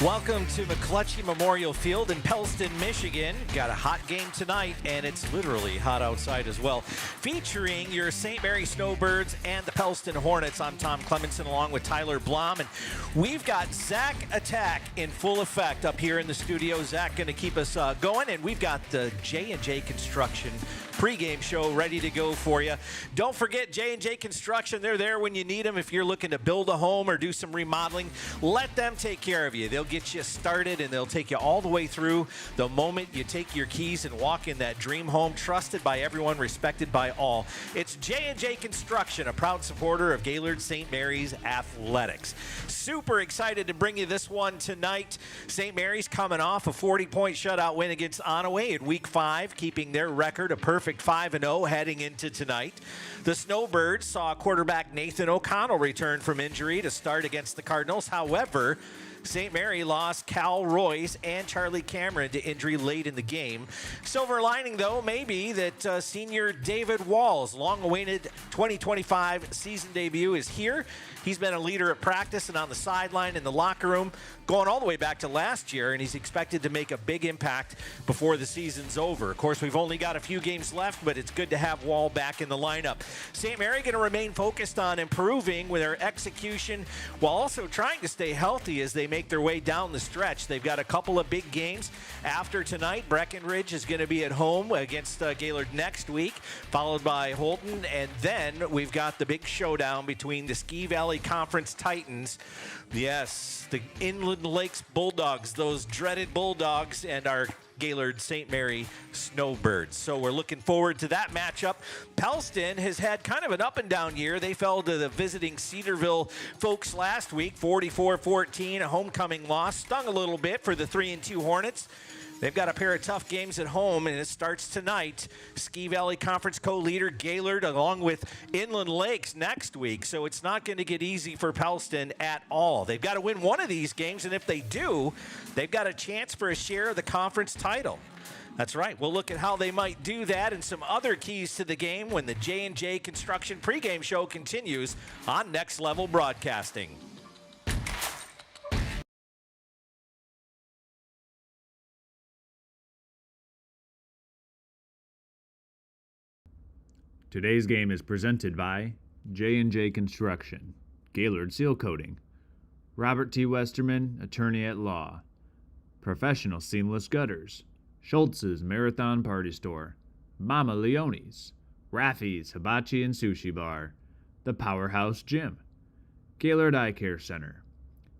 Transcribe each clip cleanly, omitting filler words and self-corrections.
Welcome to McClutchy Memorial Field in Pellston, Michigan. Got a hot game tonight, and it's literally hot outside as well. Featuring your St. Mary Snowbirds and the Pellston Hornets. I'm Tom Clemenson along with Tyler Blom, and we've got Zach Attack in full effect up here in the studio. Zach going to keep us going, and we've got the J&J Construction pregame show ready to go for you. Don't forget J&J Construction. They're there when you need them. If you're looking to build a home or do some remodeling, let them take care of you. They'll get you started, and they'll take you all the way through the moment you take your keys and walk in that dream home, trusted by everyone, respected by all. It's J&J Construction, a proud supporter of Gaylord St. Mary's Athletics. Super excited to bring you this one tonight. St. Mary's coming off a 40-point shutout win against Onaway in Week 5, keeping their record a perfect 5-0 heading into tonight. The Snowbirds saw quarterback Nathan O'Connell return from injury to start against the Cardinals. However, St. Mary lost Cal Royce and Charlie Cameron to injury late in the game. Silver lining, though, may be that senior David Wall's long-awaited 2025 season debut is here. He's been a leader at practice and on the sideline in the locker room, going all the way back to last year, and he's expected to make a big impact before the season's over. Of course, we've only got a few games left, but it's good to have Wall back in the lineup. St. Mary going to remain focused on improving with their execution while also trying to stay healthy as they make their way down the stretch. They've got a couple of big games after tonight. Breckenridge is going to be at home against Gaylord next week, followed by Holton, and then we've got the big showdown between the Ski Valley Conference Titans, yes, the Inland Lakes Bulldogs, those dreaded Bulldogs, and our Gaylord St. Mary Snowbirds. So we're looking forward to that matchup. Pellston has had kind of an up-and-down year. They fell to the visiting Cedarville folks last week, 44-14, a homecoming loss. Stung a little bit for the 3-2 Hornets. They've got a pair of tough games at home, and it starts tonight. Ski Valley Conference co-leader Gaylord along with Inland Lakes next week, so it's not going to get easy for Pellston at all. They've got to win one of these games, and if they do, they've got a chance for a share of the conference title. That's right. We'll look at how they might do that and some other keys to the game when the J&J Construction pregame show continues on Next Level Broadcasting. Today's game is presented by J&J Construction, Gaylord Seal Coating, Robert T. Westerman, Attorney at Law, Professional Seamless Gutters, Schultz's Marathon Party Store, Mama Leone's, Raffy's Hibachi and Sushi Bar, The Powerhouse Gym, Gaylord Eye Care Center,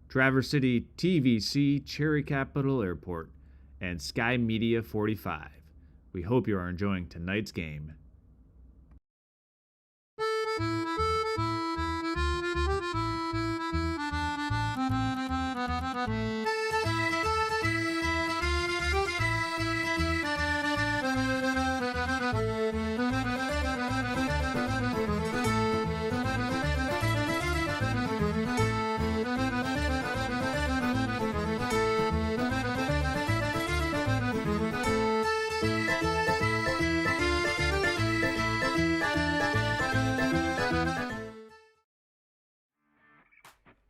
Traverse City TVC Cherry Capital Airport, and Sky Media 45. We hope you are enjoying tonight's game.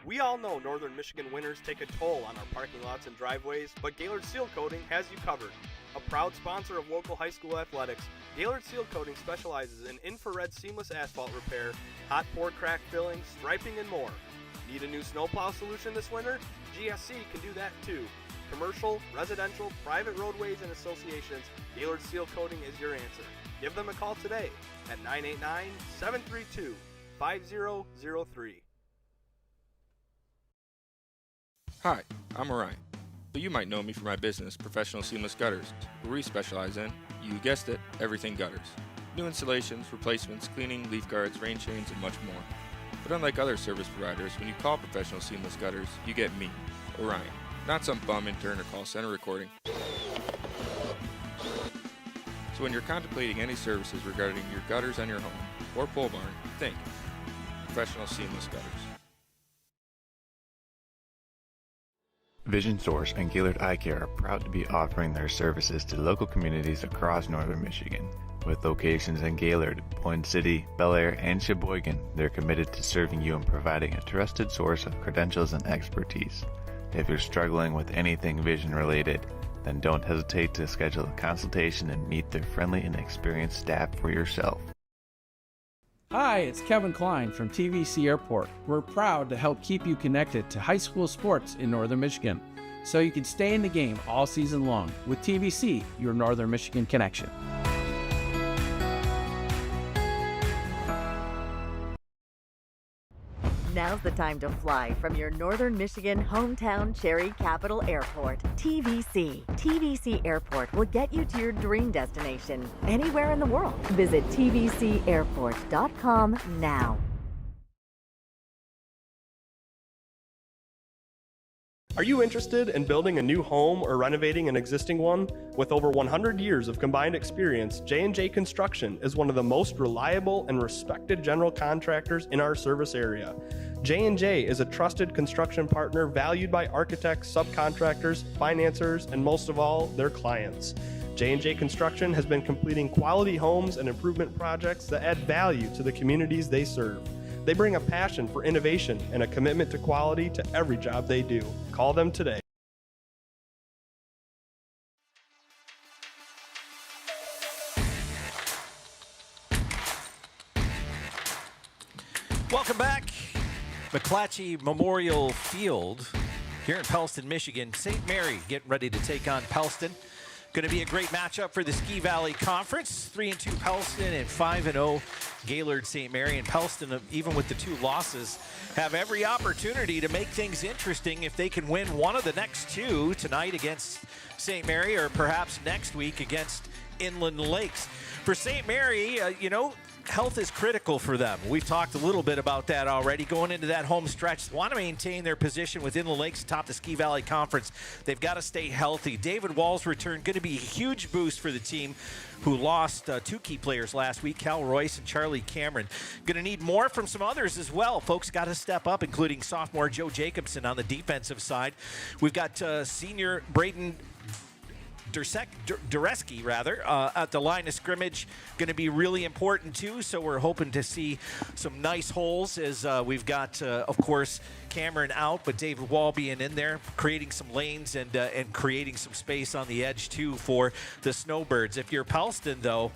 We all know northern Michigan winters take a toll on our parking lots and driveways, but Gaylord Seal Coating has you covered. A proud sponsor of local high school athletics, Gaylord Seal Coating specializes in infrared seamless asphalt repair, hot pour crack filling, striping, and more. Need a new snowplow solution this winter? GSC can do that too. Commercial, residential, private roadways, and associations, Gaylord Seal Coating is your answer. Give them a call today at 989-732-5003. Hi, I'm Orion, but you might know me for my business, Professional Seamless Gutters, where we specialize in, you guessed it, everything gutters. New installations, replacements, cleaning, leaf guards, rain chains, and much more. But unlike other service providers, when you call Professional Seamless Gutters, you get me, Orion, not some bum intern or call center recording. So when you're contemplating any services regarding your gutters on your home or pole barn, think Professional Seamless Gutters. Vision Source and Gaylord Eye Care are proud to be offering their services to local communities across northern Michigan. With locations in Gaylord, Boyne City, Bel Air, and Sheboygan, they're committed to serving you and providing a trusted source of credentials and expertise. If you're struggling with anything vision related, then don't hesitate to schedule a consultation and meet their friendly and experienced staff for yourself. Hi, it's Kevin Klein from TVC Airport. We're proud to help keep you connected to high school sports in Northern Michigan, so you can stay in the game all season long with TVC, your Northern Michigan connection. Now's the time to fly from your Northern Michigan hometown Cherry Capital Airport. TVC. TVC Airport will get you to your dream destination anywhere in the world. Visit tvcairport.com now. Are you interested in building a new home or renovating an existing one? With over 100 years of combined experience, J&J Construction is one of the most reliable and respected general contractors in our service area. J&J is a trusted construction partner valued by architects, subcontractors, financiers, and most of all, their clients. J&J Construction has been completing quality homes and improvement projects that add value to the communities they serve. They bring a passion for innovation and a commitment to quality to every job they do. Call them today. Welcome back. McClatchy Memorial Field here in Pellston, Michigan. St. Mary getting ready to take on Pellston. Going to be a great matchup for the Ski Valley Conference. 3-2 Pellston and 5-0 Gaylord St. Mary. And Pellston, even with the two losses, have every opportunity to make things interesting if they can win one of the next two tonight against St. Mary or perhaps next week against Inland Lakes. For St. Mary, health is critical for them. We've talked a little bit about that already. Going into that home stretch, they want to maintain their position within the Lakes atop the Ski Valley Conference. They've got to stay healthy. David Wall's return going to be a huge boost for the team, who lost two key players last week, Cal Royce and Charlie Cameron. Going to need more from some others as well. Folks got to step up, including sophomore Joe Jacobson on the defensive side. We've got senior Braden Dureski, at the line of scrimmage, going to be really important too. So we're hoping to see some nice holes as we've got, of course, Cameron out, but David Wall being in there, creating some lanes and creating some space on the edge too for the Snowbirds. If you're Pellston, though,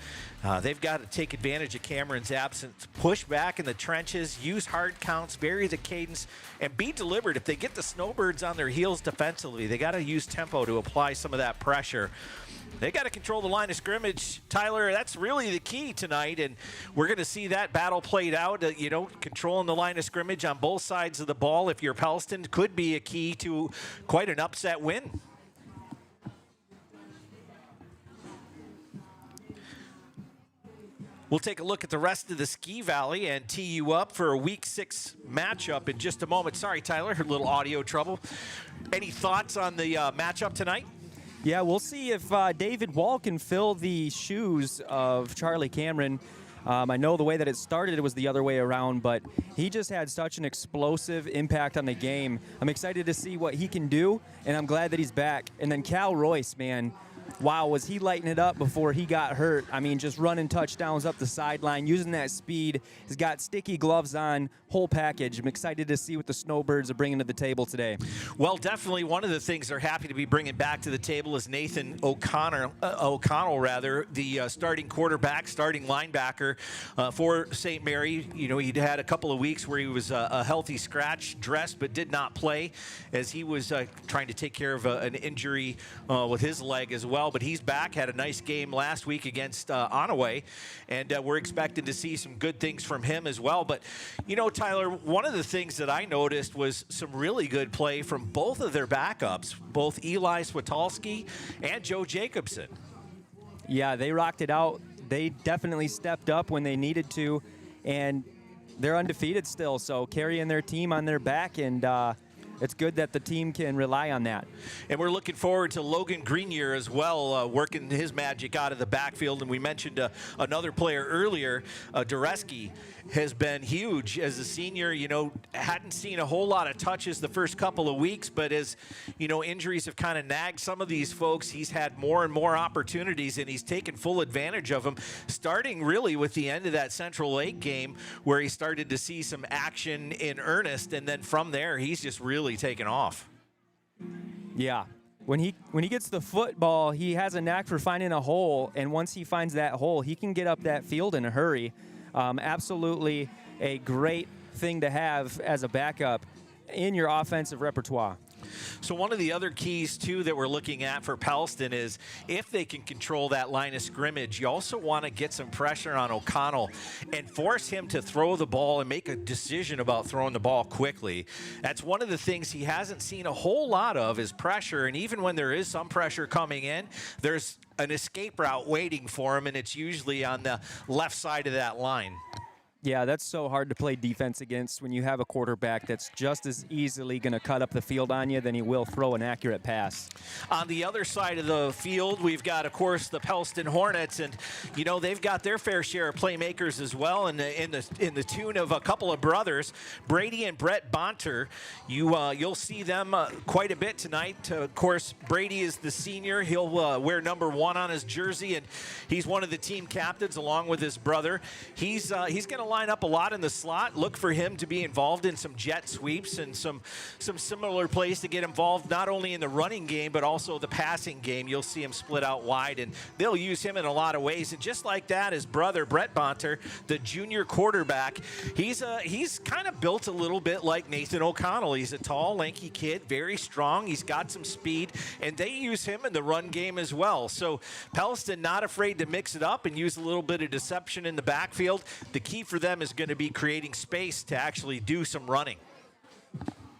they've got to take advantage of Cameron's absence, push back in the trenches, use hard counts, vary the cadence, and be deliberate. If they get the Snowbirds on their heels defensively, they got to use tempo to apply some of that pressure. They got to control the line of scrimmage, Tyler. That's really the key tonight, and we're going to see that battle played out. Controlling the line of scrimmage on both sides of the ball, if you're Pellston, could be a key to quite an upset win. We'll take a look at the rest of the Ski Valley and tee you up for a Week 6 matchup in just a moment. Sorry, Tyler, a little audio trouble. Any thoughts on the matchup tonight? Yeah, we'll see if David Wall can fill the shoes of Charlie Cameron. I know the way that it started, it was the other way around, but he just had such an explosive impact on the game. I'm excited to see what he can do, and I'm glad that he's back. And then Cal Royce, man, wow, was he lighting it up before he got hurt. I mean, just running touchdowns up the sideline, using that speed. He's got sticky gloves on, whole package. I'm excited to see what the Snowbirds are bringing to the table today. Well, definitely one of the things they're happy to be bringing back to the table is Nathan O'Connell, the starting quarterback, starting linebacker for St. Mary. He'd had a couple of weeks where he was a healthy scratch, dressed, but did not play as he was trying to take care of an injury with his leg as well. But he's back, had a nice game last week against Onaway, and we're expecting to see some good things from him as well. But, Tyler, one of the things that I noticed was some really good play from both of their backups, both Eli Switalski and Joe Jacobson. Yeah, they rocked it out. They definitely stepped up when they needed to, and they're undefeated still, so carrying their team on their back, and it's good that the team can rely on that. And we're looking forward to Logan Grenier as well, working his magic out of the backfield. And we mentioned another player earlier, Dureski, has been huge as a senior. Hadn't seen a whole lot of touches the first couple of weeks, but as injuries have kind of nagged some of these folks, he's had more and more opportunities, and he's taken full advantage of them, starting really with the end of that Central Lake game where he started to see some action in earnest, and then from there he's just really taken off. Yeah. When he gets the football, he has a knack for finding a hole, and once he finds that hole, he can get up that field in a hurry. Absolutely a great thing to have as a backup in your offensive repertoire. So one of the other keys, too, that we're looking at for Pellston is if they can control that line of scrimmage, you also want to get some pressure on O'Connell and force him to throw the ball and make a decision about throwing the ball quickly. That's one of the things he hasn't seen a whole lot of is pressure, and even when there is some pressure coming in, there's an escape route waiting for him, and it's usually on the left side of that line. Yeah, that's so hard to play defense against when you have a quarterback that's just as easily going to cut up the field on you than he will throw an accurate pass. On the other side of the field, we've got, of course, the Pellston Hornets, and you know they've got their fair share of playmakers as well. And in the tune of a couple of brothers, Brady and Brett Bonter. You'll see them quite a bit tonight. Of course, Brady is the senior. He'll wear number 1 on his jersey, and he's one of the team captains along with his brother. He's going to line up a lot in the slot. Look for him to be involved in some jet sweeps and some similar plays to get involved not only in the running game but also the passing game. You'll see him split out wide, and they'll use him in a lot of ways. And just like that, his brother Brett Bonter, the junior quarterback, he's kind of built a little bit like Nathan O'Connell. He's a tall, lanky kid, very strong. He's got some speed, and they use him in the run game as well. So Pellston not afraid to mix it up and use a little bit of deception in the backfield. The key for them is going to be creating space to actually do some running.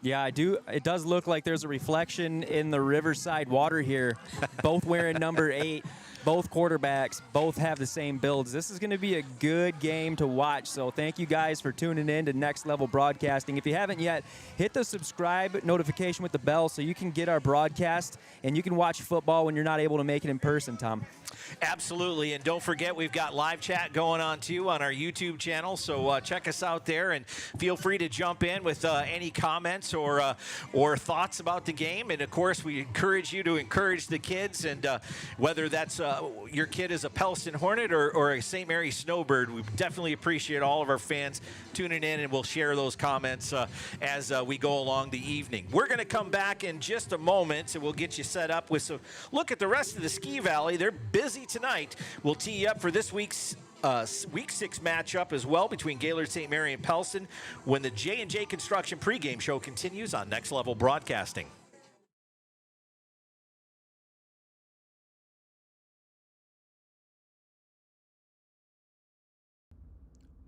Yeah, I do. It does look like there's a reflection in the Riverside water here. Both wearing number 8. Both quarterbacks, both have the same builds. This is going to be a good game to watch. So thank you guys for tuning in to Next Level Broadcasting. If you haven't yet, hit the subscribe notification with the bell so you can get our broadcast and you can watch football when you're not able to make it in person, Tom. Absolutely, and don't forget we've got live chat going on too on our YouTube channel, so check us out there and feel free to jump in with any comments or thoughts about the game. And of course we encourage you to encourage the kids, and whether that's your kid is a Pellston Hornet or a St. Mary Snowbird, we definitely appreciate all of our fans tuning in, and we'll share those comments as we go along the evening. We're going to come back in just a moment, and we'll get you set up with some look at the rest of the Ski Valley. They're busy tonight. We'll tee you up for this week's Week 6 matchup as well between Gaylord, St. Mary, and Pellston when the J&J Construction pregame show continues on Next Level Broadcasting.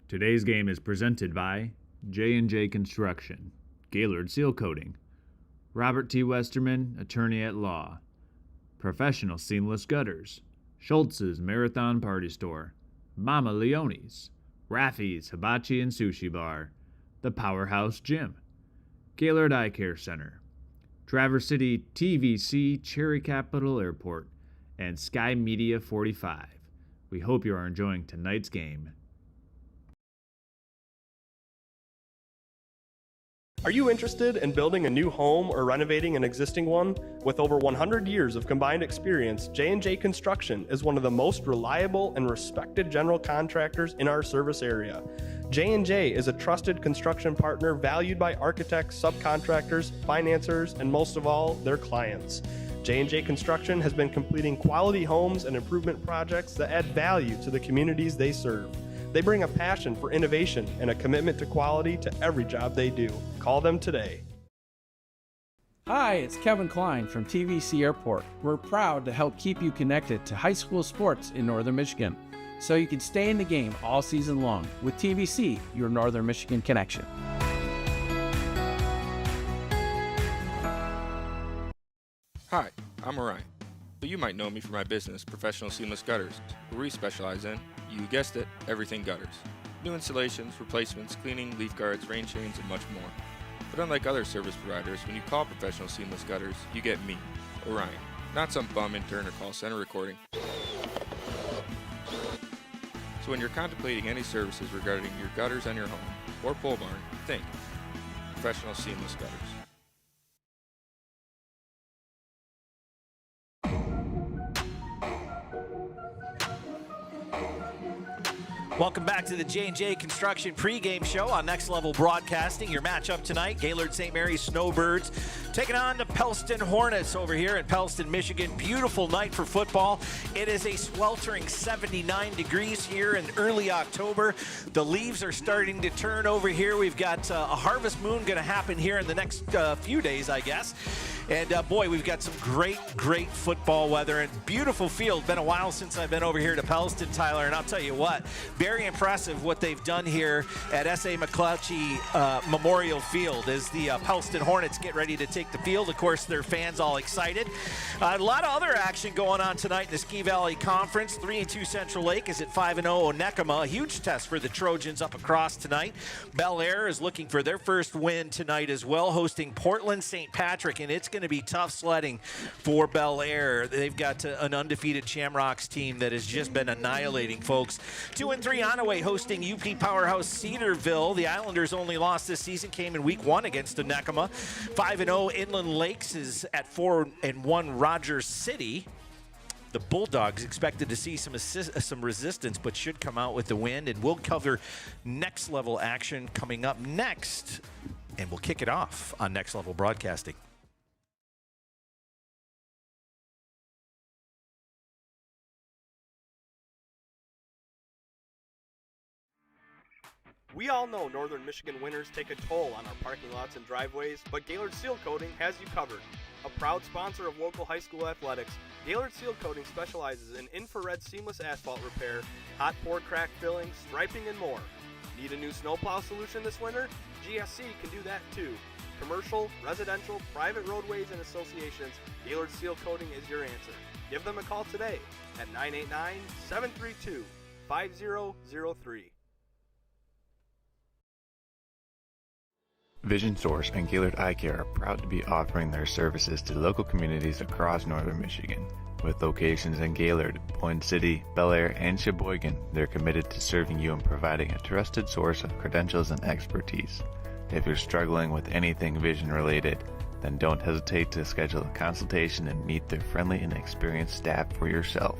Today's game is presented by J&J Construction, Gaylord Seal Coating, Robert T. Westerman, Attorney at Law, Professional Seamless Gutters, Schultz's Marathon Party Store, Mama Leone's, Raffy's Hibachi and Sushi Bar, The Powerhouse Gym, Gaylord Eye Care Center, Traverse City TVC Cherry Capital Airport, and Sky Media 45. We hope you are enjoying tonight's game. Are you interested in building a new home or renovating an existing one? With over 100 years of combined experience, J&J Construction is one of the most reliable and respected general contractors in our service area. J&J is a trusted construction partner valued by architects, subcontractors, financiers, and most of all, their clients. J&J Construction has been completing quality homes and improvement projects that add value to the communities they serve. They bring a passion for innovation and a commitment to quality to every job they do. Call them today. Hi, it's Kevin Klein from TVC Airport. We're proud to help keep you connected to high school sports in Northern Michigan, so you can stay in the game all season long with TVC, your Northern Michigan connection. Hi, I'm Orion, but you might know me for my business, Professional Seamless Gutters, where we specialize in, you guessed it, everything gutters. New installations, replacements, cleaning, leaf guards, rain chains, and much more. But unlike other service providers, when you call Professional Seamless Gutters, you get me, Orion, not some bum intern or call center recording. So when you're contemplating any services regarding your gutters on your home or pole barn, think Professional Seamless Gutters. Welcome back to the J&J Construction pregame show on Next Level Broadcasting. Your matchup tonight, Gaylord St. Mary's Snowbirds taking on the Pellston Hornets over here in Pellston, Michigan. Beautiful night for football. It is a sweltering 79 degrees here in early October. The leaves are starting to turn over here. We've got a harvest moon going to happen here in the next few days, I guess. And boy, we've got some great football weather and beautiful field. Been a while since I've been over here to Pellston, Tyler, and I'll tell you what, very impressive what they've done here at S.A. McClutchy Memorial Field as the Pellston Hornets get ready to take the field. Of course, their fans all excited. A lot of other action going on tonight in the Ski Valley Conference. 3-2 Central Lake is at 5-0 Onekama. A huge test for the Trojans up across tonight. Bel Air is looking for their first win tonight as well, hosting Portland St. Patrick, and it's going to be tough sledding for Bel Air. They've got an undefeated Shamrocks team that has just been annihilating folks. 2-3 Onaway hosting UP powerhouse Cedarville. The Islanders' only loss this season came in week 1 against Onekama. 5-0 Inland Lakes is at 4-1 Rogers City. The Bulldogs expected to see some resistance, but should come out with the win. And we'll cover next level action coming up next. And we'll kick it off on Next Level Broadcasting. We all know Northern Michigan winters take a toll on our parking lots and driveways, but Gaylord Seal Coating has you covered. A proud sponsor of local high school athletics, Gaylord Seal Coating specializes in infrared seamless asphalt repair, hot pour crack filling, striping, and more. Need a new snowplow solution this winter? GSC can do that too. Commercial, residential, private roadways, and associations, Gaylord Seal Coating is your answer. Give them a call today at 989-732-5003. Vision Source and Gaylord Eye Care are proud to be offering their services to local communities across northern Michigan. With locations in Gaylord, Boyne City, Bel Air, and Sheboygan, they're committed to serving you and providing a trusted source of credentials and expertise. If you're struggling with anything vision related, then don't hesitate to schedule a consultation and meet their friendly and experienced staff for yourself.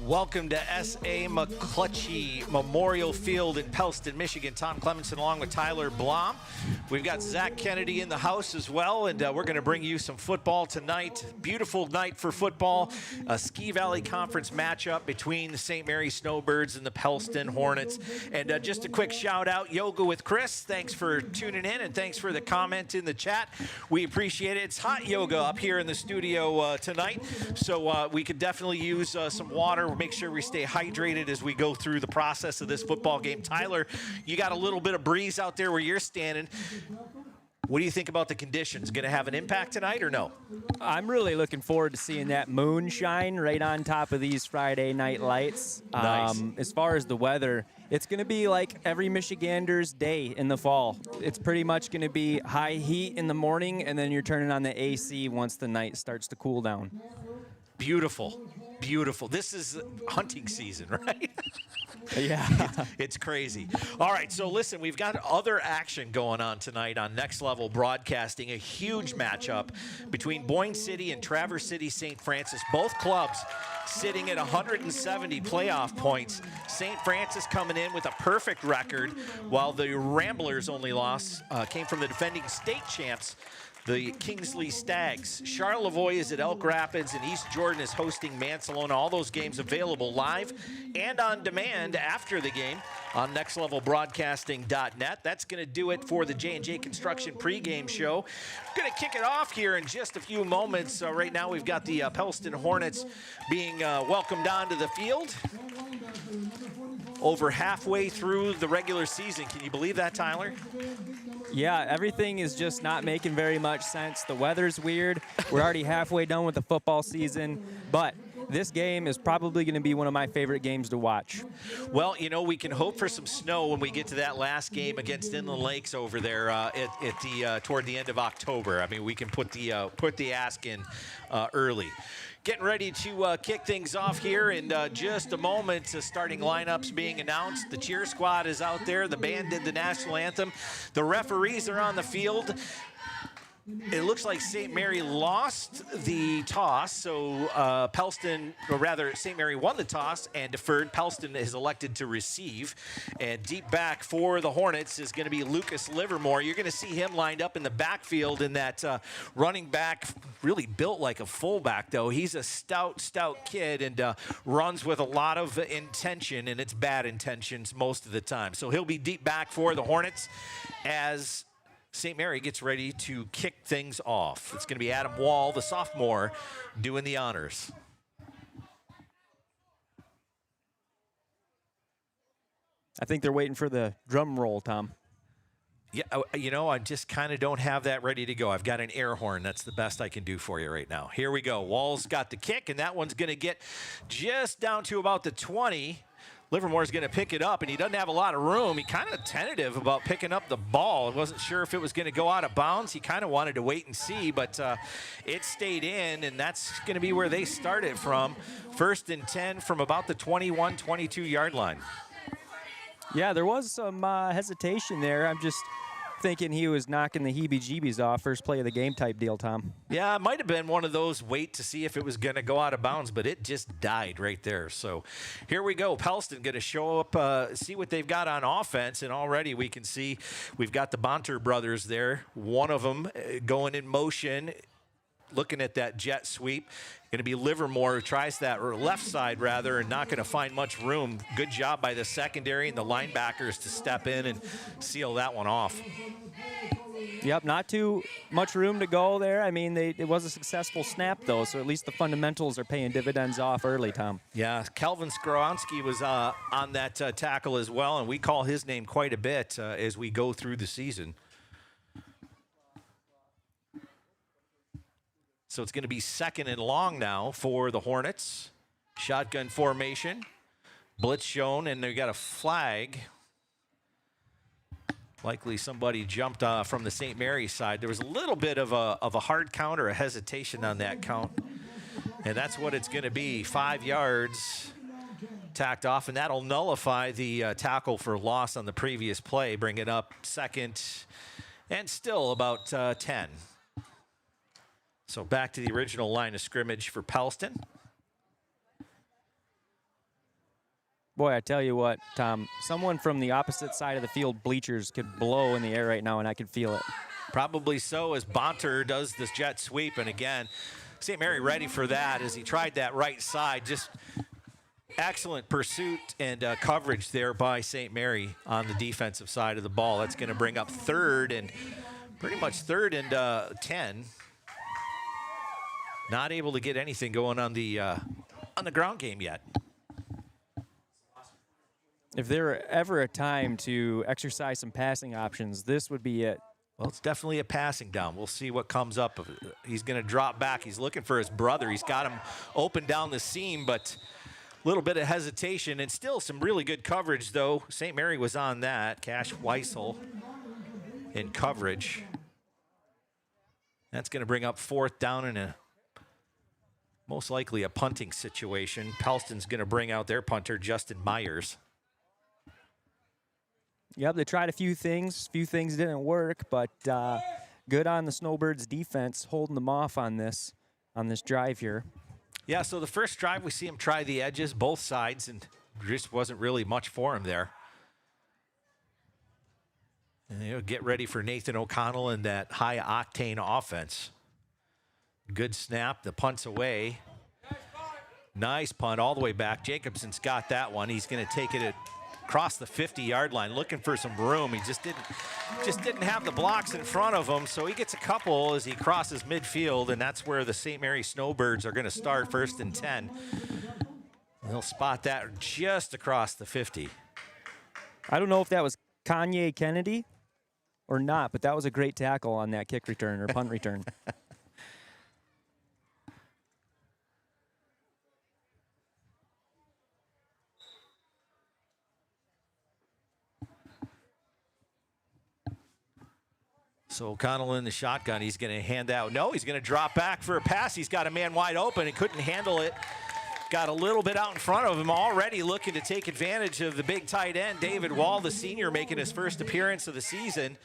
Welcome to S.A. McClutchy Memorial Field in Pellston, Michigan. Tom Clemenson along with Tyler Blom. We've got Zach Kennedy in the house as well, and we're going to bring you some football tonight. Beautiful night for football. A Ski Valley Conference matchup between the St. Mary's Snowbirds and the Pellston Hornets. And just a quick shout out, Yoga with Chris. Thanks for tuning in, and thanks for the comment in the chat. We appreciate it. It's hot yoga up here in the studio tonight, so we could definitely use some water. Make sure we stay hydrated as we go through the process of this football game. Tyler, you got a little bit of breeze out there where you're standing. What do you think about the conditions? Going to have an impact tonight or no? I'm really looking forward to seeing that moonshine right on top of these Friday night lights. Nice. As far as the weather, it's going to be like every Michigander's day in the fall. It's pretty much going to be high heat in the morning, and then you're turning on the AC once the night starts to cool down. Beautiful. Beautiful. This is hunting season, right? Yeah. It's crazy. All right, so listen, we've got other action going on tonight on Next Level Broadcasting. A huge matchup between Boyne City and Traverse City St. Francis. Both clubs sitting at 170 playoff points. St. Francis coming in with a perfect record, while the Ramblers' only loss came from the defending state champs, the Kingsley Stags. Charlevoix is at Elk Rapids, and East Jordan is hosting Mansalona. All those games available live and on demand after the game on nextlevelbroadcasting.net. That's going to do it for the J&J Construction pregame show. Going to kick it off here in just a few moments. Right now we've got the Pellston Hornets being welcomed onto the field. over halfway through the regular season. Can you believe that, Tyler? Yeah, everything is just not making very much sense. The weather's weird. We're already halfway done with the football season, but this game is probably going to be one of my favorite games to watch. Well, you know, we can hope for some snow when we get to that last game against Inland Lakes over there toward the end of October. I mean, we can put the ask in early. Getting ready to kick things off here in just a moment. Starting lineups being announced. The cheer squad is out there. The band did the national anthem. The referees are on the field. It looks like St. Mary lost the toss, so Pellston, or rather St. Mary won the toss and deferred. Pellston is elected to receive. And deep back for the Hornets is going to be Lucas Livermore. You're going to see him lined up in the backfield in that running back, really built like a fullback, though. He's a stout kid and runs with a lot of intention, and it's bad intentions most of the time. So he'll be deep back for the Hornets as St. Mary gets ready to kick things off. It's going to be Adam Wall, the sophomore, doing the honors. I think they're waiting for the drum roll, Tom. Yeah, you know, I just kind of don't have that ready to go. I've got an air horn. That's the best I can do for you right now. Here we go. Wall's got the kick, and that one's going to get just down to about the 20. Livermore's going to pick it up, and he doesn't have a lot of room. He kind of tentative about picking up the ball. He wasn't sure if it was going to go out of bounds. He kind of wanted to wait and see, but it stayed in, and that's going to be where they started from. 1st and 10 from about the 21, 22-yard line. Yeah, there was some hesitation there. I'm just thinking he was knocking the heebie-jeebies off, first play of the game type deal, Tom. Yeah, it might have been one of those wait to see if it was going to go out of bounds, but it just died right there. So here we go. Pellston going to show up, see what they've got on offense, and already we can see we've got the Bonter brothers there. One of them going in motion, looking at that jet sweep. Going to be Livermore who tries that, or left side rather, and not going to find much room. Good job by the secondary and the linebackers to step in and seal that one off. Yep, not too much room to go there. I mean, it was a successful snap, though, so at least the fundamentals are paying dividends off early, Tom. Yeah, Kelvin Skowronski was on that tackle as well, and we call his name quite a bit as we go through the season. So it's going to be 2nd and long now for the Hornets. Shotgun formation. Blitz shown, and they've got a flag. Likely somebody jumped from the St. Mary's side. There was a little bit of a hard count or a hesitation on that count. And that's what it's going to be. 5 yards tacked off, and that'll nullify the tackle for loss on the previous play, bring it up 2nd and still about 10. So back to the original line of scrimmage for Pellston. Boy, I tell you what, Tom, someone from the opposite side of the field bleachers could blow in the air right now, and I could feel it. Probably so, as Bonter does this jet sweep. And again, St. Mary ready for that as he tried that right side. Just excellent pursuit and coverage there by St. Mary on the defensive side of the ball. That's going to bring up 3rd and pretty much 3rd and 10. Not able to get anything going on the ground game yet. If there were ever a time to exercise some passing options, this would be it. Well, it's definitely a passing down. We'll see what comes up. He's going to drop back. He's looking for his brother. He's got him open down the seam, but a little bit of hesitation and still some really good coverage, though. St. Mary was on that. Cash Weissel in coverage. That's going to bring up 4th down and most likely a punting situation. Pellston's going to bring out their punter, Justin Myers. Yep, they tried a few things. Few things didn't work, but good on the Snowbirds' defense holding them off on this drive here. Yeah, so the first drive we see him try the edges, both sides, and just wasn't really much for him there. And he'll get ready for Nathan O'Connell and that high-octane offense. Good snap. The punt's away. Nice punt all the way back. Jacobson's got that one. He's going to take it across the 50-yard line, looking for some room. He just didn't have the blocks in front of him, so he gets a couple as he crosses midfield, and that's where the St. Mary Snowbirds are going to start 1st and 10. They'll spot that just across the 50. I don't know if that was Kanye Kennedy or not, but that was a great tackle on that kick return or punt return. So O'Connell in the shotgun. He's going to hand out. No, he's going to drop back for a pass. He's got a man wide open and couldn't handle it. Got a little bit out in front of him, already looking to take advantage of the big tight end, David Wall, the senior, making his first appearance of the season.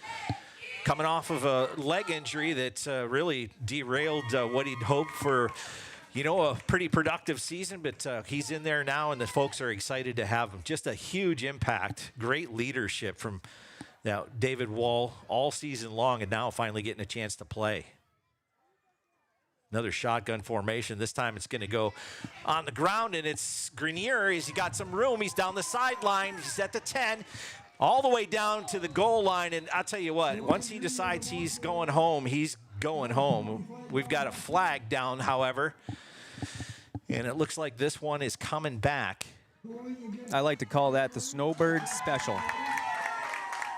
Coming off of a leg injury that really derailed what he'd hoped for, a pretty productive season. But he's in there now, and the folks are excited to have him. Just a huge impact, great leadership from David Wall all season long, and now finally getting a chance to play. Another shotgun formation. This time it's going to go on the ground, and it's Grenier. He's got some room. He's down the sideline. He's at the 10, all the way down to the goal line. And I'll tell you what, once he decides he's going home, he's going home. We've got a flag down, however, and it looks like this one is coming back. I like to call that the Snowbird special,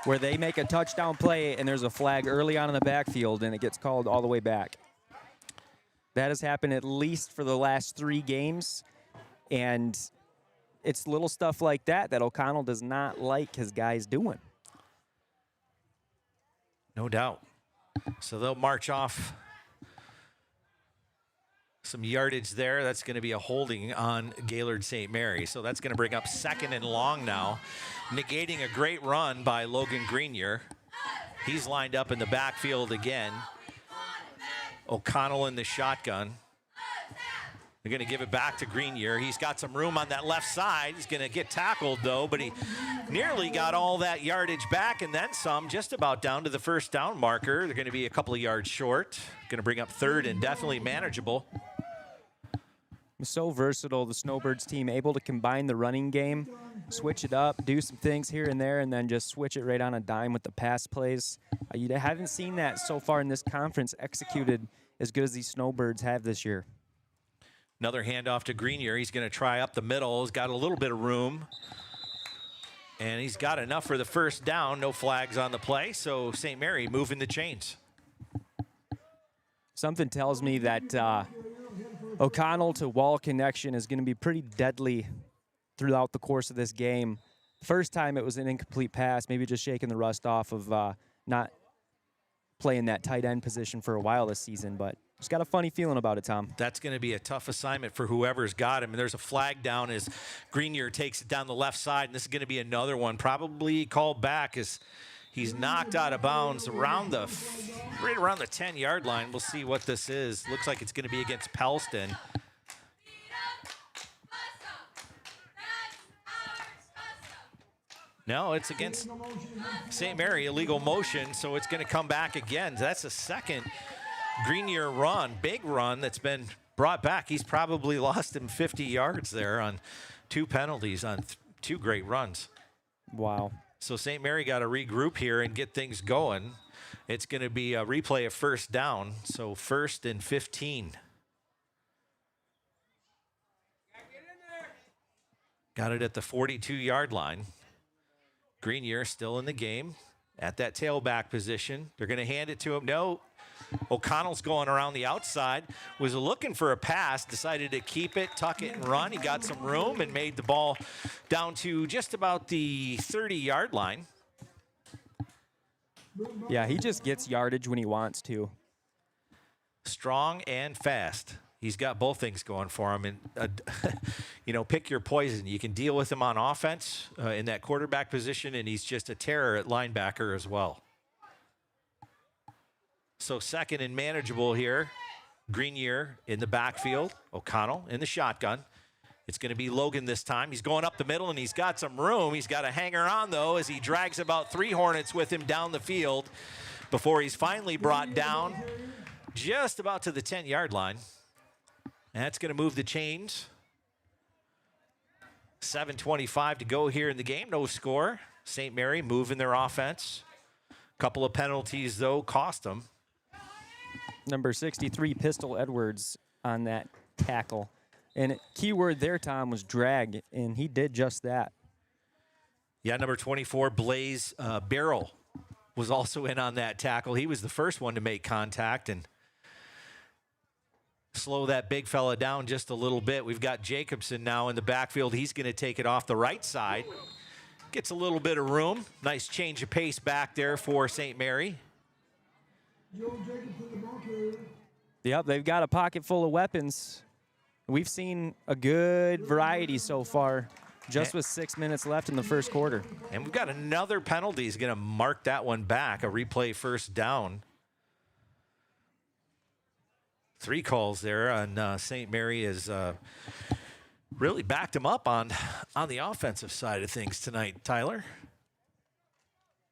where they make a touchdown play and there's a flag early on in the backfield and it gets called all the way back. That has happened at least for the last 3 games, and it's little stuff like that that O'Connell does not like his guys doing. No doubt. So they'll march off some yardage there. That's going to be a holding on Gaylord St. Mary. So that's going to bring up 2nd and long now, negating a great run by Logan Grenier. He's lined up in the backfield again. O'Connell in the shotgun. They're going to give it back to Grenier. He's got some room on that left side. He's going to get tackled, though, but he nearly got all that yardage back and then some, just about down to the first down marker. They're going to be a couple of yards short. Going to bring up 3rd and definitely manageable. So versatile, the Snowbirds team, able to combine the running game, switch it up, do some things here and there, and then just switch it right on a dime with the pass plays. You haven't seen that so far in this conference executed as good as these Snowbirds have this year. Another handoff to Grenier. He's going to try up the middle. He's got a little bit of room. And he's got enough for the first down. No flags on the play, so St. Mary moving the chains. Something tells me that O'Connell to Wall connection is going to be pretty deadly throughout the course of this game. First time it was an incomplete pass, maybe just shaking the rust off of not playing that tight end position for a while this season, but just got a funny feeling about it, Tom. That's going to be a tough assignment for whoever's got him. And there's a flag down as Grenier takes it down the left side, and this is going to be another one, probably called back as he's knocked out of bounds right around the 10-yard line. We'll see what this is. Looks like it's going to be against Pellston. No, it's against St. Mary, illegal motion, so it's going to come back again. That's a second Grenier run, big run that's been brought back. He's probably lost him 50 yards there on 2 penalties on 2 great runs. Wow. So St. Mary got to regroup here and get things going. It's going to be a replay of first down, so 1st and 15. Got it at the 42-yard line. Grenier still in the game at that tailback position. They're going to hand it to him. No, O'Connell's going around the outside, was looking for a pass, decided to keep it, tuck it, and run. He got some room and made the ball down to just about the 30-yard line. Yeah, he just gets yardage when he wants to. Strong and fast. He's got both things going for him. And, pick your poison. You can deal with him on offense in that quarterback position, and he's just a terror at linebacker as well. So 2nd and manageable here. Grenier in the backfield. O'Connell in the shotgun. It's going to be Logan this time. He's going up the middle, and he's got some room. He's got a hanger on, though, as he drags about 3 Hornets with him down the field before he's finally brought down just about to the 10-yard line. And that's going to move the chains. 7:25 to go here in the game. No score. St. Mary moving their offense. Couple of penalties, though, cost them. Number 63, Pistol Edwards on that tackle. And key word there, Tom, was drag, and he did just that. Yeah, number 24, Blaze Barrel, was also in on that tackle. He was the first one to make contact and slow that big fella down just a little bit. We've got Jacobson now in the backfield. He's going to take it off the right side. Gets a little bit of room. Nice change of pace back there for St. Mary. Yep, they've got a pocket full of weapons. We've seen a good variety so far, just with 6 minutes left in the first quarter. And we've got another penalty. He's going to mark that one back, a replay first down. 3 calls there on St. Mary has really backed him up on the offensive side of things tonight, Tyler.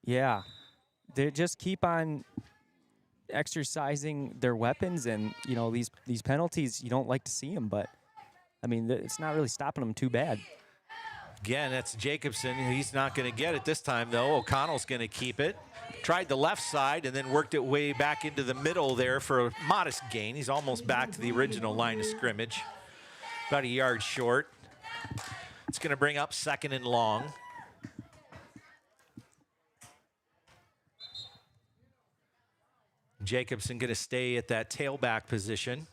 Yeah, they just keep on exercising their weapons, and you know these penalties, you don't like to see them, but I mean it's not really stopping them too bad. Again, that's Jacobson. He's not going to get it this time, though. O'Connell's going to keep it. Tried the left side and then worked it way back into the middle there for a modest gain. He's almost back to the original line of scrimmage. About a yard short. It's going to bring up 2nd and long. Jacobson going to stay at that tailback position.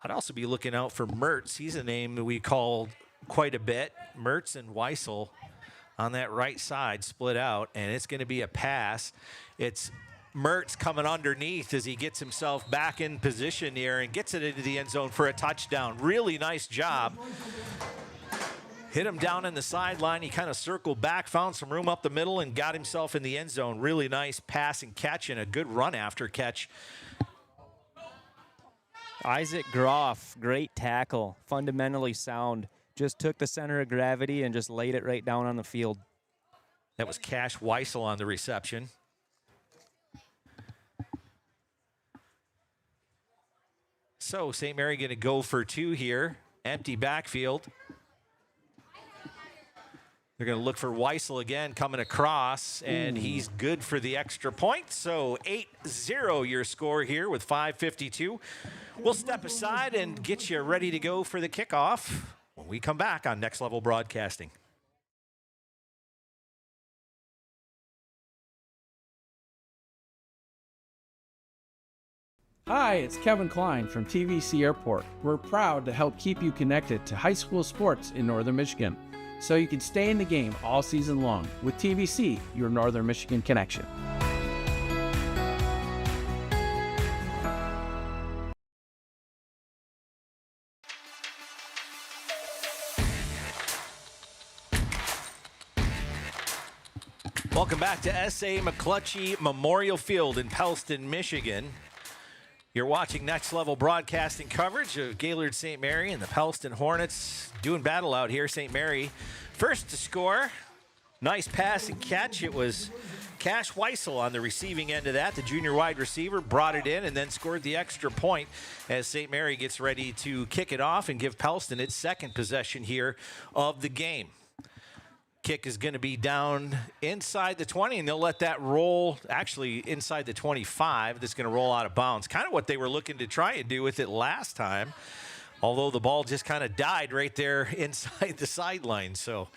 I'd also be looking out for Mertz. He's a name that we called quite a bit. Mertz and Weissel on that right side split out, and it's going to be a pass. It's Mertz coming underneath as he gets himself back in position here and gets it into the end zone for a touchdown. Really nice job. Hit him down in the sideline. He kind of circled back, found some room up the middle, and got himself in the end zone. Really nice pass and catch, and a good run after catch. Isaac Groff, great tackle, fundamentally sound. Just took the center of gravity and just laid it right down on the field. That was Cash Weissel on the reception. So St. Mary going to go for 2 here. Empty backfield. They're going to look for Weissel again coming across, and he's good for the extra point. So 8-0 your score here with 5:52. We'll step aside and get you ready to go for the kickoff when we come back on Next Level Broadcasting. Hi, it's Kevin Klein from TVC Airport. We're proud to help keep you connected to high school sports in Northern Michigan, so you can stay in the game all season long with TVC, your Northern Michigan connection. Welcome back to S.A. McClutchy Memorial Field in Pellston, Michigan. You're watching Next Level Broadcasting coverage of Gaylord St. Mary and the Pellston Hornets doing battle out here. St. Mary first to score. Nice pass and catch. It was Cash Weissel on the receiving end of that. The junior wide receiver brought it in and then scored the extra point as St. Mary gets ready to kick it off and give Pellston its second possession here of the game. Kick is going to be down inside the 20, and they'll let that roll, actually inside the 25. That's going to roll out of bounds. Kind of what they were looking to try and do with it last time, although the ball just kind of died right there inside the sideline. So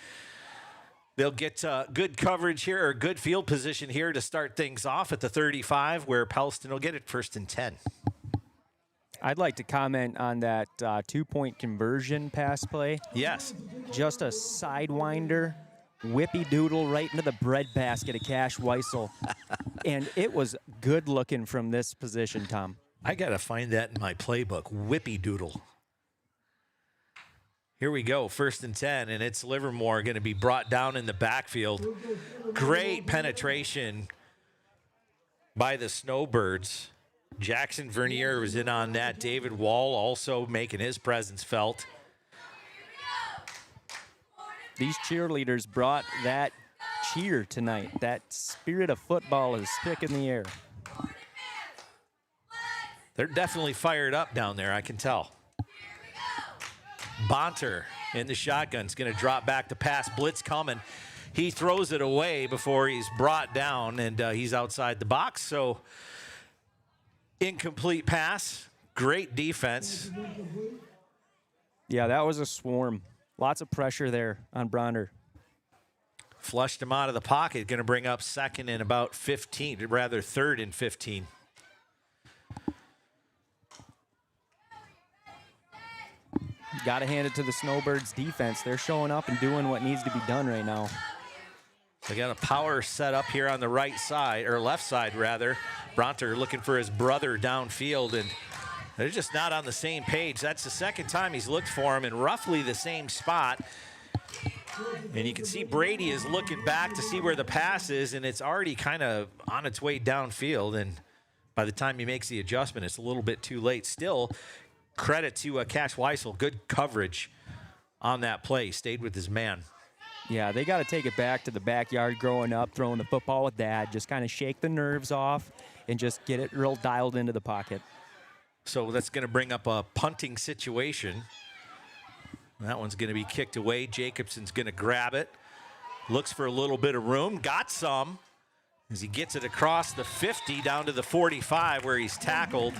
they'll get good coverage here, or good field position here to start things off at the 35, where Pellston will get it 1st and 10. I'd like to comment on that 2-point conversion pass play. Yes. Just a sidewinder, whippy doodle right into the breadbasket of Cash Weissel. And it was good looking from this position, Tom. I got to find that in my playbook, whippy doodle. Here we go, 1st and 10, and it's Livermore going to be brought down in the backfield. Great penetration by the Snowbirds. Jackson Vernier was in on that. David Wall also making his presence felt. These cheerleaders brought that cheer tonight. That spirit of football is thick in the air. They're definitely fired up down there, I can tell. Bonter in the shotgun is going to drop back to pass. Blitz coming. He throws it away before he's brought down, and he's outside the box. So incomplete pass. Great defense. Yeah, that was a swarm. Lots of pressure there on Bronder. Flushed him out of the pocket. Going to bring up second and about 15, rather third and 15. Got to hand it to the Snowbirds defense. They're showing up and doing what needs to be done right now. They got a power set up here on the right side, or left side rather. Bronter looking for his brother downfield, and they're just not on the same page. That's the second time he's looked for him in roughly the same spot. And you can see Brady is looking back to see where the pass is, and it's already kind of on its way downfield. And by the time he makes the adjustment, it's a little bit too late. Still, credit to Cash Weissel. Good coverage on that play. Stayed with his man. Yeah, they got to take it back to the backyard growing up, throwing the football with Dad. Just kind of shake the nerves off and just get it real dialed into the pocket. So that's going to bring up a punting situation. That one's going to be kicked away. Jacobson's going to grab it. Looks for a little bit of room. Got some as he gets it across the 50 down to the 45 where he's tackled.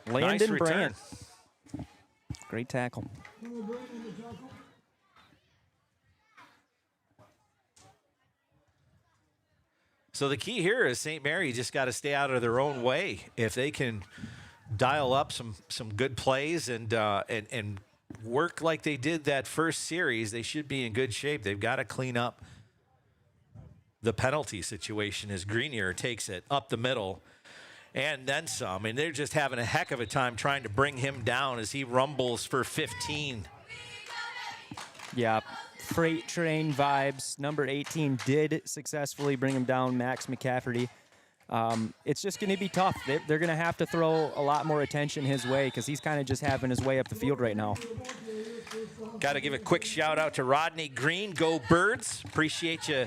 Landon Nice return. Brand. Great tackle. So the key here is St. Mary just got to stay out of their own way. If they can dial up some good plays and work like they did that first series, they should be in good shape. They've got to clean up the penalty situation as Greenier takes it up the middle and then some. And they're just having a heck of a time trying to bring him down as he rumbles for 15. Yeah, freight train vibes. Number 18 did successfully bring him down, Max McCafferty. It's just going to be tough. They're going to have to throw a lot more attention his way because he's kind of just having his way up the field right now. Got to give a quick shout out to Rodney Green. Go Birds. Appreciate you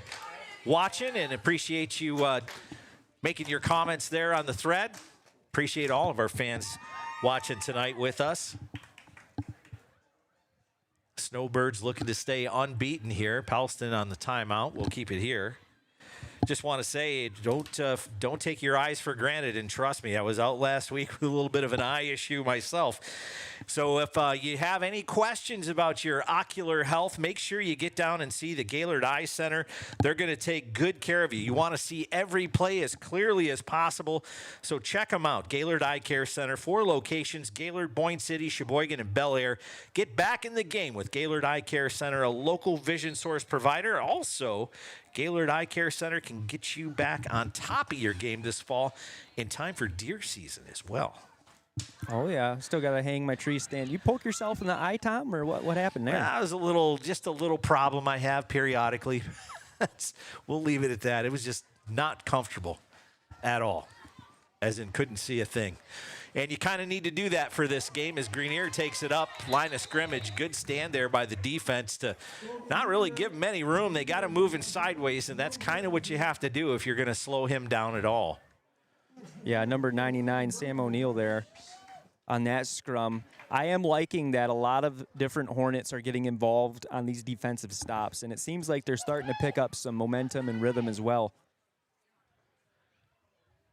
watching and appreciate you making your comments there on the thread. Appreciate all of our fans watching tonight with us. Snowbirds looking to stay unbeaten here. Pellston on the timeout. We'll keep it here. Just want to say, don't take your eyes for granted, and trust me, I was out last week with a little bit of an eye issue myself. So if you have any questions about your ocular health, make sure you get down and see the Gaylord Eye Center. They're going to take good care of you. You want to see every play as clearly as possible, so check them out. Gaylord Eye Care Center, 4 locations, Gaylord, Boyne City, Sheboygan, and Bel Air. Get back in the game with Gaylord Eye Care Center, a local vision source provider. Also, Gaylord Eye Care Center can get you back on top of your game this fall in time for deer season as well. Oh, yeah. Still got to hang my tree stand. You poke yourself in the eye, Tom, or what happened there? That was just a little problem I have periodically. We'll leave it at that. It was just not comfortable at all, as in couldn't see a thing. And you kind of need to do that for this game as Greenier takes it up, line of scrimmage. Good stand there by the defense to not really give him any room. They got him moving sideways, and that's kind of what you have to do if you're going to slow him down at all. Yeah, number 99, Sam O'Neill there on that scrum. I am liking that a lot of different Hornets are getting involved on these defensive stops, and it seems like they're starting to pick up some momentum and rhythm as well.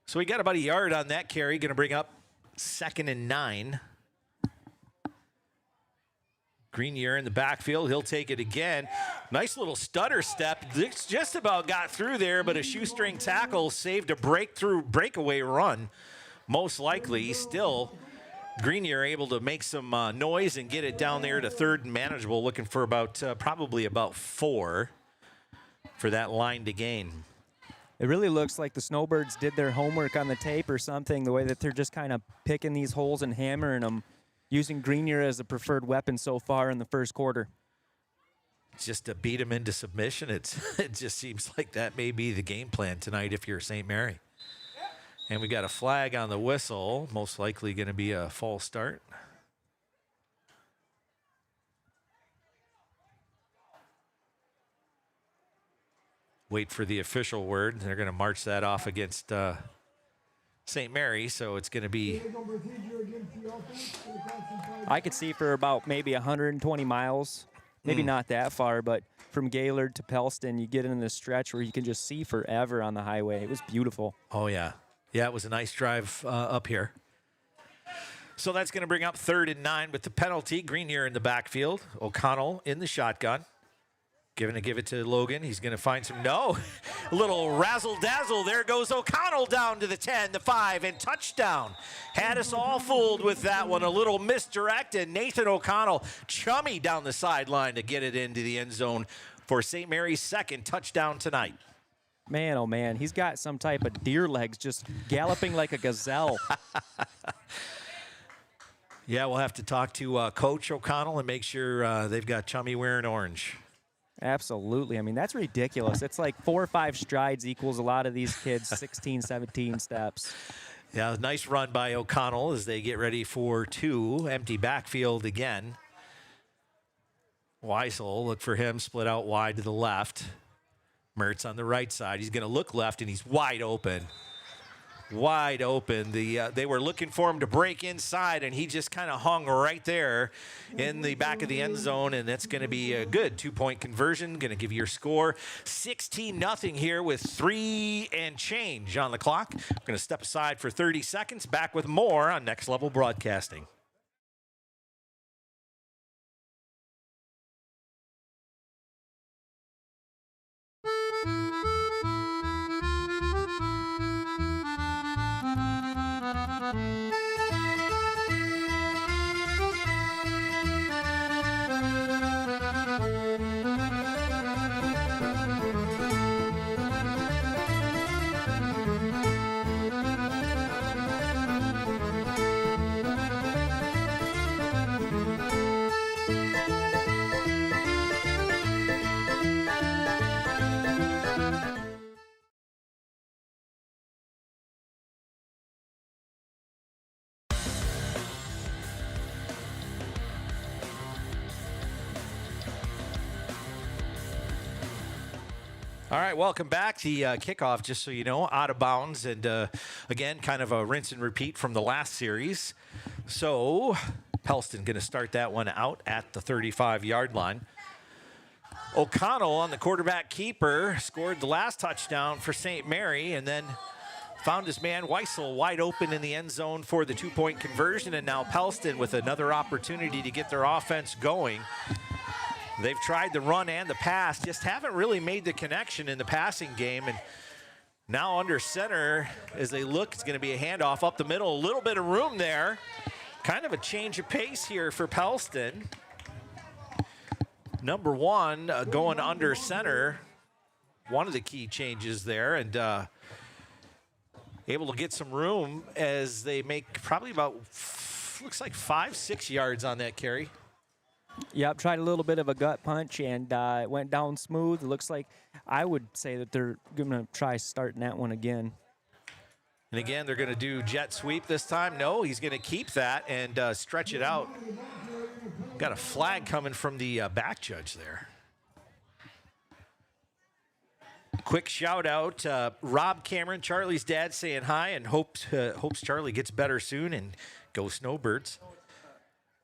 So we got about a yard on that carry. Going to bring up 2nd and 9. Greenier in the backfield. He'll take it again. Nice little stutter step. It's just about got through there, but a shoestring tackle saved a breakaway run. Most likely, still, Greenier able to make some noise and get it down there to 3rd and manageable, looking for about probably about 4 for that line to gain. It really looks like the Snowbirds did their homework on the tape or something, the way that they're just kind of picking these holes and hammering them, using Greenier as the preferred weapon so far in the first quarter. Just to beat him into submission, it just seems like that may be the game plan tonight if you're St. Mary. And we got a flag on the whistle, most likely going to be a false start. Wait for the official word. They're going to march that off against St. Mary, so it's going to be... I could see for about maybe 120 miles, maybe not that far, but from Gaylord to Pellston, you get in this stretch where you can just see forever on the highway. It was beautiful. Oh, yeah. Yeah, it was a nice drive up here. So that's going to bring up 3rd and 9 with the penalty. Greenier in the backfield. O'Connell in the shotgun. Gonna give it to Logan. He's going to find some. No. A little razzle-dazzle. There goes O'Connell down to the 10, the 5, and touchdown. Had us all fooled with that one. A little misdirected. Nathan O'Connell chummy down the sideline to get it into the end zone for St. Mary's second touchdown tonight. Man, oh man, he's got some type of deer legs just galloping like a gazelle. Yeah, we'll have to talk to Coach O'Connell and make sure they've got chummy wearing orange. Absolutely. I mean, that's ridiculous. It's like 4 or 5 strides equals a lot of these kids, 16, 17 steps. Yeah, nice run by O'Connell as they get ready for 2. Empty backfield again. Weisel, look for him, split out wide to the left. Mertz on the right side. He's going to look left, and he's wide open. Wide open. They were looking for him to break inside, and he just kind of hung right there in the back of the end zone, and that's going to be a good 2-point conversion. Going to give you your score 16-0 here with 3 and change on the clock. We're going to step aside for 30 seconds. Back with more on Next Level Broadcasting. All right, welcome back. The kickoff, just so you know, out of bounds. And again, kind of a rinse and repeat from the last series. So Pellston going to start that one out at the 35-yard line. O'Connell on the quarterback keeper scored the last touchdown for St. Mary and then found his man Weisel wide open in the end zone for the 2-point conversion. And now Pellston with another opportunity to get their offense going. They've tried the run and the pass, just haven't really made the connection in the passing game. And now under center, as they look, it's going to be a handoff up the middle. A little bit of room there. Kind of a change of pace here for Pellston. Number 1 going under center. One of the key changes there. And able to get some room as they make probably about, looks like 5-6 yards on that carry. Yep, tried a little bit of a gut punch, and it went down smooth. It looks like I would say that they're going to try starting that one again. And again, they're going to do jet sweep this time. No, he's going to keep that and stretch it out. Got a flag coming from the back judge there. Quick shout out, Rob Cameron, Charlie's dad, saying hi and hopes Charlie gets better soon, and go Snowbirds.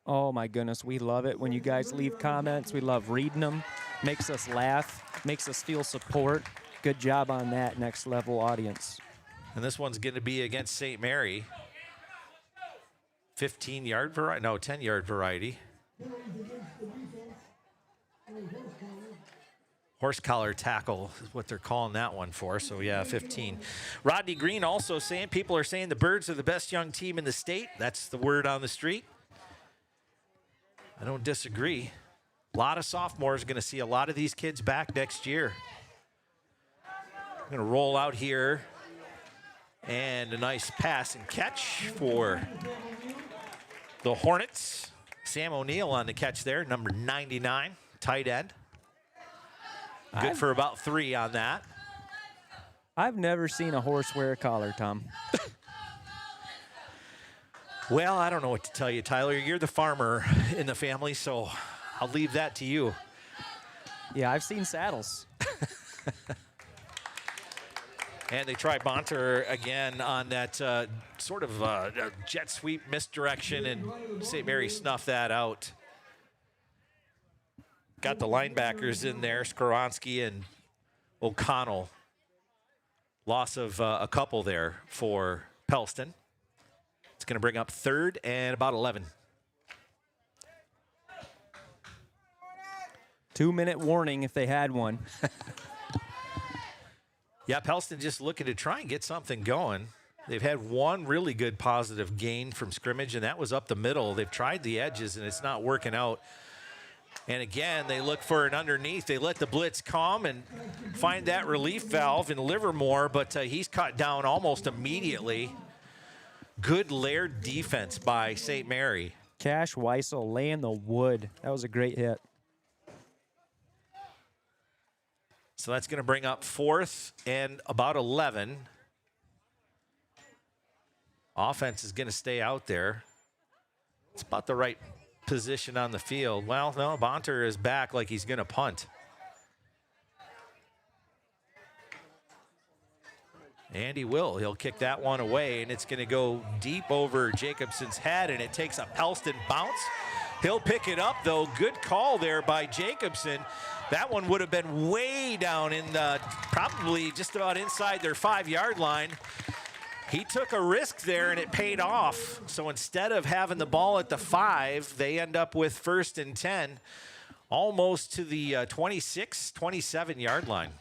Oh my goodness, we love it when you guys leave comments. We love reading them. Makes us laugh, makes us feel support. Good job on that, Next Level audience. And this one's going to be against St. Mary. 15-yard variety, no, 10-yard variety. Horse collar tackle is what they're calling that one for. So, yeah, 15. Rodney Green also saying, people are saying the Birds are the best young team in the state. That's the word on the street. I don't disagree. A lot of sophomores are going to see a lot of these kids back next year. I'm going to roll out here. And a nice pass and catch for the Hornets. Sam O'Neill on the catch there, number 99, tight end. Good for about 3 on that. I've never seen a horse wear a collar, Tom. Well, I don't know what to tell you, Tyler. You're the farmer in the family, so I'll leave that to you. Yeah, I've seen saddles. And they try Bonter again on that sort of jet sweep misdirection, and St. Mary snuffed that out. Got the linebackers in there, Skoronsky and O'Connell. Loss of a couple there for Pellston. It's going to bring up 3rd and about 11. 2-minute warning if they had one. Yeah, Pellston just looking to try and get something going. They've had one really good positive gain from scrimmage, and that was up the middle. They've tried the edges, and it's not working out. And again, they look for an underneath. They let the blitz come and find that relief valve in Livermore, but he's cut down almost immediately. Good layered defense by St. Mary. Cash Weissel laying the wood. That was a great hit. So that's going to bring up 4th and about 11. Offense is going to stay out there. It's about the right position on the field. Well, no, Bonter is back like he's going to punt. And he will. He'll kick that one away, and it's going to go deep over Jacobson's head, and it takes a Pellston bounce. He'll pick it up, though. Good call there by Jacobson. That one would have been way down in the, probably just about inside their 5-yard line. He took a risk there, and it paid off. So instead of having the ball at the 5, they end up with 1st and 10, almost to the 26, 27-yard line.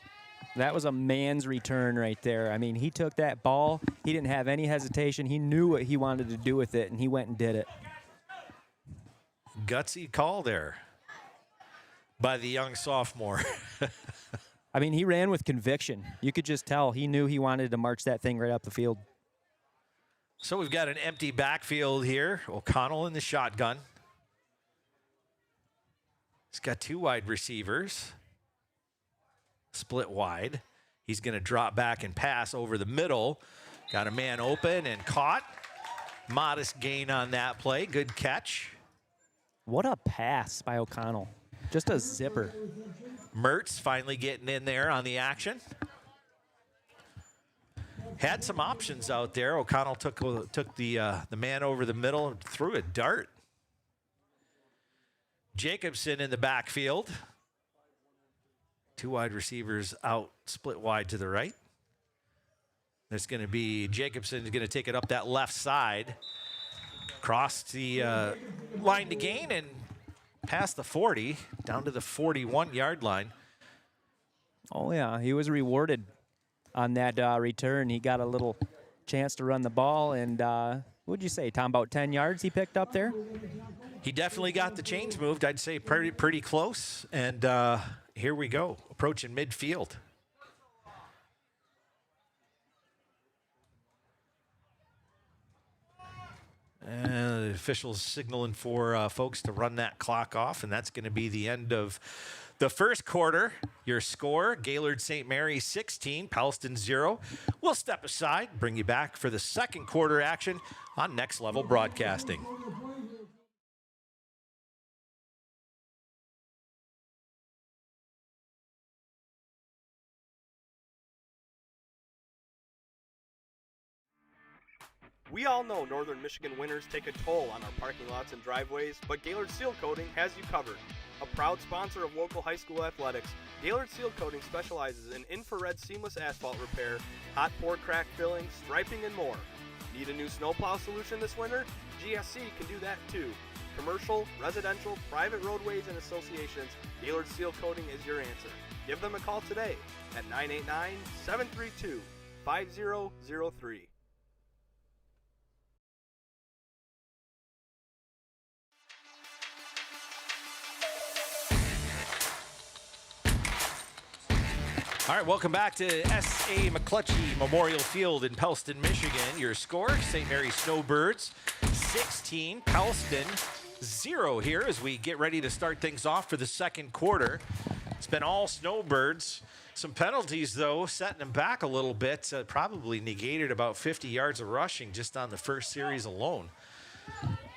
That was a man's return right there. I mean, he took that ball. He didn't have any hesitation. He knew what he wanted to do with it, and he went and did it. Gutsy call there by the young sophomore. I mean, he ran with conviction. You could just tell he knew he wanted to march that thing right up the field. So we've got an empty backfield here. O'Connell in the shotgun. He's got 2 wide receivers. Split wide. He's going to drop back and pass over the middle. Got a man open and caught. Modest gain on that play. Good catch. What a pass by O'Connell. Just a zipper. Mertz finally getting in there on the action. Had some options out there. O'Connell took the man over the middle and threw a dart. Jacobson in the backfield. 2 wide receivers out, split wide to the right. There's going to be Jacobson is going to take it up that left side. Cross the line to gain and past the 40, down to the 41-yard line. Oh, yeah, he was rewarded on that return. He got a little chance to run the ball, and what'd you say, Tom, about 10 yards he picked up there? He definitely got the chains moved. I'd say pretty close, and here we go, approaching midfield. And the officials signaling for folks to run that clock off, and that's going to be the end of the first quarter. Your score, Gaylord St. Mary 16, Pellston 0. We'll step aside, bring you back for the second quarter action on Next Level Broadcasting. We all know Northern Michigan winters take a toll on our parking lots and driveways, but Gaylord Seal Coating has you covered. A proud sponsor of local high school athletics, Gaylord Seal Coating specializes in infrared seamless asphalt repair, hot pour crack filling, striping, and more. Need a new snowplow solution this winter? GSC can do that too. Commercial, residential, private roadways, and associations, Gaylord Seal Coating is your answer. Give them a call today at 989-732-5003. All right, welcome back to S.A. McClutchy Memorial Field in Pellston, Michigan. Your score, St. Mary Snowbirds 16, Pellston 0 here as we get ready to start things off for the second quarter. It's been all Snowbirds. Some penalties, though, setting them back a little bit. Probably negated about 50 yards of rushing just on the first series alone.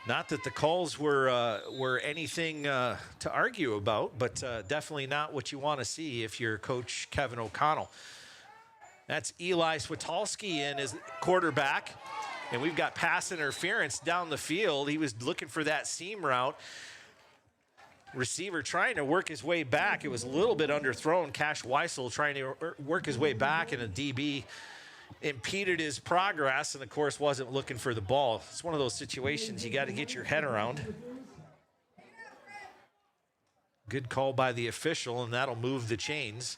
Not that the calls were anything to argue about, but definitely not what you want to see if you're Coach Kevin O'Connell. That's Eli Switalski in as quarterback, and we've got pass interference down the field. He was looking for that seam route. Receiver trying to work his way back. It was a little bit underthrown. Cash Weissel trying to work his way back, and a DB impeded his progress and, of course, wasn't looking for the ball. It's one of those situations you got to get your head around. Good call by the official, and that'll move the chains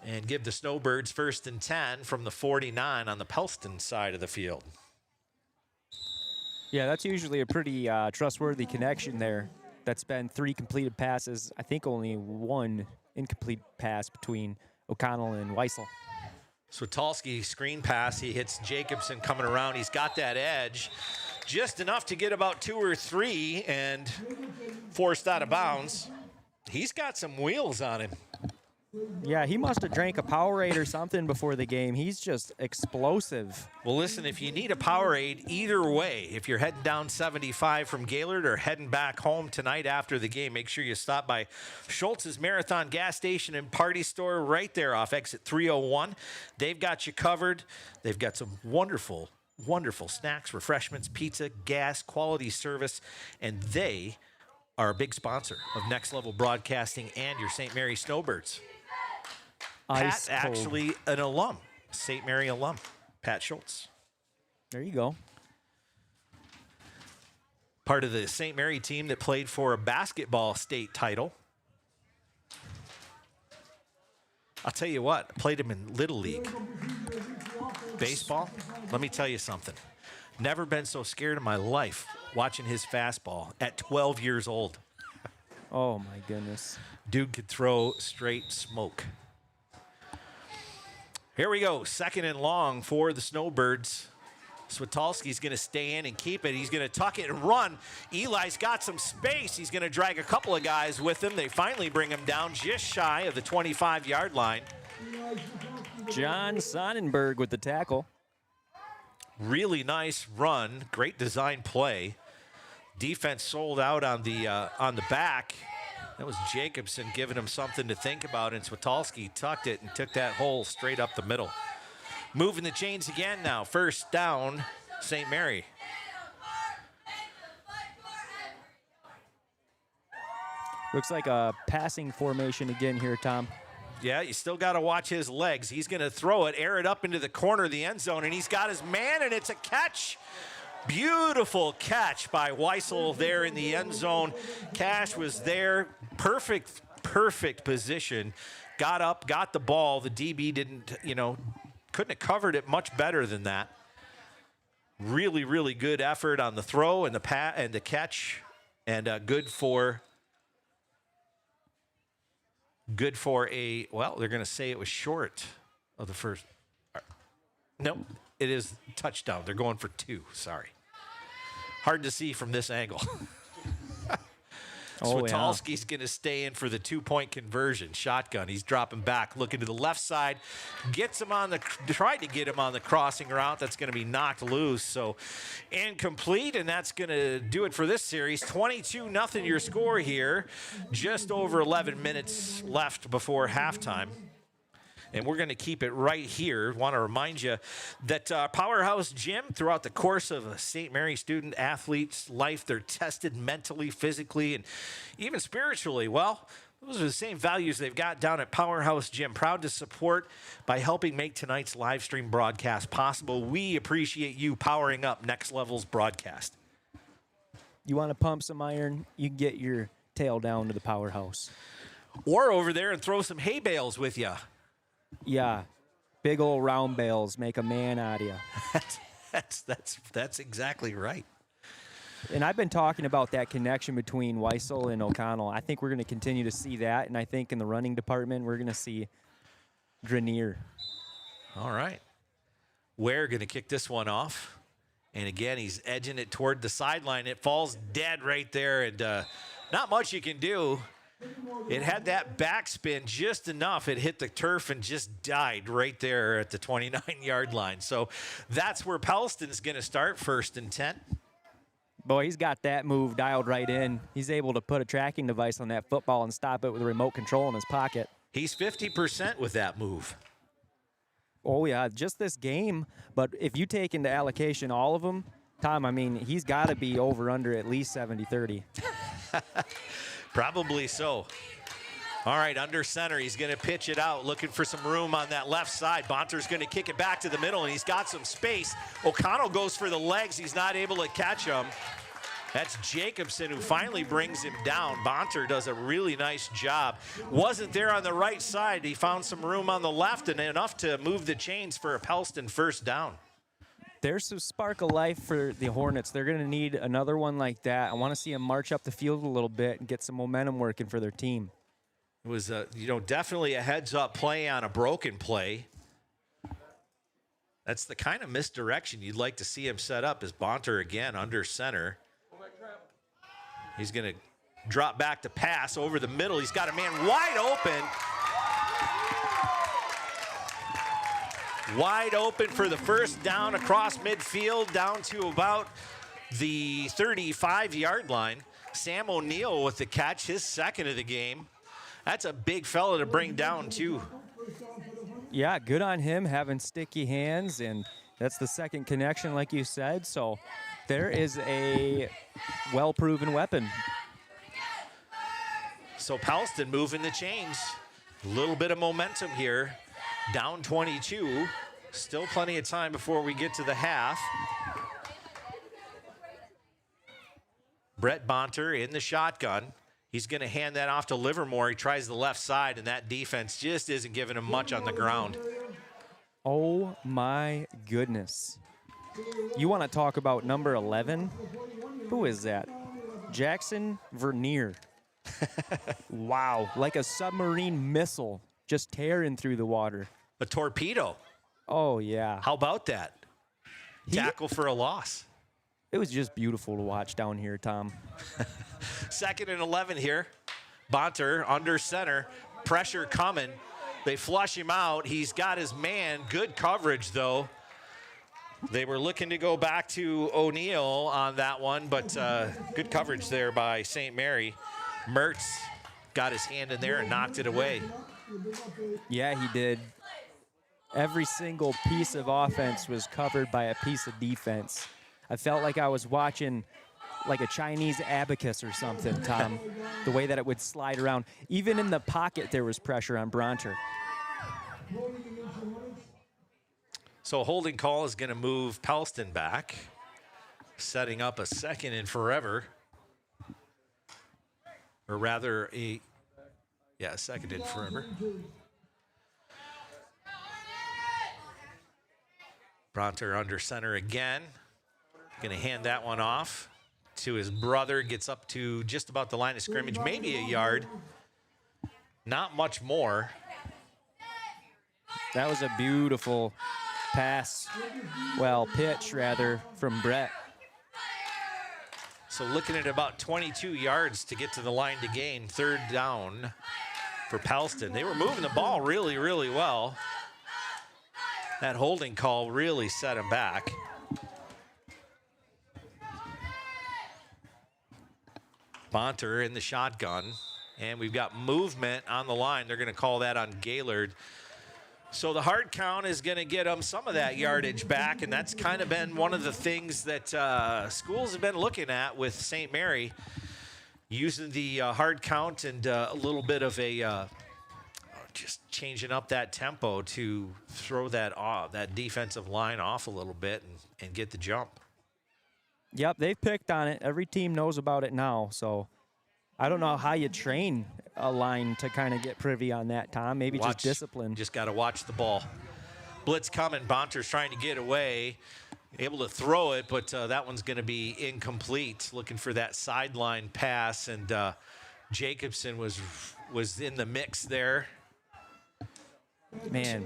and give the Snowbirds 1st and 10 from the 49 on the Pellston side of the field. Yeah, that's usually a pretty trustworthy connection there. That's been 3 completed passes. I think only 1 incomplete pass between O'Connell and Weissel. Switalski screen pass. He hits Jacobson coming around. He's got that edge. Just enough to get about 2 or 3 and forced out of bounds. He's got some wheels on him. Yeah, he must have drank a Powerade or something before the game. He's just explosive. Well, listen, if you need a Powerade, either way, if you're heading down 75 from Gaylord or heading back home tonight after the game, make sure you stop by Schultz's Marathon Gas Station and Party Store right there off exit 301. They've got you covered. They've got some wonderful snacks, refreshments, pizza, gas, quality service, and they are a big sponsor of Next Level Broadcasting and your St. Mary Snowbirds. Pat's actually an alum, St. Mary alum, Pat Schultz. There you go. Part of the St. Mary team that played for a basketball state title. I'll tell you what, I played him in Little League. Baseball, let me tell you something. Never been so scared in my life watching his fastball at 12 years old. Oh, my goodness. Dude could throw straight smoke. Here we go, 2nd and long for the Snowbirds. Switalski's going to stay in and keep it. He's going to tuck it and run. Eli's got some space. He's going to drag a couple of guys with him. They finally bring him down just shy of the 25-yard line. John Sonnenberg with the tackle. Really nice run, great design play. Defense sold out on the back. That was Jacobson giving him something to think about, and Switalski tucked it and took that hole straight up the middle. Moving the chains again now. 1st down, St. Mary. Looks like a passing formation again here, Tom. Yeah, you still got to watch his legs. He's going to throw it, air it up into the corner of the end zone, and he's got his man, and it's a catch. Beautiful catch by Weissel there in the end zone. Cash was there. Perfect position. Got up, got the ball. The DB didn't, couldn't have covered it much better than that. Really, really good effort on the throw and the catch, and good for a, well, they're going to say it was short of the first. No, it is touchdown. They're going for 2, sorry. Hard to see from this angle. Switalski's going to stay in for the 2-point conversion. Shotgun. He's dropping back, looking to the left side. Tried to get him on the crossing route. That's going to be knocked loose. So incomplete, and that's going to do it for this series. 22-0 your score here. Just over 11 minutes left before halftime. And we're going to keep it right here. Want to remind you that Powerhouse Gym, throughout the course of a St. Mary student athlete's life, they're tested mentally, physically, and even spiritually. Well, those are the same values they've got down at Powerhouse Gym. Proud to support by helping make tonight's live stream broadcast possible. We appreciate you powering up Next Level's broadcast. You want to pump some iron, you can get your tail down to the Powerhouse. Or over there and throw some hay bales with you. Yeah, big old round bales make a man out of you. That's exactly right. And I've been talking about that connection between Weissel and O'Connell. I think we're going to continue to see that, and I think in the running department we're going to see Grenier. All right. Ware going to kick this one off. And again, he's edging it toward the sideline. It falls dead right there, and not much you can do. It had that backspin just enough. It hit the turf and just died right there at the 29-yard line. So that's where Pellston's going to start, 1st and 10. Boy, he's got that move dialed right in. He's able to put a tracking device on that football and stop it with a remote control in his pocket. He's 50% with that move. Oh, yeah, just this game. But if you take into allocation all of them, Tom, I mean, he's got to be over under at least 70-30. Probably so. All right, under center, he's going to pitch it out, looking for some room on that left side. Bonter's going to kick it back to the middle, and he's got some space. O'Connell goes for the legs. He's not able to catch him. That's Jacobson who finally brings him down. Bonter does a really nice job. Wasn't there on the right side. He found some room on the left and enough to move the chains for a Pellston first down. There's some spark of life for the Hornets. They're going to need another one like that. I want to see them march up the field a little bit and get some momentum working for their team. It was, definitely a heads-up play on a broken play. That's the kind of misdirection you'd like to see him set up as Bonter again under center. He's going to drop back to pass over the middle. He's got a man wide open. Wide open for the first down across midfield down to about the 35-yard line. Sam O'Neill with the catch, his second of the game. That's a big fella to bring down, too. Yeah, good on him having sticky hands, and that's the second connection, like you said. So there is a well-proven weapon. So Pellston moving the chains. A little bit of momentum here. Down 22. Still plenty of time before we get to the half. Brett Bonter in the shotgun. He's going to hand that off to Livermore. He tries the left side, and that defense just isn't giving him much on the ground. Oh, my goodness. You want to talk about number 11? Who is that? Jackson Vernier. Wow, like a submarine missile just tearing through the water. A torpedo. Oh, yeah. How about that? Tackle for a loss. It was just beautiful to watch down here, Tom. 2nd and 11 here. Bonter under center. Pressure coming. They flush him out. He's got his man. Good coverage, though. They were looking to go back to O'Neill on that one, but good coverage there by St. Mary. Mertz got his hand in there and knocked it away. Yeah, he did. Every single piece of offense was covered by a piece of defense. I felt like I was watching like a Chinese abacus or something, Tom, the way that it would slide around. Even in the pocket, there was pressure on Bonter. So a holding call is going to move Pellston back, setting up a second and forever. Or rather, second and forever. Bonter under center again. Going to hand that one off to his brother. Gets up to just about the line of scrimmage, maybe a yard. Not much more. That was a beautiful pass. Well, pitch, rather, from Brett. So looking at about 22 yards to get to the line to gain. 3rd down for Pellston. They were moving the ball really, really well. That holding call really set him back. Bonter in the shotgun. And we've got movement on the line. They're going to call that on Gaylord. So the hard count is going to get them some of that yardage back, and that's kind of been one of the things that schools have been looking at with St. Mary, using the hard count and a little bit of a just changing up that tempo to throw that defensive line off a little bit and get the jump. Yep, they've picked on it. Every team knows about it now, so I don't know how you train a line to kind of get privy on that, Tom. Maybe just discipline. Just got to watch the ball. Blitz coming. Bonter's trying to get away. Able to throw it, but that one's going to be incomplete. Looking for that sideline pass, and Jacobson was in the mix there. Man,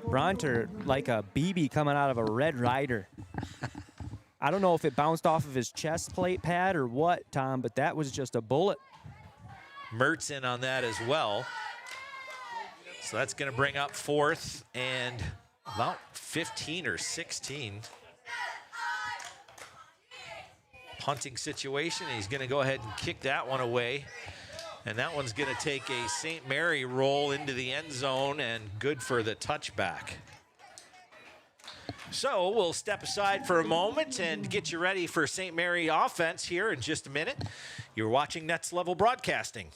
Bonter like a BB coming out of a Red Ryder. I don't know if it bounced off of his chest plate pad or what, Tom, but that was just a bullet. Mertz in on that as well. So that's going to bring up 4th and about 15 or 16. Punting situation. He's going to go ahead and kick that one away. And that one's going to take a St. Mary roll into the end zone and good for the touchback. So we'll step aside for a moment and get you ready for St. Mary offense here in just a minute. You're watching Next Level Broadcasting.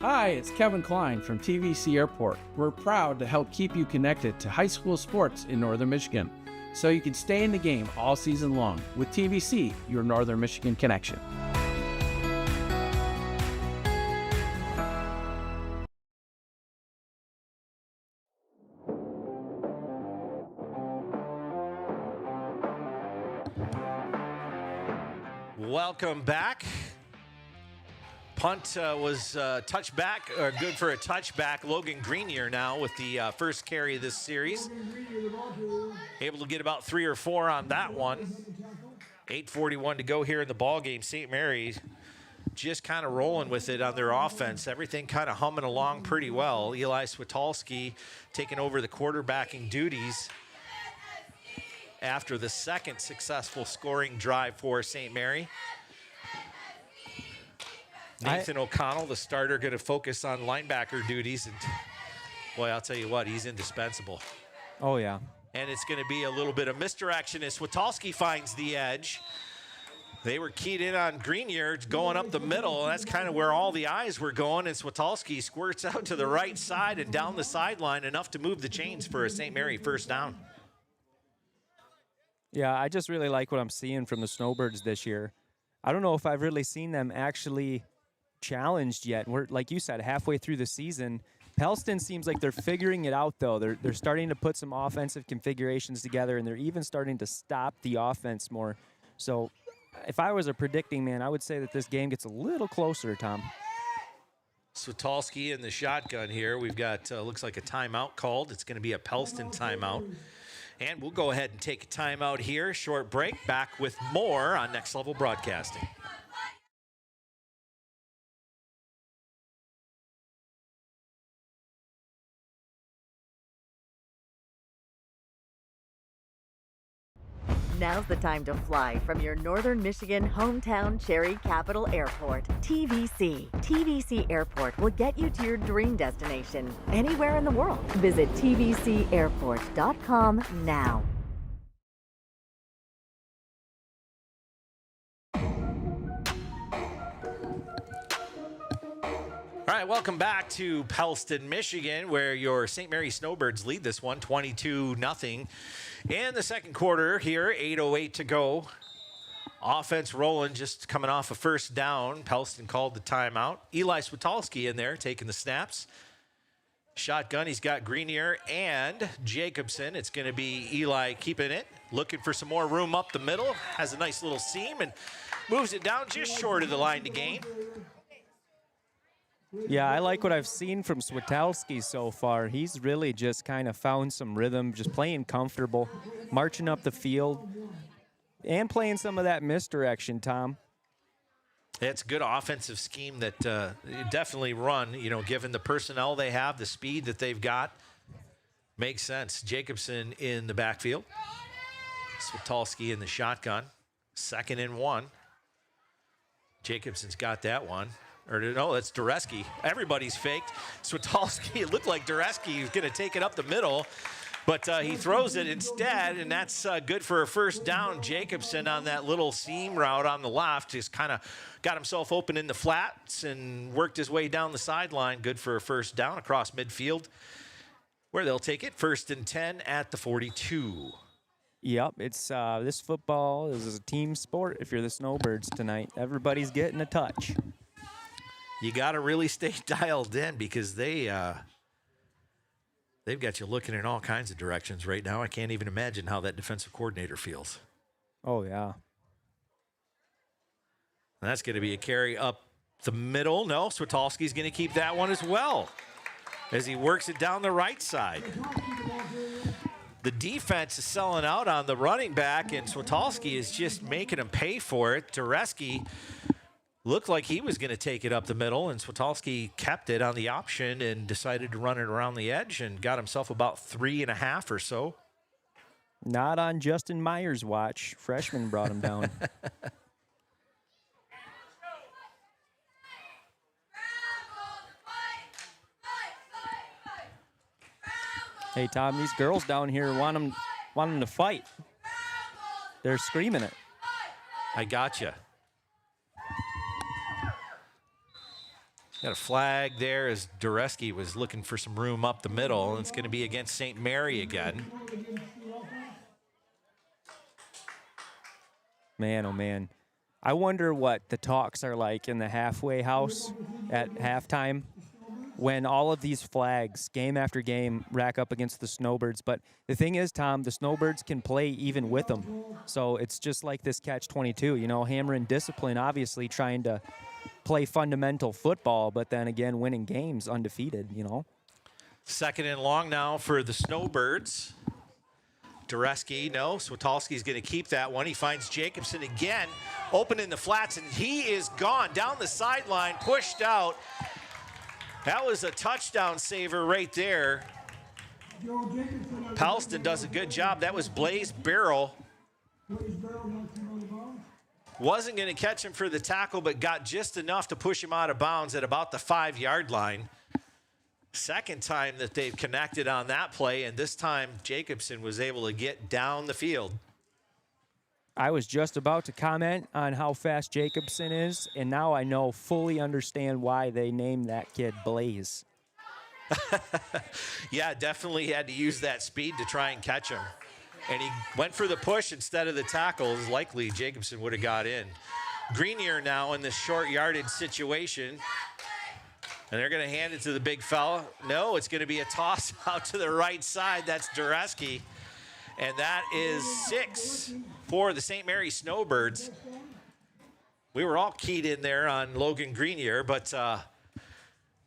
Hi, it's Kevin Klein from TVC Airport. We're proud to help keep you connected to high school sports in Northern Michigan, so you can stay in the game all season long with TVC, your Northern Michigan connection. Welcome back. Punt was touchback, or good for a touchback. Logan Greenier now with the first carry of this series. Able to get about 3 or 4 on that one. 8:41 to go here in the ball game. St. Mary's just kind of rolling with it on their offense. Everything kind of humming along pretty well. Eli Switalski taking over the quarterbacking duties after the second successful scoring drive for St. Mary. Nathan O'Connell, the starter, going to focus on linebacker duties. And boy, I'll tell you what, he's indispensable. Oh, yeah. And it's going to be a little bit of misdirection as Switalski finds the edge. They were keyed in on Greenier going up the middle, and that's kind of where all the eyes were going, and Switalski squirts out to the right side and down the sideline, enough to move the chains for a St. Mary first down. Yeah, I just really like what I'm seeing from the Snowbirds this year. I don't know if I've really seen them actually challenged yet. We're, like you said, halfway through the season. Pellston seems like they're figuring it out, though. They're starting to put some offensive configurations together, and they're even starting to stop the offense more. So if I was a predicting man, I would say that this game gets a little closer, Tom. Switalski in the shotgun here. We've got, looks like a timeout called. It's going to be a Pellston timeout. And we'll go ahead and take a timeout here. Short break. Back with more on Next Level Broadcasting. Now's the time to fly from your Northern Michigan hometown Cherry Capital Airport. TVC. TVC Airport will get you to your dream destination anywhere in the world. Visit tvcairport.com now. All right, welcome back to Pellston, Michigan, where your St. Mary Snowbirds lead this one 22-0. In the second quarter here, 8:08 to go. Offense rolling, just coming off a first down. Pellston called the timeout. Eli Switalski in there taking the snaps. Shotgun, he's got Greenier and Jacobson. It's going to be Eli keeping it, looking for some more room up the middle. Has a nice little seam and moves it down just short of the line to gain. Yeah, I like what I've seen from Switalski so far. He's really just kind of found some rhythm, just playing comfortable, marching up the field, and playing some of that misdirection, Tom. It's a good offensive scheme that definitely run, you know, given the personnel they have, the speed that they've got. Makes sense. Jacobson in the backfield. Switalski in the shotgun. 2nd and 1. Jacobson's got that one. Or no, that's Dureski. Everybody's faked. Switalski, it looked like Dureski was going to take it up the middle, but he throws it instead, and that's good for a first down. Jacobson on that little seam route on the left just kind of got himself open in the flats and worked his way down the sideline. Good for a first down across midfield, where they'll take it 1st and 10 at the 42. Yep, it's this football is a team sport if you're the Snowbirds tonight. Everybody's getting a touch. You got to really stay dialed in because they've got you looking in all kinds of directions right now. I can't even imagine how that defensive coordinator feels. Oh, yeah. And that's going to be a carry up the middle. No, Switalski's going to keep that one as well as he works it down the right side. The defense is selling out on the running back, and Switalski is just making him pay for it. Dureski looked like he was going to take it up the middle, and Switalski kept it on the option and decided to run it around the edge and got himself about 3.5 or so. Not on Justin Meyer's watch. Freshman brought him down. Hey, Tom, these girls down here want them to fight. They're screaming it. I gotcha. Got a flag there as Dureski was looking for some room up the middle, and it's going to be against St. Mary again. Man, oh man. I wonder what the talks are like in the halfway house at halftime when all of these flags, game after game, rack up against the Snowbirds. But the thing is, Tom, the Snowbirds can play even with them. So it's just like this catch-22, you know, hammering discipline, obviously trying to play fundamental football, but then again, winning games undefeated, you know. Second and long now for the Snowbirds. Dureski, no. Switalski's going to keep that one. He finds Jacobson again, open in the flats, and he is gone down the sideline, pushed out. That was a touchdown saver right there. Pellston does a good job. That was Blaze Barrel. Wasn't going to catch him for the tackle, but got just enough to push him out of bounds at about the 5-yard line. Second time that they've connected on that play, and this time Jacobson was able to get down the field. I was just about to comment on how fast Jacobson is, and now I fully understand why they named that kid Blaze. Yeah, definitely had to use that speed to try and catch him. And he went for the push instead of the tackle. It's likely Jacobson would have got in. Greenier now in this short yardage situation. And they're going to hand it to the big fella. No, it's going to be a toss out to the right side. That's Dureski. And that is 6 for the St. Mary Snowbirds. We were all keyed in there on Logan Greenier, but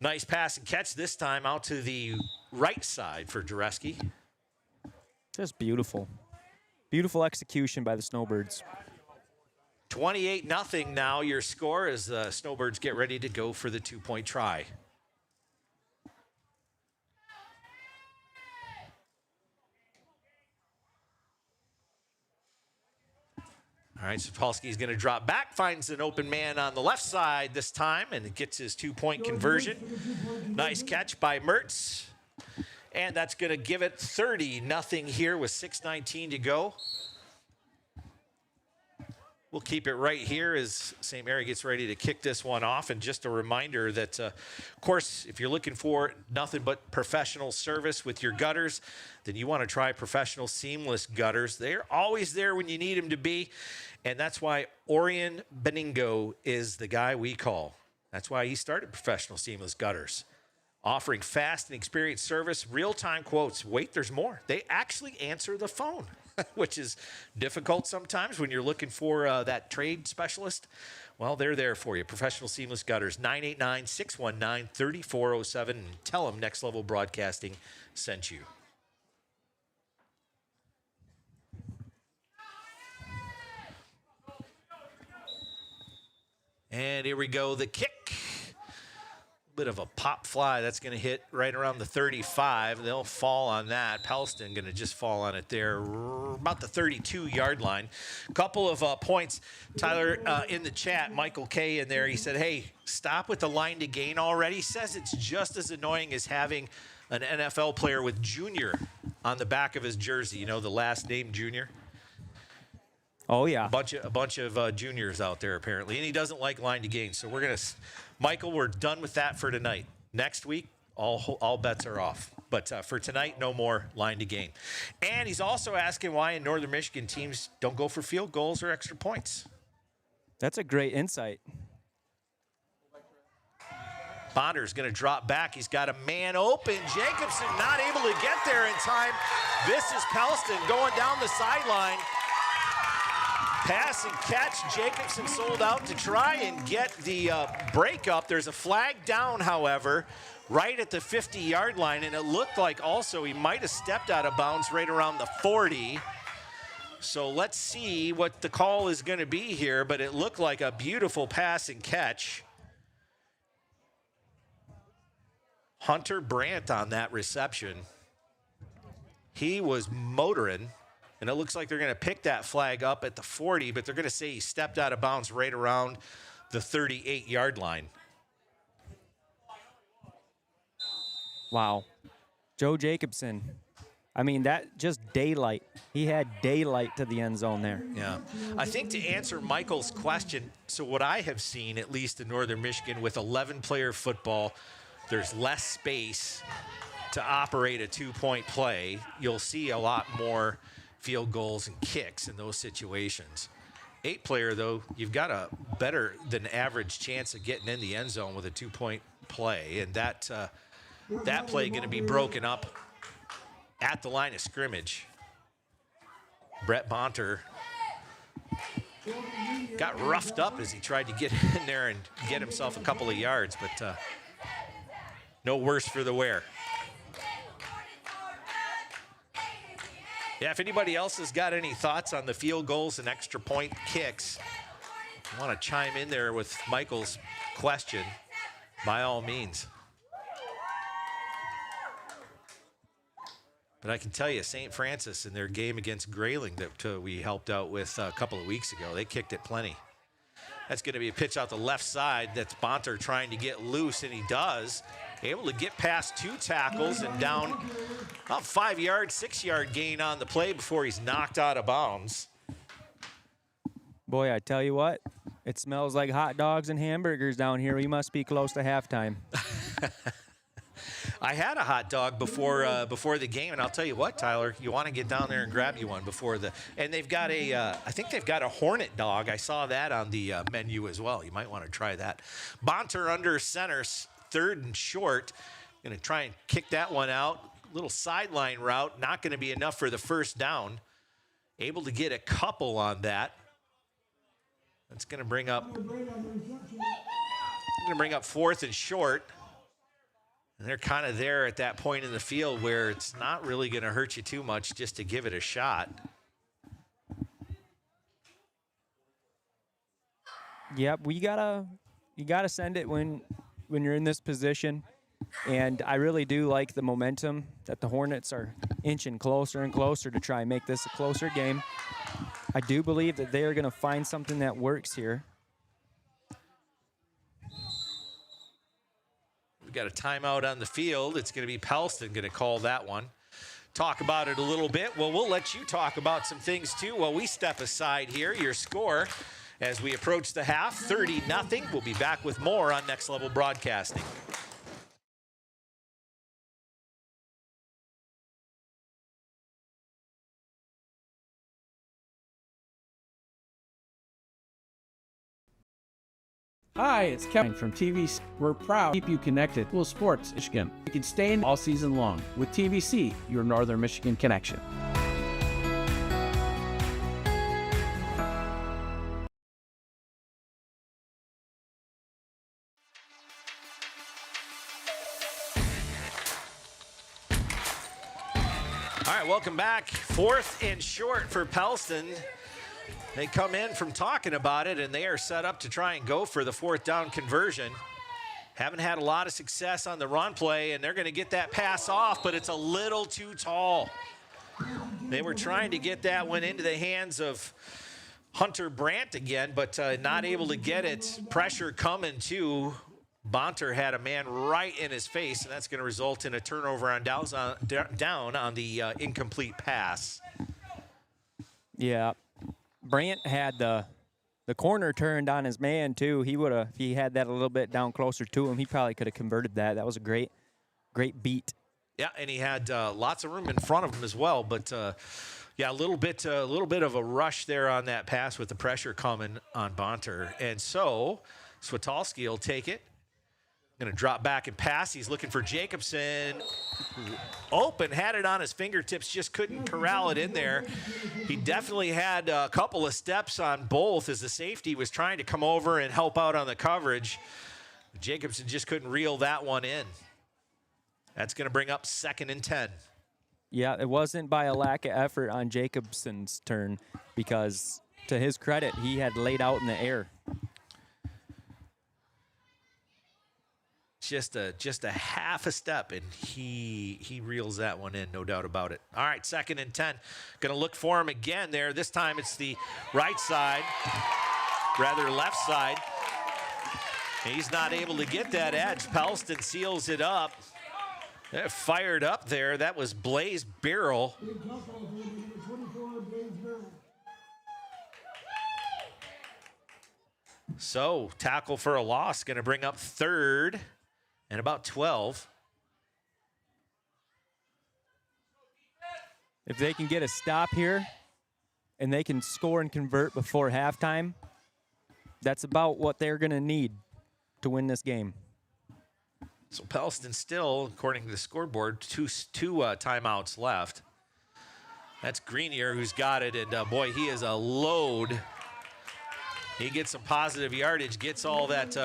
nice pass and catch this time out to the right side for Dureski. Just beautiful. Beautiful execution by the Snowbirds. 28-0 now your score as the Snowbirds get ready to go for the 2-point try. All right, so Polsky's going to drop back, finds an open man on the left side this time, and gets his 2-point conversion. Nice catch by Mertz. And that's going to give it 30-0 here with 6:19 to go. We'll keep it right here as St. Mary gets ready to kick this one off. And just a reminder that, of course, if you're looking for nothing but professional service with your gutters, then you want to try Professional Seamless Gutters. They're always there when you need them to be. And that's why Orion Beningo is the guy we call. That's why he started Professional Seamless Gutters. Offering fast and experienced service, real-time quotes. Wait, there's more. They actually answer the phone, which is difficult sometimes when you're looking for that trade specialist. Well, they're there for you. Professional Seamless Gutters, 989-619-3407. And tell them Next Level Broadcasting sent you. And here we go, the kick. Bit of a pop fly that's going to hit right around the 35. They'll fall on that. Pellston going to just fall on it there about the 32-yard line. Couple of points. Tyler, in the chat, Michael K in there, he said, hey, stop with the line to gain already. He says it's just as annoying as having an NFL player with junior on the back of his jersey. You know, the last name junior. Oh, yeah. A bunch of juniors out there, apparently. And he doesn't like line to gain. So we're going to... Michael, we're done with that for tonight. Next week, all bets are off. But for tonight, no more line to gain. And he's also asking why in Northern Michigan teams don't go for field goals or extra points. That's a great insight. Bonder's going to drop back. He's got a man open. Jacobson not able to get there in time. This is Pellston going down the sideline. Pass and catch. Jacobson sold out to try and get the break up. There's a flag down, however, right at the 50-yard line, and it looked like also he might have stepped out of bounds right around the 40. So let's see what the call is going to be here, but it looked like a beautiful pass and catch. Hunter Brandt on that reception. He was motoring. And it looks like they're going to pick that flag up at the 40, but they're going to say he stepped out of bounds right around the 38-yard line. Wow. Joe Jacobson. I mean, that just daylight. He had daylight to the end zone there. Yeah. I think to answer Michael's question, so what I have seen, at least in Northern Michigan, with 11-player football, there's less space to operate a two-point play. You'll see a lot more field goals and kicks in those situations. 8-player, though, you've got a better than average chance of getting in the end zone with a two-point play, and that play going to be broken up at the line of scrimmage. Brett Bonter got roughed up as he tried to get in there and get himself a couple of yards, but no worse for the wear. Yeah, if anybody else has got any thoughts on the field goals and extra point kicks, want to chime in there with Michael's question, by all means. But I can tell you, St. Francis in their game against Grayling that we helped out with a couple of weeks ago, they kicked it plenty. That's going to be a pitch out the left side. That's Bonter trying to get loose, and he does. Able to get past 2 tackles and down about 5 yards, 6-yard gain on the play before he's knocked out of bounds. Boy, I tell you what, it smells like hot dogs and hamburgers down here. We must be close to halftime. I had a hot dog before the game, and I'll tell you what, Tyler, you want to get down there and grab you one before and they've got I think they've got a Hornet dog. I saw that on the menu as well. You might want to try that. Bonter under center, 3rd and short. Going to try and kick that one out. Little sideline route, not going to be enough for the first down. Able to get a couple on that. That's going to bring up 4th and short. And they're kind of there at that point in the field where it's not really going to hurt you too much just to give it a shot. Yep, you gotta send it when you're in this position. And I really do like the momentum that the Hornets are inching closer and closer to try and make this a closer game. I do believe that they are going to find something that works here. We've got a timeout on the field. It's going to be Pellston going to call that one. Talk about it a little bit. Well, we'll let you talk about some things, too, while we step aside here. Your score as we approach the half, 30-0. We'll be back with more on Next Level Broadcasting. Hi, it's Kevin from TVC. We're proud to keep you connected to sports Michigan. You can stay in all season long with TVC, your Northern Michigan connection. All right, welcome back. 4th and short for Pellston. They come in from talking about it, and they are set up to try and go for the 4th down conversion. Haven't had a lot of success on the run play, and they're going to get that pass off, but it's a little too tall. They were trying to get that one into the hands of Hunter Brandt again, but not able to get it. Pressure coming too. Bonter had a man right in his face, and that's going to result in a turnover on down on the incomplete pass. Yeah. Brandt had the corner turned on his man, too. He would have, if he had that a little bit down closer to him, he probably could have converted that. That was a great beat. Yeah, and he had lots of room in front of him as well. But, yeah, a little bit of a rush there on that pass with the pressure coming on Bonter. And so Switalski will take it. Going to drop back and pass. He's looking for Jacobson. Open, had it on his fingertips, just couldn't corral it in there. He definitely had a couple of steps on both as the safety was trying to come over and help out on the coverage. Jacobson just couldn't reel that one in. That's going to bring up 2nd and 10. Yeah, it wasn't by a lack of effort on Jacobson's turn because, to his credit, he had laid out in the air. Just a half a step, and he reels that one in, no doubt about it. All right, 2nd and 10. Going to look for him again there. This time it's the right side, rather left side. He's not able to get that edge. Pellston seals it up. Fired up there. That was Blaze Barrel. So, tackle for a loss, going to bring up third and about 12. If they can get a stop here and they can score and convert before halftime, that's about what they're going to need to win this game. So Pellston still, according to the scoreboard, two timeouts left. That's Greenier who's got it, and boy, he is a load. He gets some positive yardage, gets all that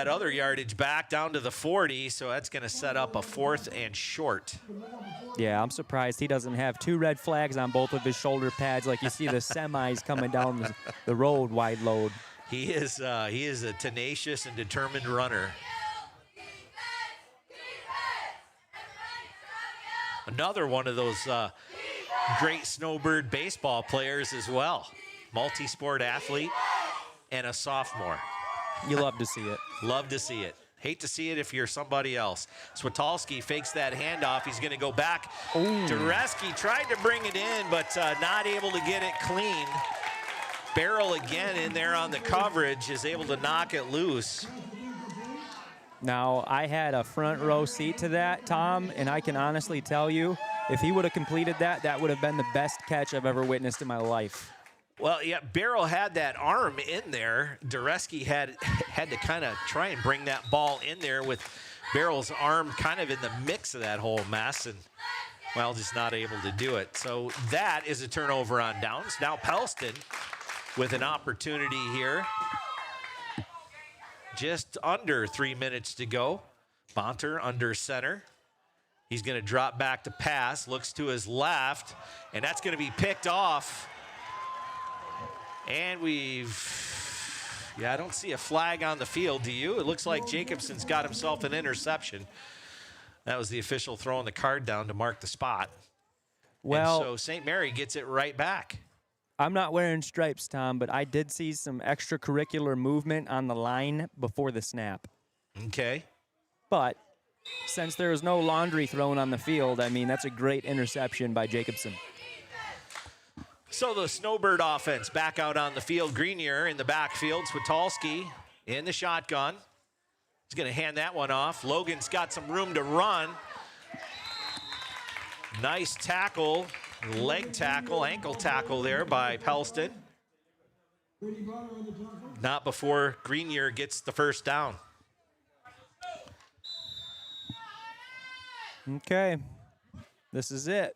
other yardage back down to the 40, so that's going to set up a 4th and short. Yeah, I'm surprised he doesn't have 2 red flags on both of his shoulder pads like you see the semis coming down the road wide load. He is a tenacious and determined runner. Another one of those great snowbird baseball players as well. Multi-sport athlete and a sophomore. You love to see it. Love to see it. Hate to see it if you're somebody else. Switalski fakes that handoff. He's going to go back. Dureski tried to bring it in, but not able to get it clean. Barrel again in there on the coverage, is able to knock it loose. Now, I had a front row seat to that, Tom, and I can honestly tell you, if he would have completed that, that would have been the best catch I've ever witnessed in my life. Well, yeah, Barrel had that arm in there. Dureski had to kind of try and bring that ball in there with Barrel's arm kind of in the mix of that whole mess, and, well, just not able to do it. So that is a turnover on downs. Now Pellston with an opportunity here. Just under 3 minutes to go. Bonter under center. He's going to drop back to pass, looks to his left, and that's going to be picked off. And I don't see a flag on the field, do you? It looks like Jacobson's got himself an interception. That was the official throwing the card down to mark the spot. Well, and so St. Mary gets it right back. I'm not wearing stripes, Tom, but I did see some extracurricular movement on the line before the snap. Okay. But since there was no laundry thrown on the field, I mean, that's a great interception by Jacobson. So the Snowbird offense back out on the field. Greenier in the backfield. Switalski in the shotgun. He's going to hand that one off. Logan's got some room to run. Nice tackle, leg tackle, ankle tackle there by Pellston. Not before Greenier gets the first down. Okay, this is it.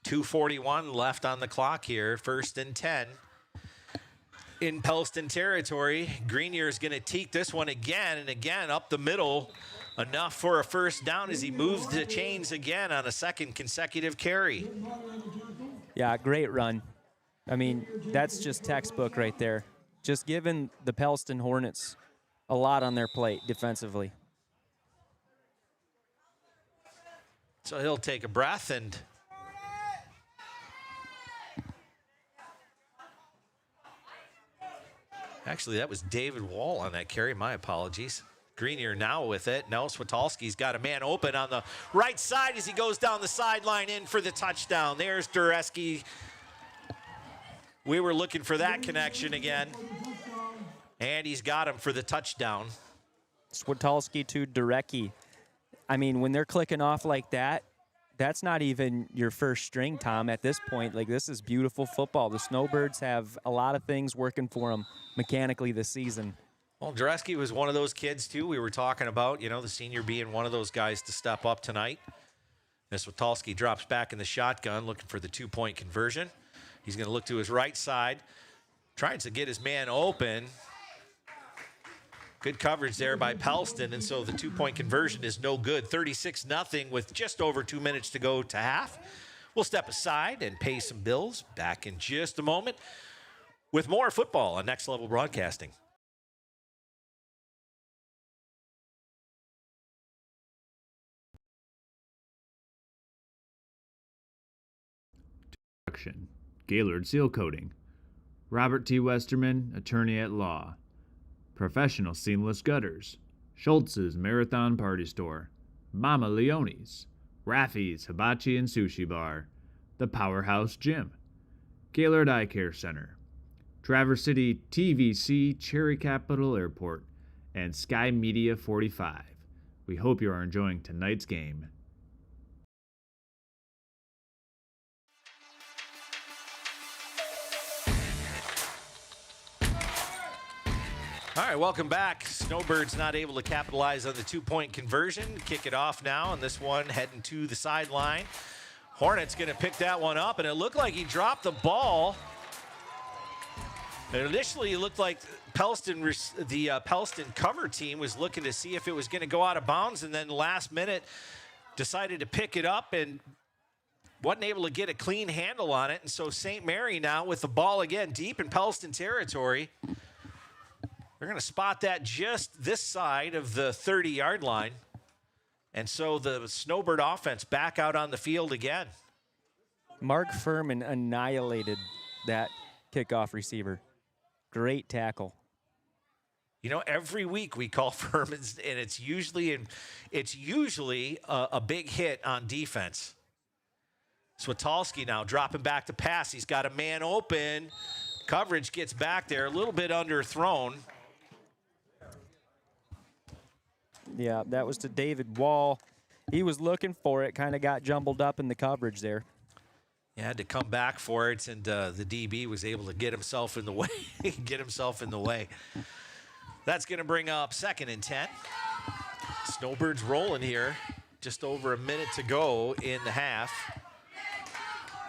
2:41 left on the clock here, 1st and 10. In Pellston territory, Greenier is going to teak this one again and again up the middle. Enough for a first down as he moves the chains again on a second consecutive carry. Yeah, great run. I mean, that's just textbook right there. Just giving the Pellston Hornets a lot on their plate defensively. So he'll take a breath and actually, that was David Wall on that carry. My apologies. Greenier now with it. Now Switalski's got a man open on the right side as he goes down the sideline in for the touchdown. There's Dureski. We were looking for that connection again. And he's got him for the touchdown. Switalski to Dureski. I mean, when they're clicking off like that, that's not even your first string, Tom, at this point. Like, this is beautiful football. The Snowbirds have a lot of things working for them mechanically this season. Well, Dureski was one of those kids, too, we were talking about, you know, the senior being one of those guys to step up tonight. As Switalski drops back in the shotgun, looking for the two-point conversion. He's going to look to his right side, trying to get his man open. Good coverage there by Pellston, and so the two-point conversion is no good. 36-0 with just over 2 minutes to go to half. We'll step aside and pay some bills. Back in just a moment with more football on Next Level Broadcasting. Gaylord Seal Coating. Robert T. Westerman, Attorney at Law. Professional Seamless Gutters. Schultz's Marathon Party Store. Mama Leone's, Raffy's Hibachi and Sushi Bar, the Powerhouse Gym, Gaylord Eye Care Center, Traverse City TVC Cherry Capital Airport, and Sky Media 45. We hope you are enjoying tonight's game. All right, welcome back. Snowbirds not able to capitalize on the two-point conversion. Kick it off now, and this one heading to the sideline. Hornets going to pick that one up, and it looked like he dropped the ball. Initially, it looked like Pellston, the Pellston cover team was looking to see if it was going to go out of bounds, and then last minute decided to pick it up and wasn't able to get a clean handle on it. And so St. Mary now with the ball again deep in Pellston territory. They're going to spot that just this side of the 30-yard line. And so the Snowbird offense back out on the field again. Mark Furman annihilated that kickoff receiver. Great tackle. You know, every week we call Furman's, and it's usually a big hit on defense. Switalski now dropping back to pass. He's got a man open. Coverage gets back there, a little bit underthrown. Yeah, that was to David Wall. He was looking for it, kind of got jumbled up in the coverage there. Yeah, had to come back for it, and the DB was able to get himself in the way. That's going to bring up 2nd and 10. Snowbirds rolling here. Just over a minute to go in the half.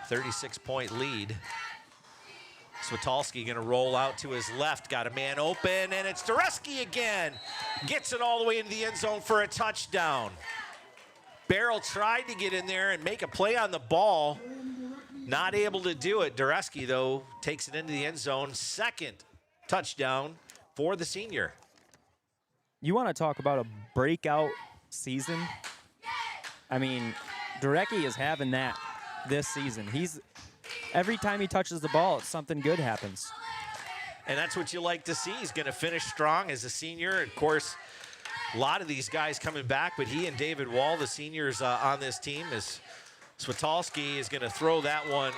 36-point lead. Switalski going to roll out to his left. Got a man open, and it's Dureski again. Gets it all the way into the end zone for a touchdown. Barrel tried to get in there and make a play on the ball. Not able to do it. Dureski, though, takes it into the end zone. 2nd touchdown for the senior. You want to talk about a breakout season? I mean, Dureski is having that this season. Every time he touches the ball, something good happens. And that's what you like to see. He's going to finish strong as a senior. Of course, a lot of these guys coming back, but he and David Wall, the seniors on this team, as Switalski is going to throw that one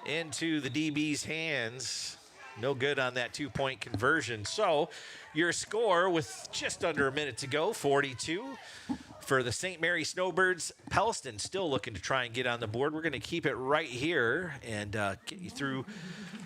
into the DB's hands. No good on that two-point conversion. So your score with just under a minute to go, 42. For the St. Mary Snowbirds, Pellston still looking to try and get on the board. We're going to keep it right here and get you through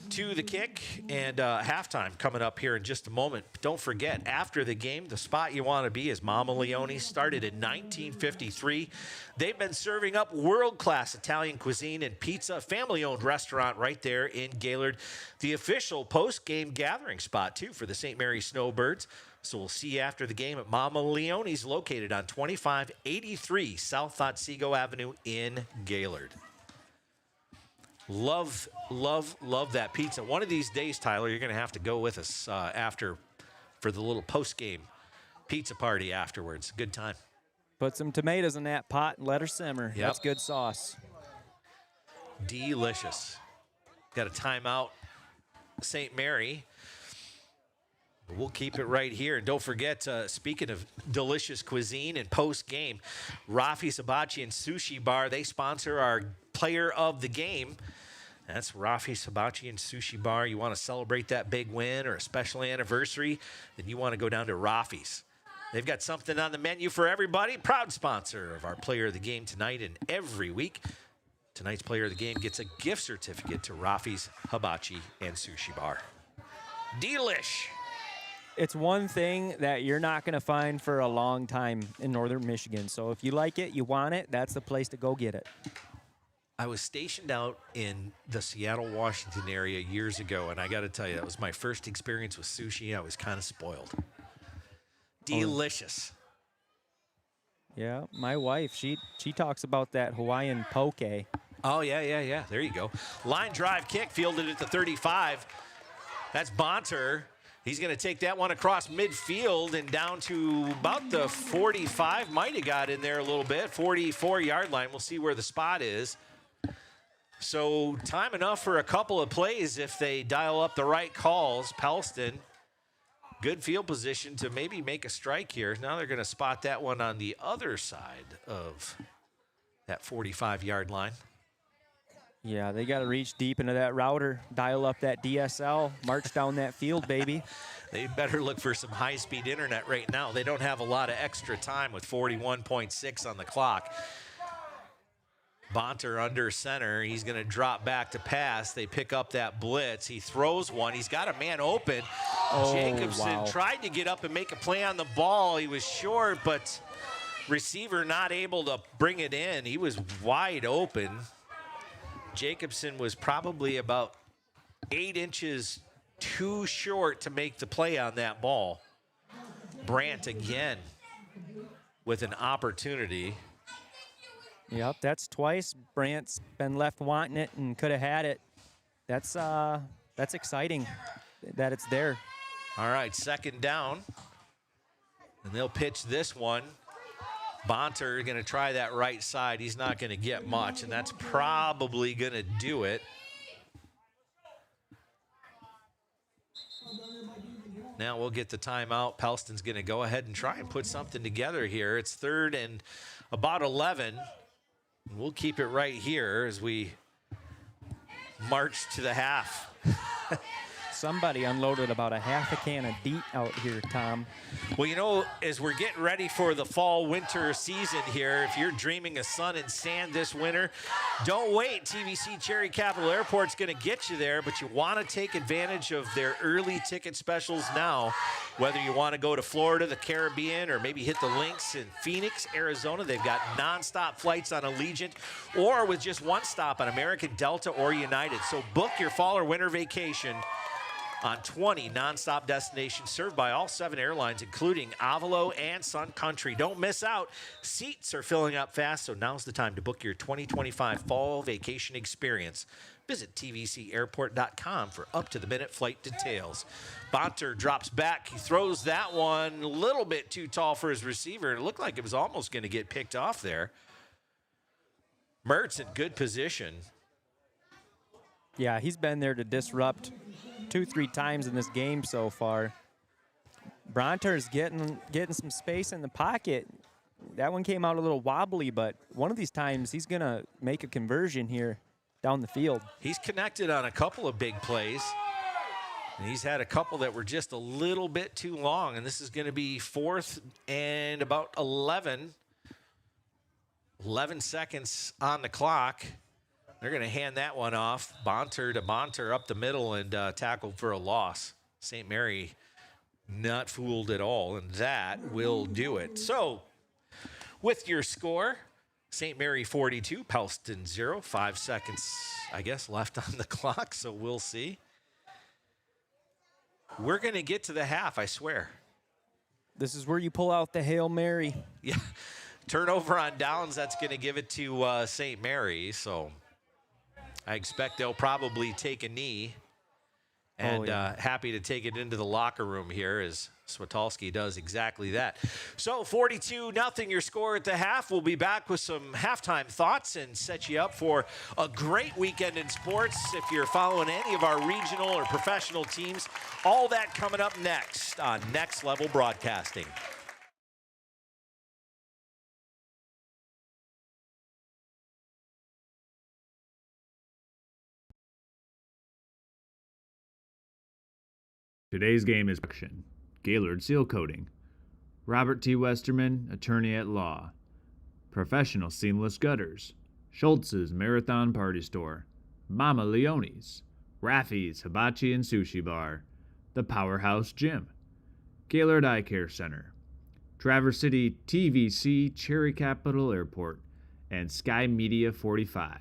to the kick and halftime coming up here in just a moment. But don't forget, after the game, the spot you want to be is Mama Leone. Started in 1953. They've been serving up world-class Italian cuisine and pizza. Family-owned restaurant right there in Gaylord. The official post-game gathering spot, too, for the St. Mary Snowbirds. So we'll see you after the game at Mama Leone's, located on 2583 South Otsego Avenue in Gaylord. Love, love, love that pizza. One of these days, Tyler, you're going to have to go with us after for the little post-game pizza party afterwards. Good time. Put some tomatoes in that pot and let her simmer. Yep. That's good sauce. Delicious. Got a timeout, St. Mary. We'll keep it right here. And don't forget, speaking of delicious cuisine and post-game, Rafi's Hibachi and Sushi Bar, they sponsor our player of the game. That's Rafi's Hibachi and Sushi Bar. You want to celebrate that big win or a special anniversary, then you want to go down to Rafi's. They've got something on the menu for everybody. Proud sponsor of our player of the game tonight and every week. Tonight's player of the game gets a gift certificate to Rafi's Hibachi and Sushi Bar. Delish. It's one thing that you're not going to find for a long time in northern Michigan. So if you like it, you want it, that's the place to go get it. I was stationed out in the Seattle, Washington area years ago, and I got to tell you, that was my first experience with sushi. I was kind of spoiled. Delicious. Yeah, my wife, she talks about that Hawaiian poke. Oh, yeah. There you go. Line drive kick fielded at the 35. That's Bonter. He's going to take that one across midfield and down to about the 45. Might have got in there a little bit. 44-yard line. We'll see where the spot is. So time enough for a couple of plays if they dial up the right calls. Pellston good field position to maybe make a strike here. Now they're going to spot that one on the other side of that 45-yard line. Yeah, they got to reach deep into that router, dial up that DSL, march down that field, baby. They better look for some high-speed internet right now. They don't have a lot of extra time with 41.6 on the clock. Bonter under center. He's going to drop back to pass. They pick up that blitz. He throws one. He's got a man open. Jacobson tried to get up and make a play on the ball. He was short, but receiver not able to bring it in. He was wide open. Jacobson was probably about 8 inches too short to make the play on that ball. Brandt again with an opportunity. Yep, that's twice. Brandt's been left wanting it and could have had it. That's exciting that it's there. All right, second down. And they'll pitch this one. Bonter going to try that right side. He's not going to get much, and that's probably going to do it. Now we'll get the timeout. Pellston's going to go ahead and try and put something together here. It's 3rd and about 11. We'll keep it right here as we march to the half. Somebody unloaded about a half a can of DEET out here, Tom. Well, you know, as we're getting ready for the fall-winter season here, if you're dreaming of sun and sand this winter, don't wait. TVC Cherry Capital Airport's going to get you there, but you want to take advantage of their early ticket specials now. Whether you want to go to Florida, the Caribbean, or maybe hit the links in Phoenix, Arizona, they've got nonstop flights on Allegiant, or with just one stop on American, Delta, or United. So book your fall or winter vacation on 20 nonstop destinations served by all 7 airlines, including Avalo and Sun Country. Don't miss out. Seats are filling up fast, so now's the time to book your 2025 fall vacation experience. Visit tvcairport.com for up-to-the-minute flight details. Bonter drops back. He throws that one a little bit too tall for his receiver. It looked like it was almost going to get picked off there. Mertz in good position. Yeah, he's been there to disrupt 2-3 times in this game so far. Bronter's getting some space in the pocket. That one came out a little wobbly, but one of these times he's going to make a conversion here down the field. He's connected on a couple of big plays, and he's had a couple that were just a little bit too long, and this is going to be 4th and about 11 seconds on the clock. They're going to hand that one off. Bonter to Bonter up the middle and tackled for a loss. St. Mary not fooled at all, and that will do it. So, with your score, St. Mary 42, Pellston 0. 5 seconds, I guess, left on the clock, so we'll see. We're going to get to the half, I swear. This is where you pull out the Hail Mary. Yeah, turnover on downs, that's going to give it to St. Mary, so I expect they'll probably take a knee, and happy to take it into the locker room here as Switalski does exactly that. So 42-0 your score at the half. We'll be back with some halftime thoughts and set you up for a great weekend in sports if you're following any of our regional or professional teams. All that coming up next on Next Level Broadcasting. Today's game is Gaylord Seal Coating, Robert T. Westerman, Attorney at Law, Professional Seamless Gutters, Schultz's Marathon Party Store, Mama Leone's, Raffy's Hibachi and Sushi Bar, The Powerhouse Gym, Gaylord Eye Care Center, Traverse City TVC Cherry Capital Airport, and Sky Media 45.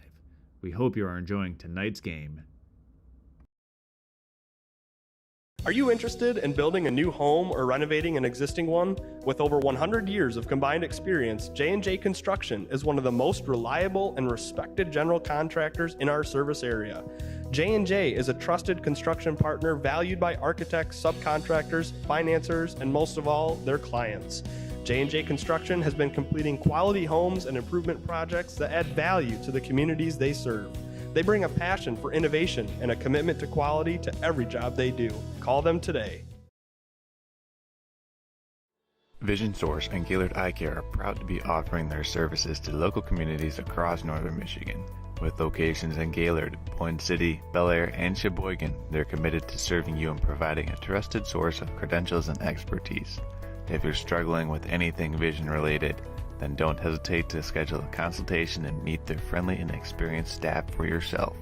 We hope you are enjoying tonight's game. Are you interested in building a new home or renovating an existing one? With over 100 years of combined experience, J&J Construction is one of the most reliable and respected general contractors in our service area. J&J is a trusted construction partner valued by architects, subcontractors, financiers, and most of all, their clients. J&J Construction has been completing quality homes and improvement projects that add value to the communities they serve. They bring a passion for innovation and a commitment to quality to every job they do. Call them today. Vision Source and Gaylord Eye Care are proud to be offering their services to local communities across northern Michigan. With locations in Gaylord, Boyne City, Bel Air, and Sheboygan, they're committed to serving you and providing a trusted source of credentials and expertise. If you're struggling with anything vision related, then don't hesitate to schedule a consultation and meet their friendly and experienced staff for yourself.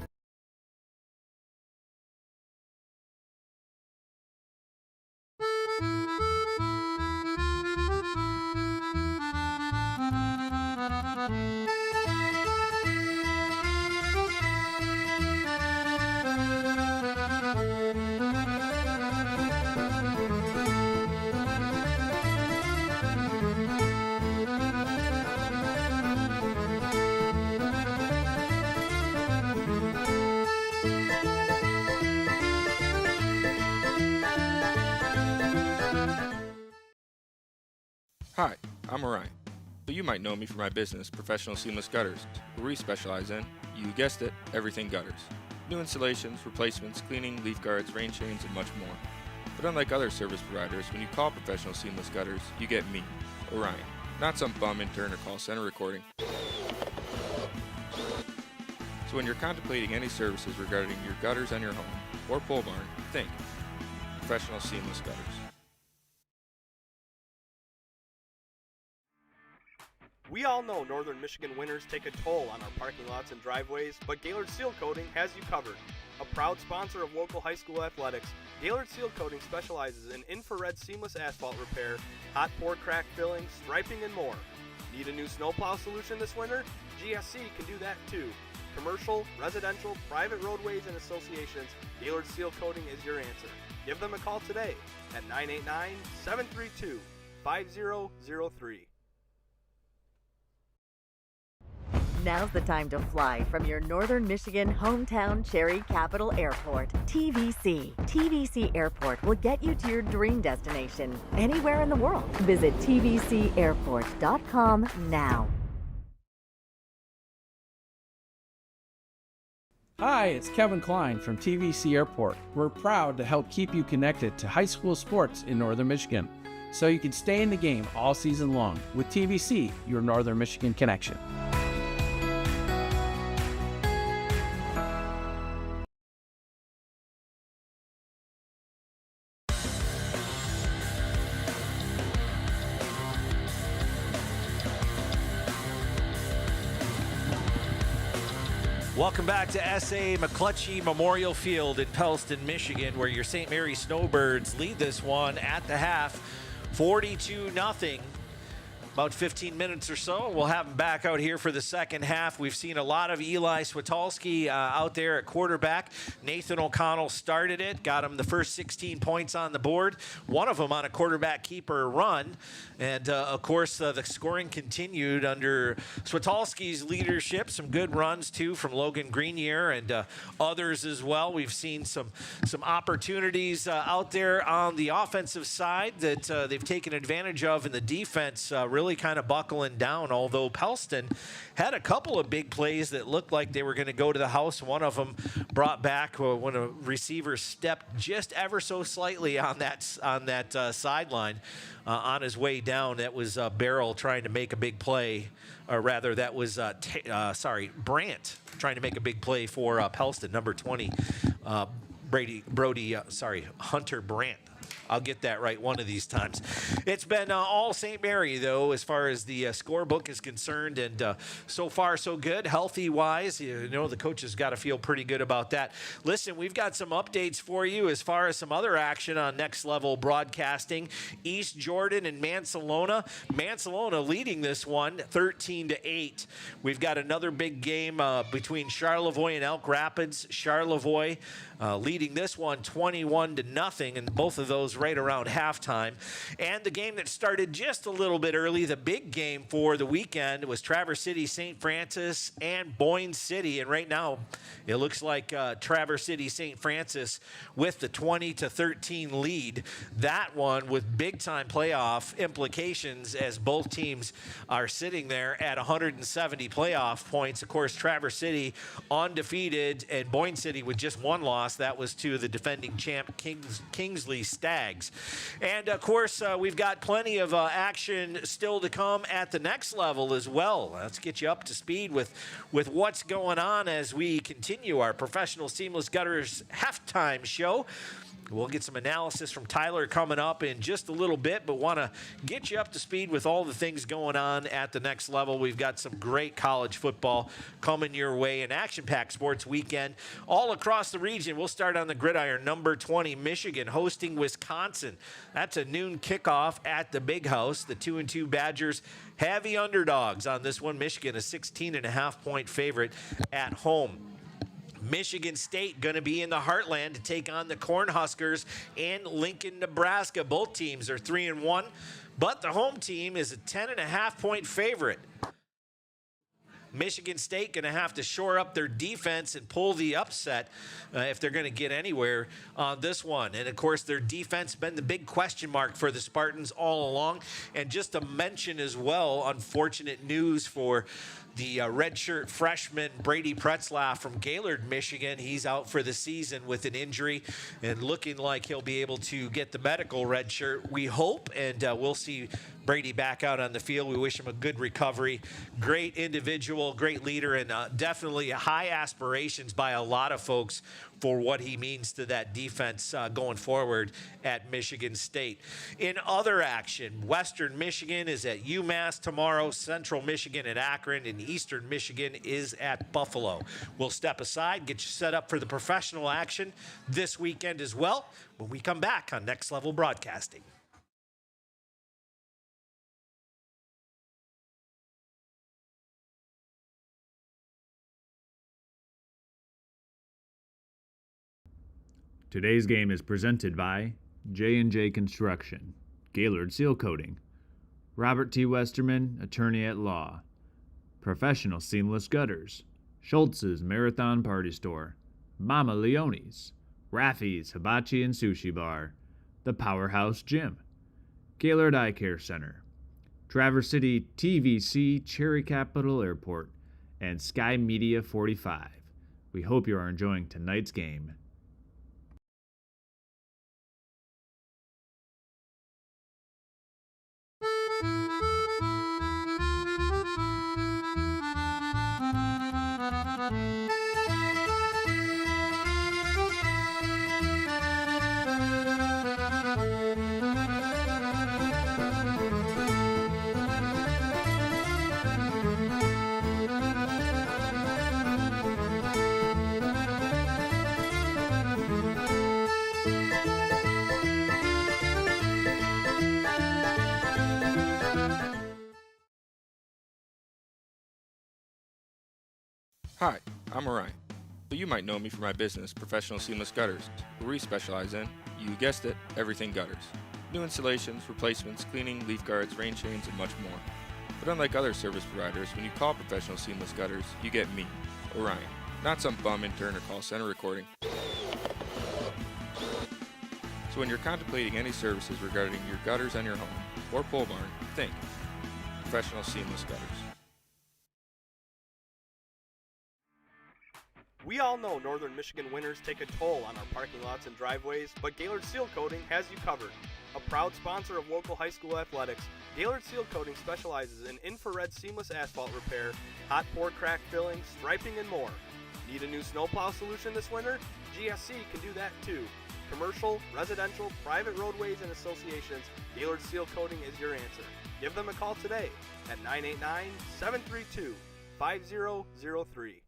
Hi, I'm Orion, but you might know me for my business, Professional Seamless Gutters, where we specialize in, you guessed it, everything gutters. New installations, replacements, cleaning, leaf guards, rain chains, and much more. But unlike other service providers, when you call Professional Seamless Gutters, you get me, Orion, not some bum intern or call center recording. So when you're contemplating any services regarding your gutters on your home or pole barn, think Professional Seamless Gutters. We all know northern Michigan winters take a toll on our parking lots and driveways, but Gaylord Seal Coating has you covered. A proud sponsor of local high school athletics, Gaylord Seal Coating specializes in infrared seamless asphalt repair, hot pour crack filling, striping, and more. Need a new snowplow solution this winter? GSC can do that too. Commercial, residential, private roadways, and associations, Gaylord Seal Coating is your answer. Give them a call today at 989-732-5003. Now's the time to fly from your northern Michigan hometown Cherry Capital Airport. TVC. TVC Airport will get you to your dream destination anywhere in the world. Visit tvcairport.com now. Hi, it's Kevin Klein from TVC Airport. We're proud to help keep you connected to high school sports in northern Michigan, so you can stay in the game all season long with TVC, your northern Michigan connection. Welcome back to S.A. McClutchy Memorial Field in Pellston, Michigan, where your St. Mary Snowbirds lead this one at the half, 42-0. About 15 minutes or so, we'll have him back out here for the second half. We've seen a lot of Eli Switalski out there at quarterback. Nathan O'Connell started it, got him the first 16 points on the board, one of them on a quarterback keeper run. And, of course, the scoring continued under Switalski's leadership. Some good runs, too, from Logan Grenier and others as well. We've seen some opportunities out there on the offensive side that they've taken advantage of, in the defense really kind of buckling down, although Pellston had a couple of big plays that looked like they were going to go to the house. One of them brought back when a receiver stepped just ever so slightly on that sideline on his way down. That was Barrel trying to make a big play, or rather that was Brandt trying to make a big play for Pellston, number 20, Hunter Brandt. I'll get that right one of these times. It's been all St. Mary, though, as far as the scorebook is concerned, and so far so good. Healthy-wise, you know, the coaches got to feel pretty good about that. Listen, we've got some updates for you as far as some other action on Next Level Broadcasting. East Jordan and Mansalona. Mansalona leading this one 13-8. We've got another big game between Charlevoix and Elk Rapids. Charlevoix leading this one 21-0, and both of those right around halftime. And the game that started just a little bit early, the big game for the weekend, was Traverse City, St. Francis, and Boyne City. And right now, it looks like Traverse City, St. Francis with the 20-13 lead. That one with big-time playoff implications, as both teams are sitting there at 170 playoff points. Of course, Traverse City undefeated, and Boyne City with just one loss loss. That was to the defending champ Kingsley Stags. And, of course, we've got plenty of action still to come at the next level as well. Let's get you up to speed with what's going on as we continue our Professional Seamless Gutters halftime show. We'll get some analysis from Tyler coming up in just a little bit, but want to get you up to speed with all the things going on at the next level. We've got some great college football coming your way, an action-packed sports weekend all across the region. We'll start on the gridiron. Number 20, Michigan hosting Wisconsin. That's a noon kickoff at the Big House. The 2-2 Badgers, heavy underdogs on this one. Michigan, a 16.5-point favorite at home. Michigan State going to be in the Heartland to take on the Cornhuskers in Lincoln, Nebraska. Both teams are 3-1, but the home team is a 10.5-point favorite. Michigan State going to have to shore up their defense and pull the upset if they're going to get anywhere on this one. And, of course, their defense been the big question mark for the Spartans all along. And just to mention as well, unfortunate news for the redshirt freshman Brady Pretzlaff from Gaylord, Michigan. He's out for the season with an injury and looking like he'll be able to get the medical redshirt, we hope, and we'll see Brady back out on the field. We wish him a good recovery. Great individual, great leader, and definitely high aspirations by a lot of folks for what he means to that defense going forward at Michigan State. In other action, Western Michigan is at UMass tomorrow, Central Michigan at Akron, and Eastern Michigan is at Buffalo. We'll step aside, get you set up for the professional action this weekend as well when we come back on Next Level Broadcasting. Today's game is presented by J&J Construction, Gaylord Seal Coating, Robert T. Westerman, Attorney at Law, Professional Seamless Gutters, Schultz's Marathon Party Store, Mama Leone's, Raffy's Hibachi and Sushi Bar, The Powerhouse Gym, Gaylord Eye Care Center, Traverse City TVC Cherry Capital Airport, and Sky Media 45. We hope you are enjoying tonight's game. Hi, I'm Orion, but you might know me for my business, Professional Seamless Gutters, where we specialize in, you guessed it, everything gutters. New installations, replacements, cleaning, leaf guards, rain chains, and much more. But unlike other service providers, when you call Professional Seamless Gutters, you get me, Orion, not some bum intern or call center recording. So when you're contemplating any services regarding your gutters on your home or pole barn, think Professional Seamless Gutters. We all know northern Michigan winters take a toll on our parking lots and driveways, but Gaylord Seal Coating has you covered. A proud sponsor of local high school athletics, Gaylord Seal Coating specializes in infrared seamless asphalt repair, hot pour crack filling, striping, and more. Need a new snowplow solution this winter? GSC can do that too. Commercial, residential, private roadways, and associations, Gaylord Seal Coating is your answer. Give them a call today at 989-732-5003.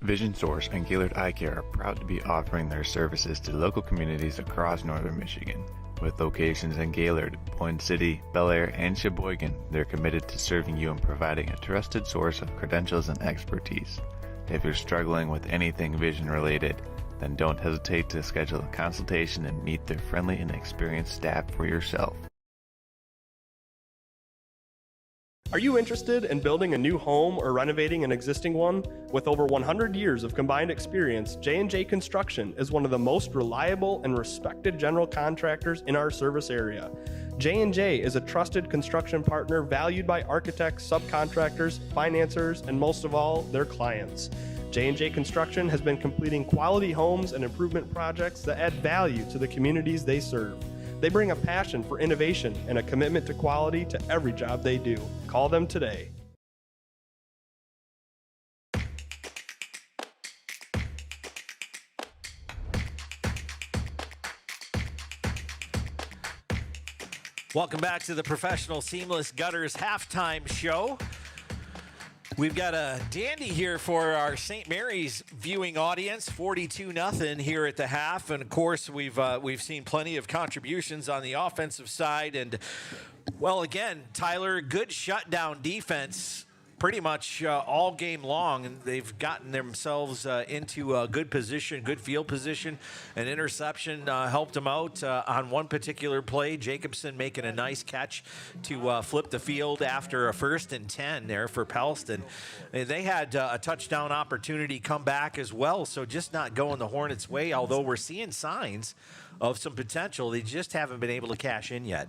Vision Source and Gaylord Eye Care are proud to be offering their services to local communities across northern Michigan. With locations in Gaylord, Point City, Bel Air, and Sheboygan, they're committed to serving you and providing a trusted source of credentials and expertise. If you're struggling with anything vision related, then don't hesitate to schedule a consultation and meet their friendly and experienced staff for yourself. Are you interested in building a new home or renovating an existing one? With over 100 years of combined experience, J&J Construction is one of the most reliable and respected general contractors in our service area. J&J is a trusted construction partner valued by architects, subcontractors, financiers, and most of all, their clients. J&J Construction has been completing quality homes and improvement projects that add value to the communities they serve. They bring a passion for innovation and a commitment to quality to every job they do. Call them today. Welcome back to the Professional Seamless Gutters halftime show. We've got a dandy here for our St. Mary's viewing audience, 42-0 here at the half. And, of course, we've seen plenty of contributions on the offensive side. And, well, again, Tyler, good shutdown defense pretty much all game long, and they've gotten themselves into a good position, good field position. An interception helped them out on one particular play. Jacobson making a nice catch to flip the field after a 1st and 10 there for Pellston. They had a touchdown opportunity come back as well, so just not going the Hornets' way, although we're seeing signs of some potential. They just haven't been able to cash in yet.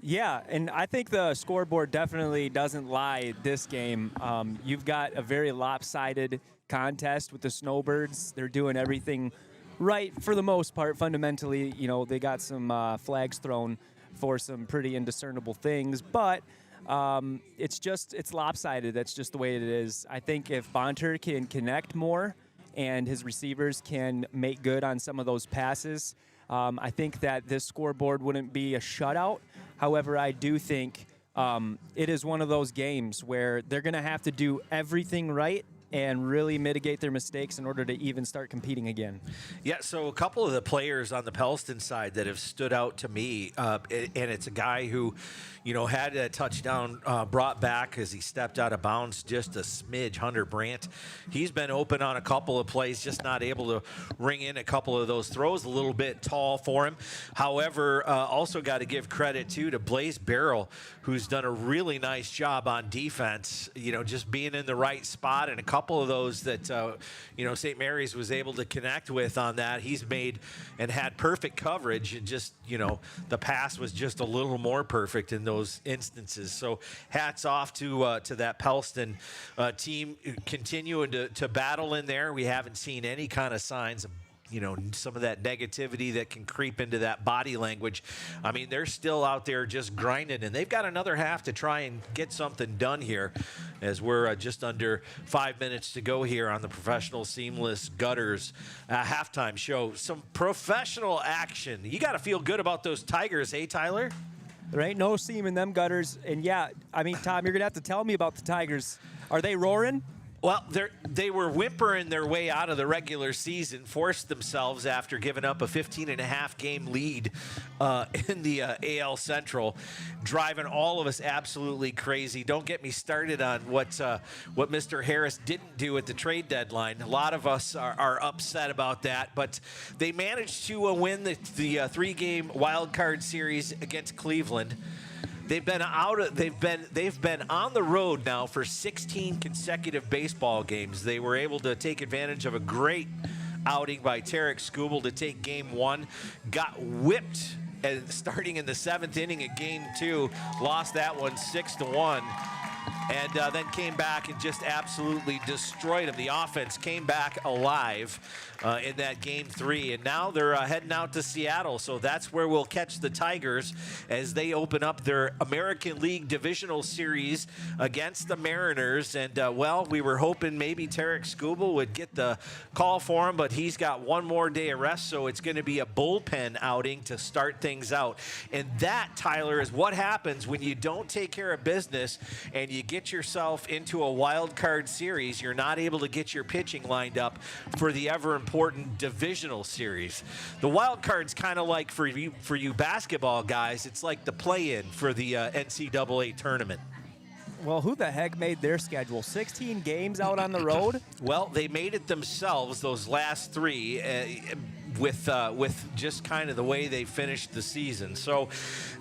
Yeah, and I think the scoreboard definitely doesn't lie this game. You've got a very lopsided contest with the Snowbirds. They're doing everything right for the most part. Fundamentally, you know, they got some flags thrown for some pretty indiscernible things, but it's lopsided. That's just the way it is. I think if Bonter can connect more and his receivers can make good on some of those passes, I think that this scoreboard wouldn't be a shutout. However, I do think it is one of those games where they're going to have to do everything right and really mitigate their mistakes in order to even start competing again. Yeah, so a couple of the players on the Pellston side that have stood out to me, and it's a guy who, you know, had a touchdown brought back as he stepped out of bounds just a smidge. Hunter Brandt, he's been open on a couple of plays, just not able to ring in a couple of those throws. A little bit tall for him. However, also got to give credit too to Blaze Barrel, who's done a really nice job on defense. You know, just being in the right spot, and a couple of those that you know, St. Mary's was able to connect with on that. He's made and had perfect coverage, and just, you know, the pass was just a little more perfect in those instances. So hats off to that Pellston team continuing to battle in there. We haven't seen any kind of signs of, you know, some of that negativity that can creep into that body language. I mean, they're still out there just grinding, and they've got another half to try and get something done here, as we're just under 5 minutes to go here on the Professional Seamless Gutters halftime show. Some professional action. You got to feel good about those Tigers, hey, Tyler? There ain't no seam in them gutters. And, yeah, I mean, Tom, you're going to have to tell me about the Tigers. Are they roaring? Well, they were whimpering their way out of the regular season, forced themselves after giving up a 15.5 game lead in the AL Central, driving all of us absolutely crazy. Don't get me started on what Mr. Harris didn't do at the trade deadline. A lot of us are upset about that, but they managed to win the 3-game wild card series against Cleveland. They've been on the road now for 16 consecutive baseball games. They were able to take advantage of a great outing by Tarek Skubal to take game 1. Got whipped starting in the 7th inning of game 2. Lost that one 6-1. And then came back and just absolutely destroyed them. The offense came back alive in that game 3. And now they're heading out to Seattle. So that's where we'll catch the Tigers as they open up their American League Divisional Series against the Mariners. And, well, we were hoping maybe Tarek Skubal would get the call for him, but he's got one more day of rest. So it's going to be a bullpen outing to start things out. And that, Tyler, is what happens when you don't take care of business and you get yourself into a wild card series. You're not able to get your pitching lined up for the ever important divisional series. The wild card's kind of like for you basketball guys, it's like the play-in for the NCAA tournament. Well, who the heck made their schedule? 16 games out on the road? Well, they made it themselves, those last 3, with just kind of the way they finished the season. So,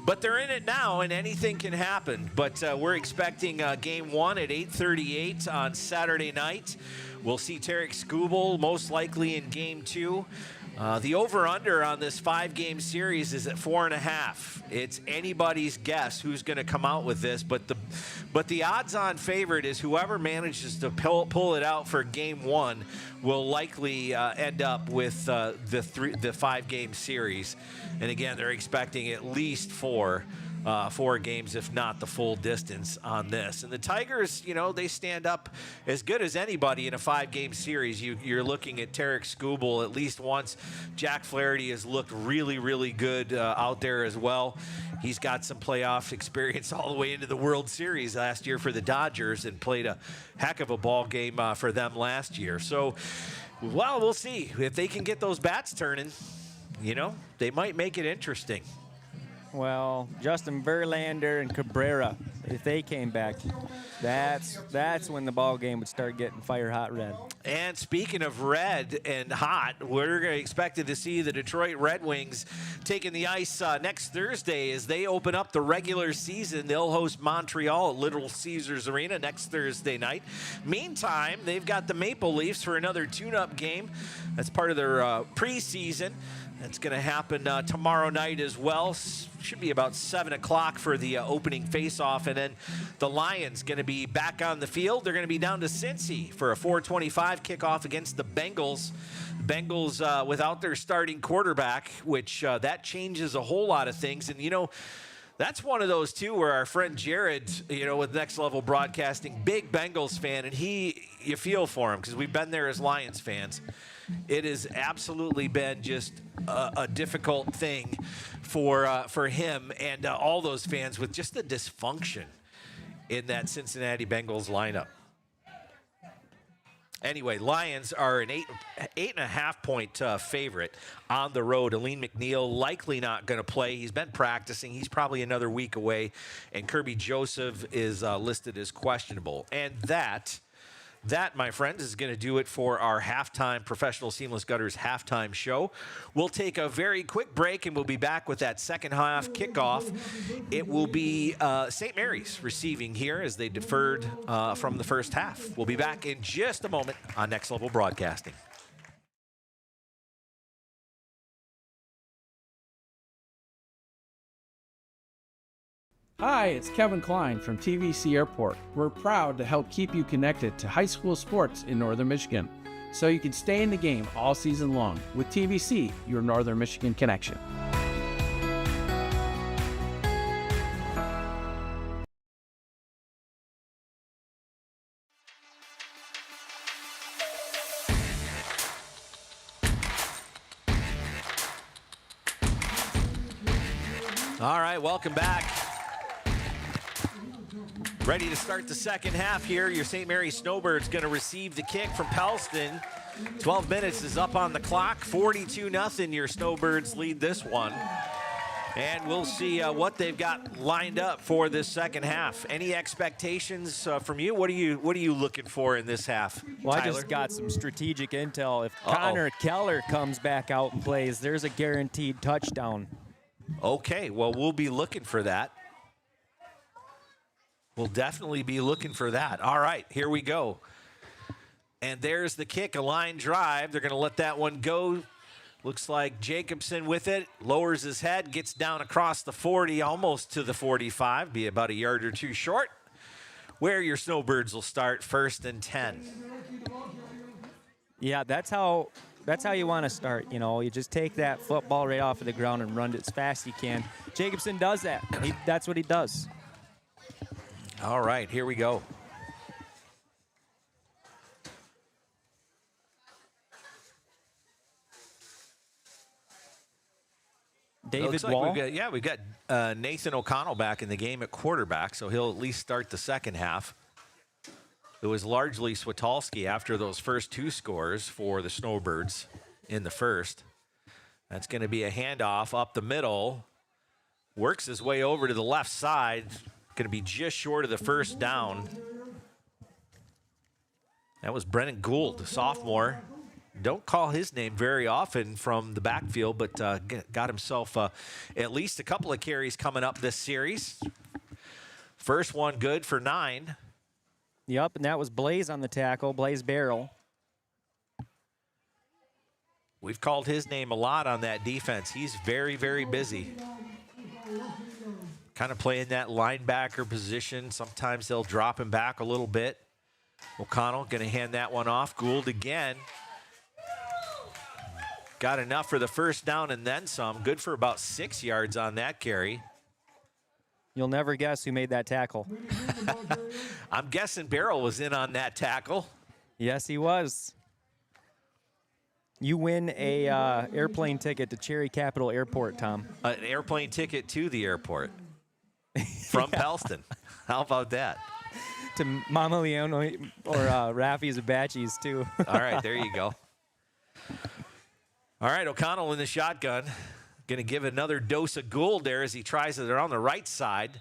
but they're in it now, and anything can happen. But we're expecting game 1 at 8:38 on Saturday night. We'll see Tarek Skubal most likely in game 2. The over-under on this 5-game series is at 4.5. It's anybody's guess who's going to come out with this, but the odds-on favorite is whoever manages to pull it out for Game 1 will likely end up with the 5-game series. And again, they're expecting at least 4 games, if not the full distance on this. And the Tigers, they stand up as good as anybody in a 5-game series. You're looking at Tarek Skubal at least once. Jack Flaherty has looked really, really good out there as well. He's got some playoff experience all the way into the World Series last year for the Dodgers and played a heck of a ball game for them last year. So, well, we'll see. If they can get those bats turning, they might make it interesting. Well, Justin Verlander and Cabrera, if they came back, that's when the ball game would start getting fire hot red. And speaking of red and hot, we're expected to see the Detroit Red Wings taking the ice next Thursday as they open up the regular season. They'll host Montreal at Little Caesars Arena next Thursday night. Meantime, they've got the Maple Leafs for another tune-up game. That's part of their preseason. That's going to happen tomorrow night as well. Should be about 7 o'clock for the opening face-off. And then the Lions going to be back on the field. They're going to be down to Cincy for a 4:25 kickoff against the Bengals. Bengals without their starting quarterback, which that changes a whole lot of things. And, that's one of those, too, where our friend Jared, with Next Level Broadcasting, big Bengals fan, and you feel for him because we've been there as Lions fans. It has absolutely been just a difficult thing for him and all those fans with just the dysfunction in that Cincinnati Bengals lineup. Anyway, Lions are an 8.5-point favorite on the road. Aline McNeil likely not going to play. He's been practicing. He's probably another week away. And Kirby Joseph is listed as questionable. And that, my friends, is going to do it for our halftime Professional Seamless Gutters halftime show. We'll take a very quick break, and we'll be back with that second half kickoff. It will be St. Mary's receiving here as they deferred from the first half. We'll be back in just a moment on Next Level Broadcasting. Hi, it's Kevin Klein from TVC Airport. We're proud to help keep you connected to high school sports in Northern Michigan, so you can stay in the game all season long with TVC, your Northern Michigan connection. All right, welcome back. Ready to start the second half here. Your St. Mary's Snowbirds going to receive the kick from Pellston. 12 minutes is up on the clock. 42-0. Your Snowbirds lead this one. And we'll see what they've got lined up for this second half. Any expectations from you? What are you looking for in this half, Well, Tyler? I just got some strategic intel. If Connor Keller comes back out and plays, there's a guaranteed touchdown. Okay, well, we'll be looking for that. We'll definitely be looking for that. All right, here we go. And there's the kick, a line drive. They're going to let that one go. Looks like Jacobson with it, lowers his head, gets down across the 40, almost to the 45, be about a yard or two short. Where your Snowbirds will start, 1st and 10. Yeah, that's how you want to start. You just take that football right off of the ground and run it as fast as you can. Jacobson does that. That's what he does. All right, here we go. David like Wall. we've got Nathan O'Connell back in the game at quarterback, so he'll at least start the second half. It was largely Switalski after those first 2 scores for the Snowbirds in the first. That's going to be a handoff up the middle. Works his way over to the left side. Going to be just short of the first down. That was Brennan Gould, the sophomore. Don't call his name very often from the backfield, but got himself at least a couple of carries coming up this series. First one good for 9. Yep, and that was Blaze on the tackle, Blaze Barrel. We've called his name a lot on that defense. He's very, very busy. Kind of playing that linebacker position. Sometimes they'll drop him back a little bit. O'Connell going to hand that one off. Gould again. Got enough for the first down and then some. Good for about 6 yards on that carry. You'll never guess who made that tackle. I'm guessing Barrel was in on that tackle. Yes, he was. You win a airplane ticket to Cherry Capital Airport, Tom. An airplane ticket to the airport from Pellston. How about that? To Mama Leone or Raffy's Abaches, too. All right, there you go. All right, O'Connell in the shotgun. Going to give another dose of Gould there as he tries it on the right side.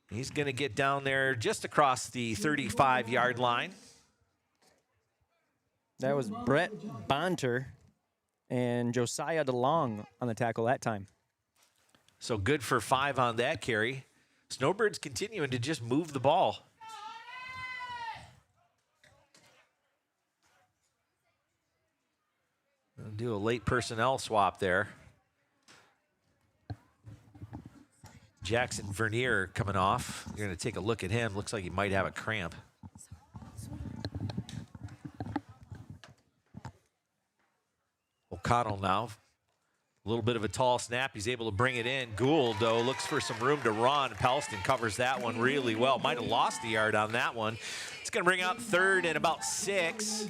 He's going to get down there just across the 35-yard line. That was Brett Bonter and Josiah DeLong on the tackle that time. So good for 5 on that carry. Snowbirds continuing to just move the ball. We'll do a late personnel swap there. Jackson Vernier coming off. You're going to take a look at him. Looks like he might have a cramp. O'Connell now. A little bit of a tall snap. He's able to bring it in. Gould, though, looks for some room to run. Pellston covers that one really well. Might have lost a yard on that one. It's going to bring up 3rd and about 6.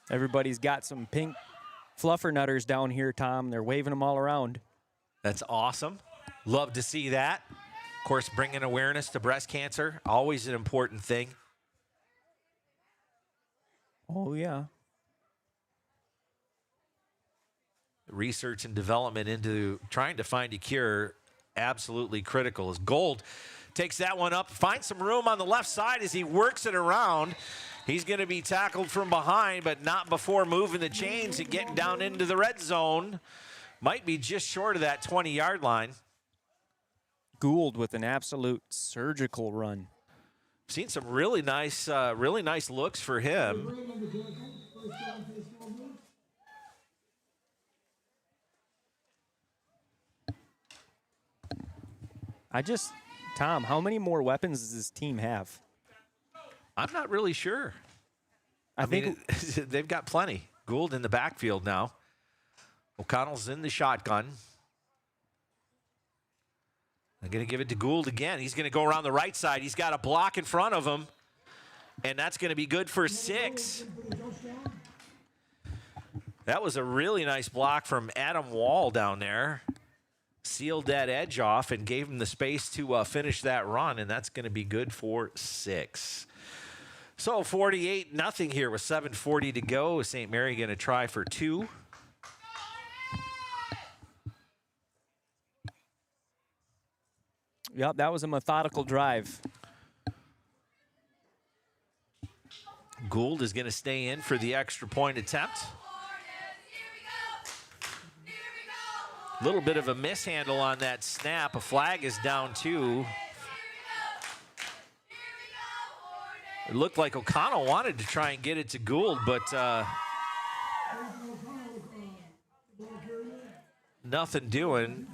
Everybody's got some pink fluffernutters down here, Tom. They're waving them all around. That's awesome. Love to see that. Of course, bringing awareness to breast cancer, always an important thing. Oh, yeah. Research and development into trying to find a cure, absolutely critical. As Gould takes that one up, finds some room on the left side as he works it around. He's going to be tackled from behind, but not before moving the chains and getting down into the red zone. Might be just short of that 20-yard line. Gould with an absolute surgical run. Seen some really nice looks for him. Tom, how many more weapons does this team have? I'm not really sure. I mean, they've got plenty. Gould in the backfield now. O'Connell's in the shotgun. They're going to give it to Gould again. He's going to go around the right side. He's got a block in front of him, and that's going to be good for 6. That was a really nice block from Adam Wall down there. Sealed that edge off and gave him the space to finish that run, and that's going to be good for 6. So 48-0 here with 7:40 to go. St. Mary going to try for 2. Yep, that was a methodical drive. Gould is going to stay in for the extra point attempt. A little bit of a mishandle on that snap. A flag is down too. It looked like O'Connell wanted to try and get it to Gould, but nothing doing.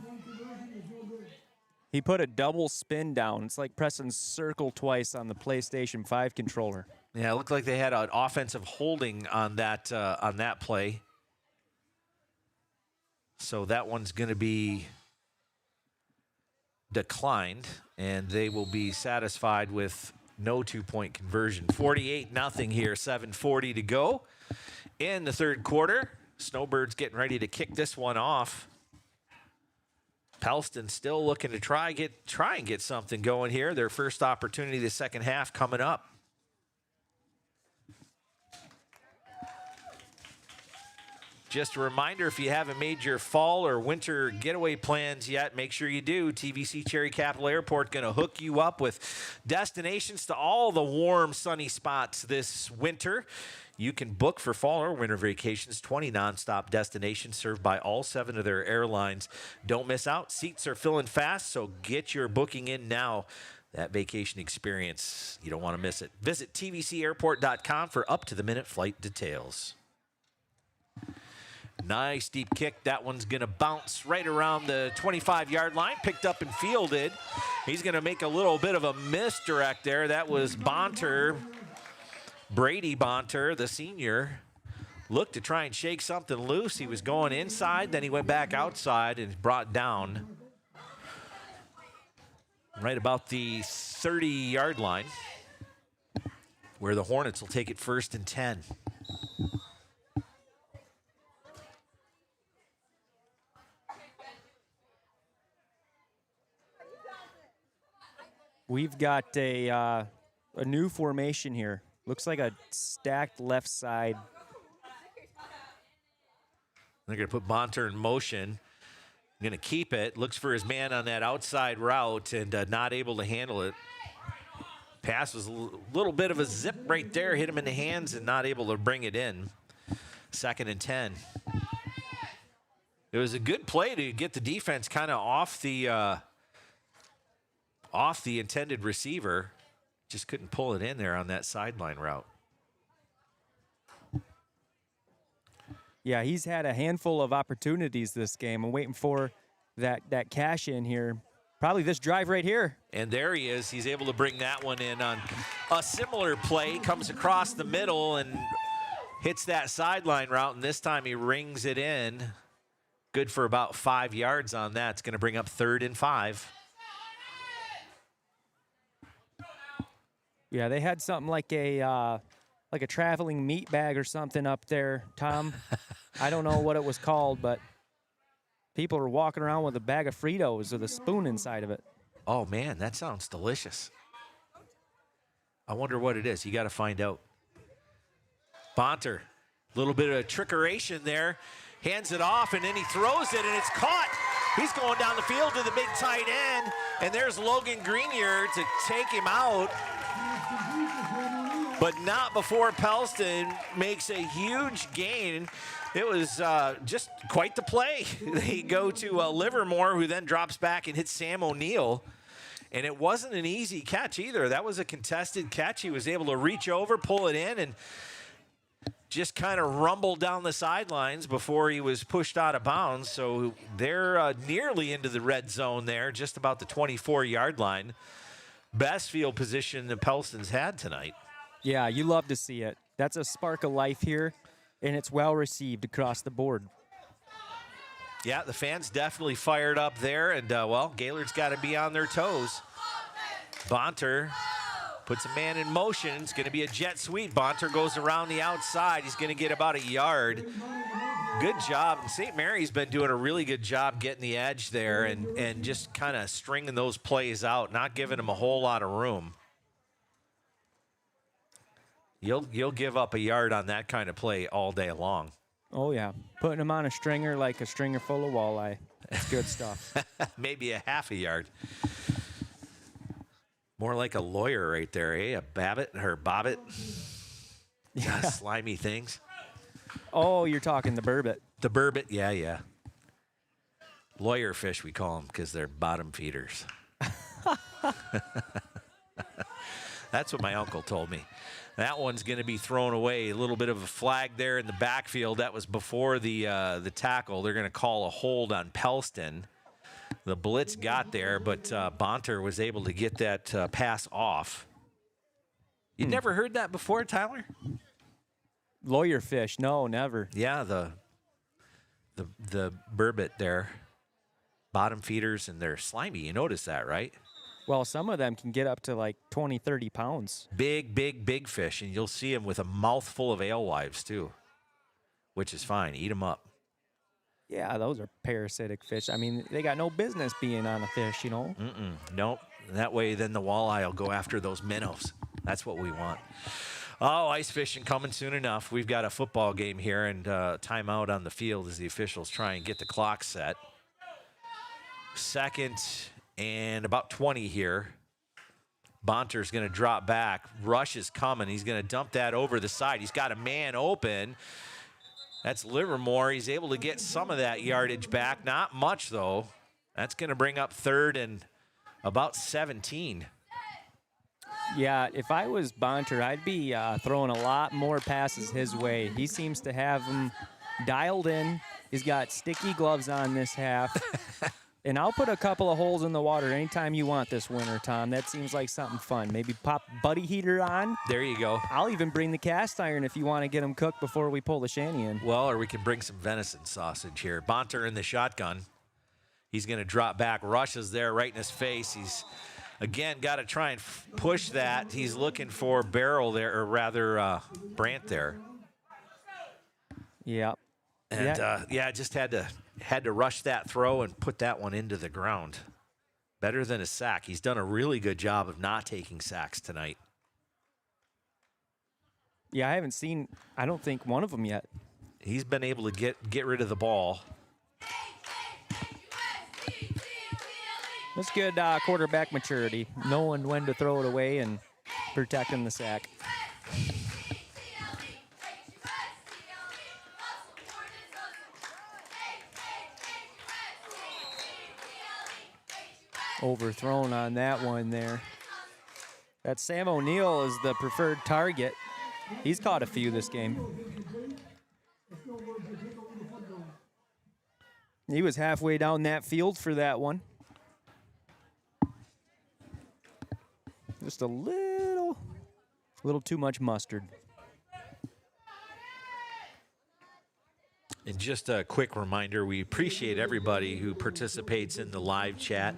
He put a double spin down. It's like pressing circle twice on the PlayStation 5 controller. Yeah, it looked like they had an offensive holding on that play. So that one's going to be declined, and they will be satisfied with no 2-point conversion. 48-0 here, 7:40 to go in the 3rd quarter. Snowbirds getting ready to kick this one off. Pellston still looking to try and get something going here. Their first opportunity the second half coming up. Just a reminder, if you haven't made your fall or winter getaway plans yet, make sure you do. TVC Cherry Capital Airport going to hook you up with destinations to all the warm, sunny spots this winter. You can book for fall or winter vacations, 20 nonstop destinations served by all 7 of their airlines. Don't miss out. Seats are filling fast, so get your booking in now. That vacation experience, you don't want to miss it. Visit tvcairport.com for up-to-the-minute flight details. Nice deep kick. That one's going to bounce right around the 25-yard line. Picked up and fielded. He's going to make a little bit of a misdirect there. That was Bonter, Brady Bonter, the senior. Looked to try and shake something loose. He was going inside, then he went back outside and brought down right about the 30-yard line, where the Hornets will take it 1st and 10. We've got a new formation here. Looks like a stacked left side. They're going to put Bonter in motion. Going to keep it. Looks for his man on that outside route and not able to handle it. Pass was a little bit of a zip right there. Hit him in the hands and not able to bring it in. 2nd and 10. It was a good play to get the defense kind of off the intended receiver. Just couldn't pull it in there on that sideline route. Yeah, he's had a handful of opportunities this game. I'm waiting for that cash in here. Probably this drive right here. And there he is. He's able to bring that one in on a similar play. Comes across the middle and hits that sideline route. And this time he rings it in. Good for about 5 yards on that. It's going to bring up 3rd and 5. Yeah, they had something like a traveling meat bag or something up there, Tom. I don't know what it was called, but people were walking around with a bag of Fritos with a spoon inside of it. Oh, man, that sounds delicious. I wonder what it is. You got to find out. Bonter, a little bit of trickeration there. Hands it off, and then he throws it, and it's caught. He's going down the field to the big tight end, and there's Logan Greenier to take him out. But not before Pellston makes a huge gain. It was just quite the play. They go to Livermore, who then drops back and hits Sam O'Neill. And it wasn't an easy catch either. That was a contested catch. He was able to reach over, pull it in, and just kind of rumbled down the sidelines before he was pushed out of bounds. So they're nearly into the red zone there, just about the 24-yard line. Best field position that Pellston's had tonight. Yeah, you love to see it. That's a spark of life here, and it's well received across the board. Yeah, the fans definitely fired up there, and, Gaylord's got to be on their toes. Bonter puts a man in motion. It's going to be a jet sweep. Bonter goes around the outside. He's going to get about a yard. Good job. St. Mary's been doing a really good job getting the edge there and just kind of stringing those plays out, not giving them a whole lot of room. You'll give up a yard on that kind of play all day long. Oh, yeah. Putting them on a stringer like a stringer full of walleye. That's good stuff. Maybe a half a yard. More like a lawyer right there, eh? A Babbitt or Bobbit. Yeah. Slimy things. Oh, you're talking the burbot. The burbot, yeah. Lawyer fish, we call them, because they're bottom feeders. That's what my uncle told me. That one's going to be thrown away. A little bit of a flag there in the backfield. That was before the tackle. They're going to call a hold on Pellston. The blitz got there, but Bonter was able to get that pass off. You never heard that before, Tyler? Lawyer fish. No, never. Yeah, the burbot there. Bottom feeders, and they're slimy. You notice that, right? Well, some of them can get up to like 20, 30 pounds. Big fish, and you'll see them with a mouthful of alewives, too, which is fine. Eat them up. Yeah, those are parasitic fish. I mean, they got no business being on a fish, you know? Nope. That way, then the walleye will go after those minnows. That's what we want. Oh, ice fishing coming soon enough. We've got a football game here, and timeout on the field as the officials try and get the clock set. 2nd and about 20 here. Bonter's going to drop back. Rush is coming. He's going to dump that over the side. He's got a man open. That's Livermore. He's able to get some of that yardage back. Not much, though. That's going to bring up 3rd and about 17. Yeah, if I was Bonter, I'd be throwing a lot more passes his way. He seems to have them dialed in. He's got sticky gloves on this half. And I'll put a couple of holes in the water anytime you want this winter, Tom. That seems like something fun. Maybe pop buddy heater on. There you go. I'll even bring the cast iron if you want to get them cooked before we pull the shanty in. Well, or we can bring some venison sausage here. Bonter in the shotgun. He's going to drop back. Rushes there right in his face. He's, again, got to try and push that. He's looking for Barrel there, or rather Brandt there. Yep. And, just had to rush that throw and put that one into the ground. Better than a sack. He's done a really good job of not taking sacks tonight. Yeah, I haven't seen, I don't think, one of them yet. He's been able to get rid of the ball. That's good quarterback maturity, knowing when to throw it away and protecting the sack. Overthrown on that one there. That Sam O'Neill is the preferred target. He's caught a few this game. He was halfway down that field for that one. Just a little too much mustard. And just a quick reminder, we appreciate everybody who participates in the live chat.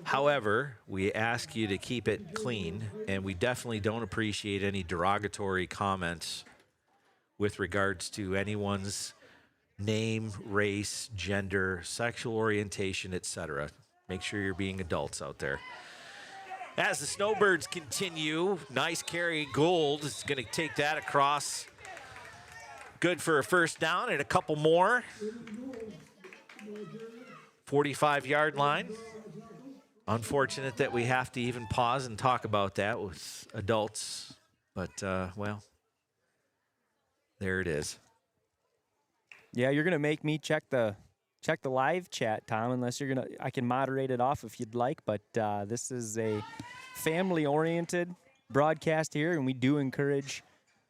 However, we ask you to keep it clean, and we definitely don't appreciate any derogatory comments with regards to anyone's name, race, gender, sexual orientation, etc. Make sure you're being adults out there. As the Snowbirds continue, nice carry. Gould is going to take that across. Good for a first down and a couple more. 45-yard line. Unfortunate that we have to even pause and talk about that with adults. But, well, there it is. Yeah, you're going to make me check the live chat, Tom, unless you're going to, I can moderate it off if you'd like, but this is a family-oriented broadcast here, and we do encourage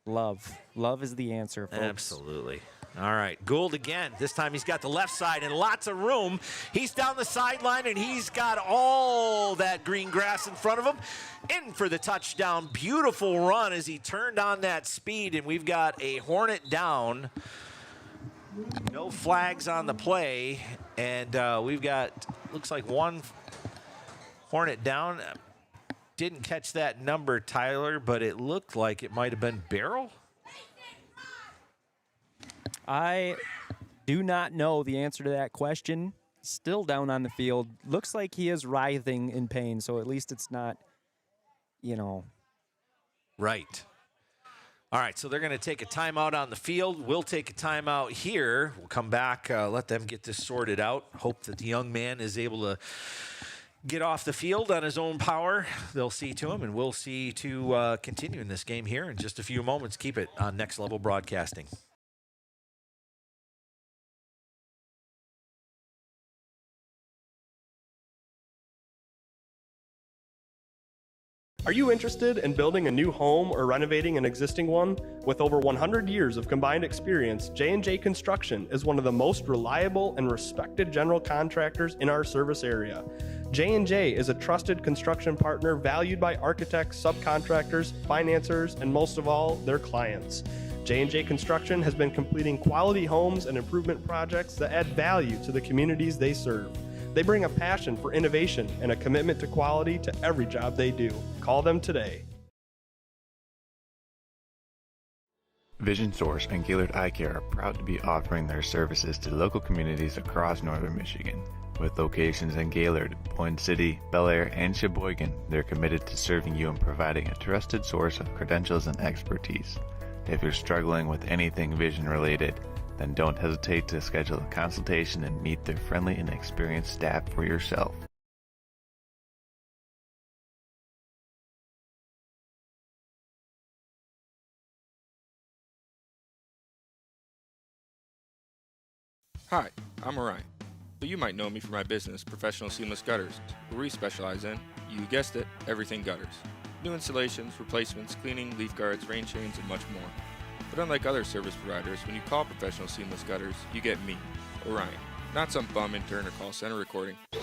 love. Love is the answer, folks. Absolutely. All right, Gould again. This time he's got the left side and lots of room. He's down the sideline, and he's got all that green grass in front of him. In for the touchdown. Beautiful run as he turned on that speed, and we've got a Hornet down. No flags on the play, and we've got, looks like one Hornet down. Didn't catch that number, Tyler, but it looked like it might have been Barrel. I do not know the answer to that question. Still down on the field. Looks like he is writhing in pain, so at least it's not, Right. All right, so they're going to take a timeout on the field. We'll take a timeout here. We'll come back, let them get this sorted out. Hope that the young man is able to get off the field on his own power. They'll see to him, and we'll see to continue in this game here in just a few moments. Keep it on Next Level Broadcasting. Are you interested in building a new home or renovating an existing one? With over 100 years of combined experience, J&J Construction is one of the most reliable and respected general contractors in our service area. J&J is a trusted construction partner valued by architects, subcontractors, financiers, and most of all, their clients. J&J Construction has been completing quality homes and improvement projects that add value to the communities they serve. They bring a passion for innovation and a commitment to quality to every job they do. Call them today. Vision Source and Gaylord Eye Care are proud to be offering their services to local communities across northern Michigan. With locations in Gaylord, Boyne City, Bel Air, and Sheboygan, they're committed to serving you and providing a trusted source of credentials and expertise. If you're struggling with anything vision related, then don't hesitate to schedule a consultation and meet their friendly and experienced staff for yourself. Hi, I'm Orion, but you might know me for my business, Professional Seamless Gutters, where we specialize in, you guessed it, everything gutters. New installations, replacements, cleaning, leaf guards, rain chains, and much more. But unlike other service providers, when you call Professional Seamless Gutters, you get me, Orion, not some bum intern or call center recording. So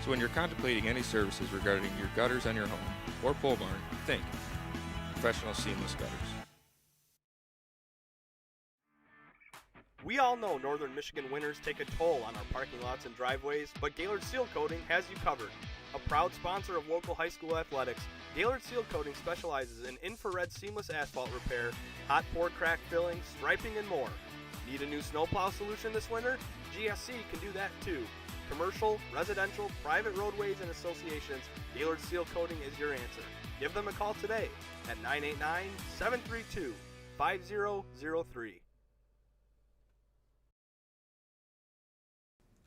when you're contemplating any services regarding your gutters on your home or pole barn, think Professional Seamless Gutters. We all know northern Michigan winters take a toll on our parking lots and driveways, but Gaylord Seal Coating has you covered. A proud sponsor of local high school athletics, Gaylord Seal Coating specializes in infrared seamless asphalt repair, hot pour crack filling, striping, and more. Need a new snowplow solution this winter? GSC can do that too. Commercial, residential, private roadways, and associations, Gaylord Seal Coating is your answer. Give them a call today at 989-732-5003.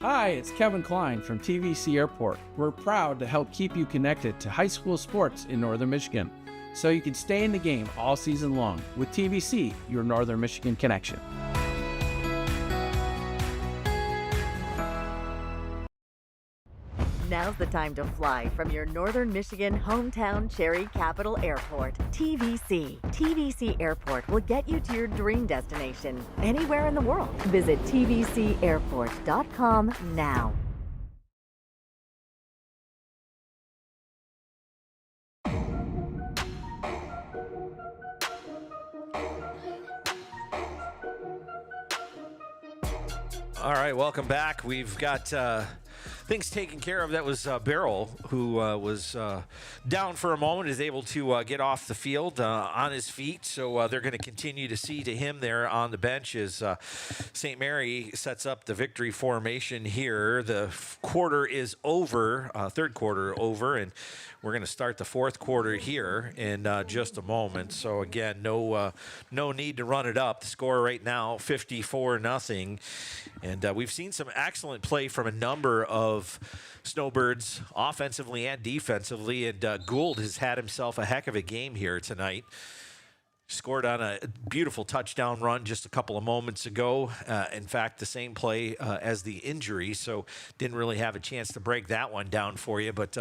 Hi, it's Kevin Klein from TVC Airport. We're proud to help keep you connected to high school sports in Northern Michigan, so you can stay in the game all season long with TVC, your Northern Michigan connection. Now's the time to fly from your Northern Michigan hometown Cherry Capital Airport. TVC. TVC Airport will get you to your dream destination anywhere in the world. Visit tvcairport.com now. All right, welcome back. We've got things taken care of. That was Beryl, who was down for a moment, is able to get off the field on his feet. So they're going to continue to see to him there on the bench as St. Mary sets up the victory formation here. The quarter is over, third quarter over, and we're going to start the fourth quarter here in just a moment. So again, no need to run it up. The score right now, 54-0. And we've seen some excellent play from a number of Snowbirds, offensively and defensively. And Gould has had himself a heck of a game here tonight. Scored on a beautiful touchdown run just a couple of moments ago. In fact, the same play as the injury, so didn't really have a chance to break that one down for you. But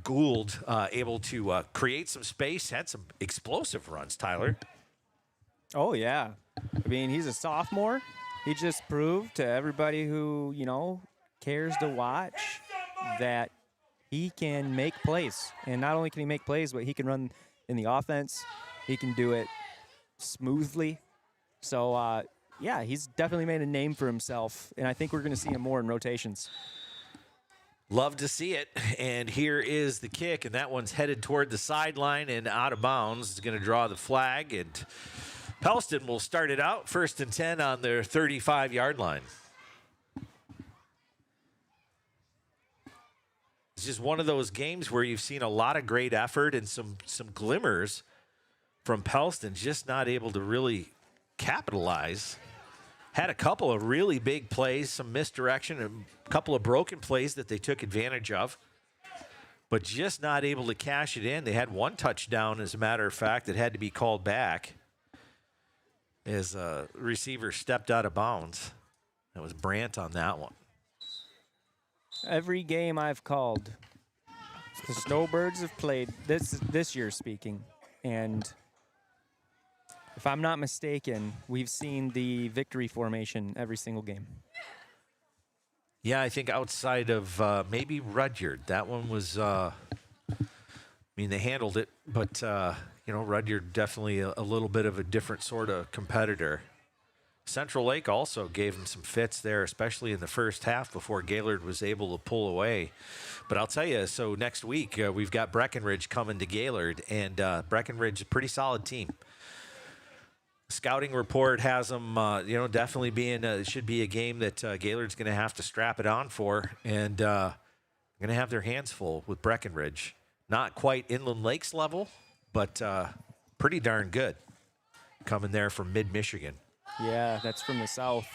Gould able to create some space, had some explosive runs, Tyler. Oh, yeah. I mean, he's a sophomore. He just proved to everybody who, cares to watch that he can make plays. And not only can he make plays, but he can run in the offense. He can do it smoothly. So, yeah, he's definitely made a name for himself, and I think we're going to see him more in rotations. Love to see it. And here is the kick, and that one's headed toward the sideline and out of bounds. It's going to draw the flag, and Pellston will start it out, 1st and 10 on their 35-yard line. It's just one of those games where you've seen a lot of great effort and some glimmers from Pellston, just not able to really capitalize. Had a couple of really big plays, some misdirection, and a couple of broken plays that they took advantage of, but just not able to cash it in. They had one touchdown, as a matter of fact, that had to be called back as a receiver stepped out of bounds. That was Brandt on that one. Every game I've called, the Snowbirds have played this year speaking, and if I'm not mistaken, we've seen the victory formation every single game. Yeah, I think outside of maybe Rudyard. That one was, they handled it, but, Rudyard definitely a little bit of a different sort of competitor. Central Lake also gave him some fits there, especially in the first half before Gaylord was able to pull away. But I'll tell you, so next week we've got Breckenridge coming to Gaylord, and Breckenridge is a pretty solid team. Scouting report has them, definitely being should be a game that Gaylord's going to have to strap it on for, and going to have their hands full with Breckenridge. Not quite Inland Lakes level, but pretty darn good coming there from mid-Michigan. Yeah, that's from the south.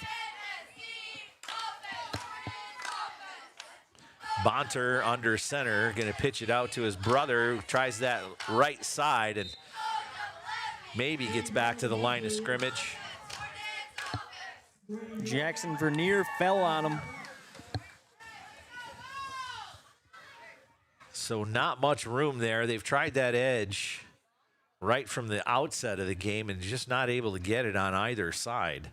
Bonter under center, going to pitch it out to his brother, who tries that right side and maybe gets back to the line of scrimmage. Jackson Vernier fell on him. So not much room there. They've tried that edge right from the outset of the game and just not able to get it on either side.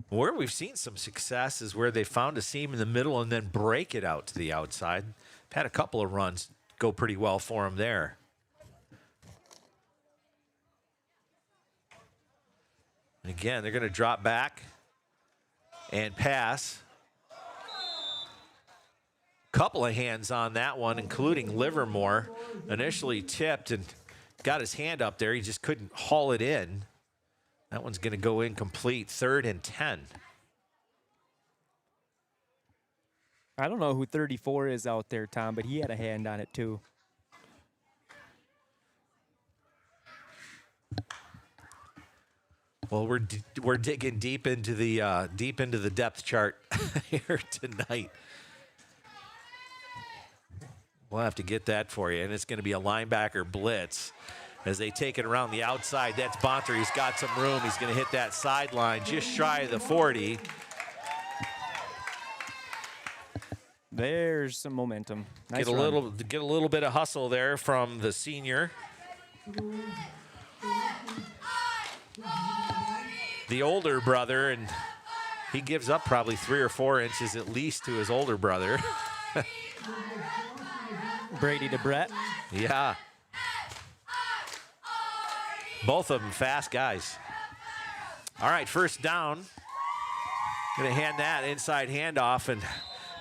Where we've seen some success is where they found a seam in the middle and then break it out to the outside. Had a couple of runs go pretty well for them there. And again, they're going to drop back and pass. Couple of hands on that one, including Livermore. Initially tipped and got his hand up there. He just couldn't haul it in. That one's going to go incomplete. 3rd and 10. I don't know who 34 is out there, Tom, but he had a hand on it too. Well, we're digging deep into the depth chart here tonight. We'll have to get that for you, and it's going to be a linebacker blitz as they take it around the outside. That's Bonter. He's got some room. He's going to hit that sideline just shy of the 40. There's some momentum. Nice Get a little bit of hustle there from the senior. The older brother, and he gives up probably 3 or 4 inches at least to his older brother. Brady to Brett. Yeah. Both of them fast guys. All right, first down. Going to hand that inside handoff, and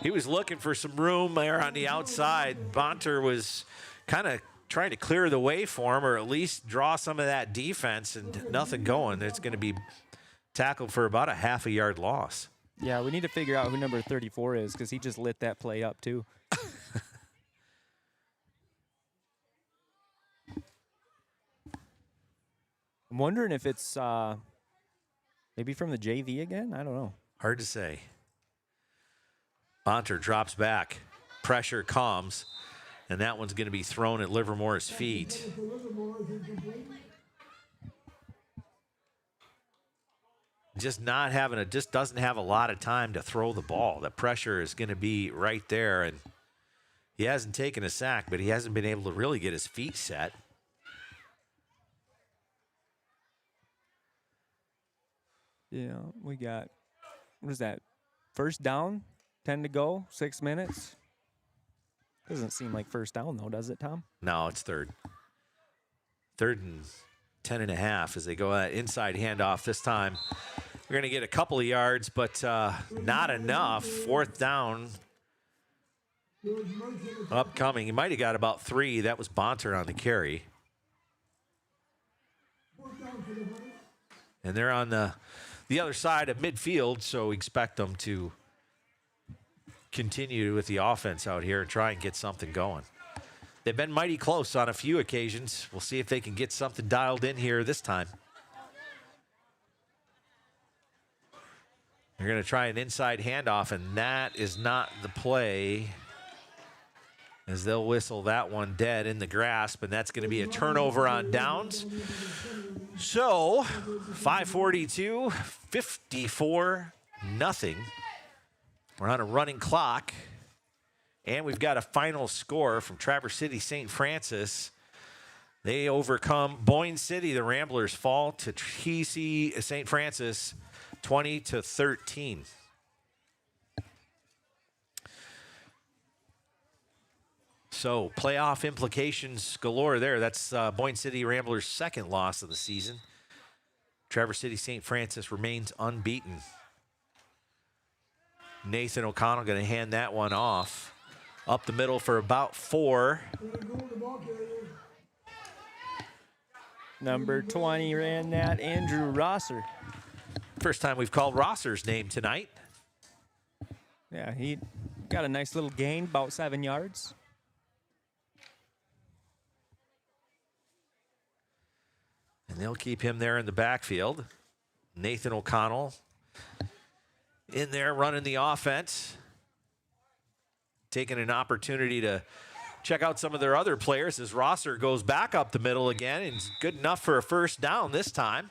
he was looking for some room there on the outside. Bonter was kind of trying to clear the way for him, or at least draw some of that defense, and nothing going. It's going to be tackled for about a half a yard loss. Yeah, we need to figure out who number 34 is because he just lit that play up too. I'm wondering if it's maybe from the JV again. I don't know. Hard to say. Bonter drops back. Pressure comes. And that one's going to be thrown at Livermore's feet. Just doesn't have a lot of time to throw the ball. The pressure is going to be right there. And he hasn't taken a sack, but he hasn't been able to really get his feet set. Yeah, we got, what is that? First down, 10 to go, 6 minutes. Doesn't seem like first down, though, does it, Tom? No, it's 3rd. 3rd and 10 and a half as they go inside handoff this time. We're going to get a couple of yards, but not enough. 4th down upcoming. He might have got about 3. That was Bonter on the carry. And they're on the other side of midfield, so we expect them to continue with the offense out here and try and get something going. They've been mighty close on a few occasions. We'll see if they can get something dialed in here this time. They're going to try an inside handoff, and that is not the play, as they'll whistle that one dead in the grasp, and that's going to be a turnover on downs. So, 5:42, 54-0. We're on a running clock, and we've got a final score from Traverse City St. Francis. They overcome Boyne City. The Ramblers fall to TC St. Francis 20-13. So playoff implications galore there. That's Boyne City Ramblers' second loss of the season. Traverse City St. Francis remains unbeaten. Nathan O'Connell going to hand that one off. Up the middle for about 4. Number 20 ran that, Andrew Rosser. First time we've called Rosser's name tonight. Yeah, he got a nice little gain, about 7 yards. And they'll keep him there in the backfield. Nathan O'Connell in there running the offense. Taking an opportunity to check out some of their other players as Rosser goes back up the middle again, and it's good enough for a first down this time.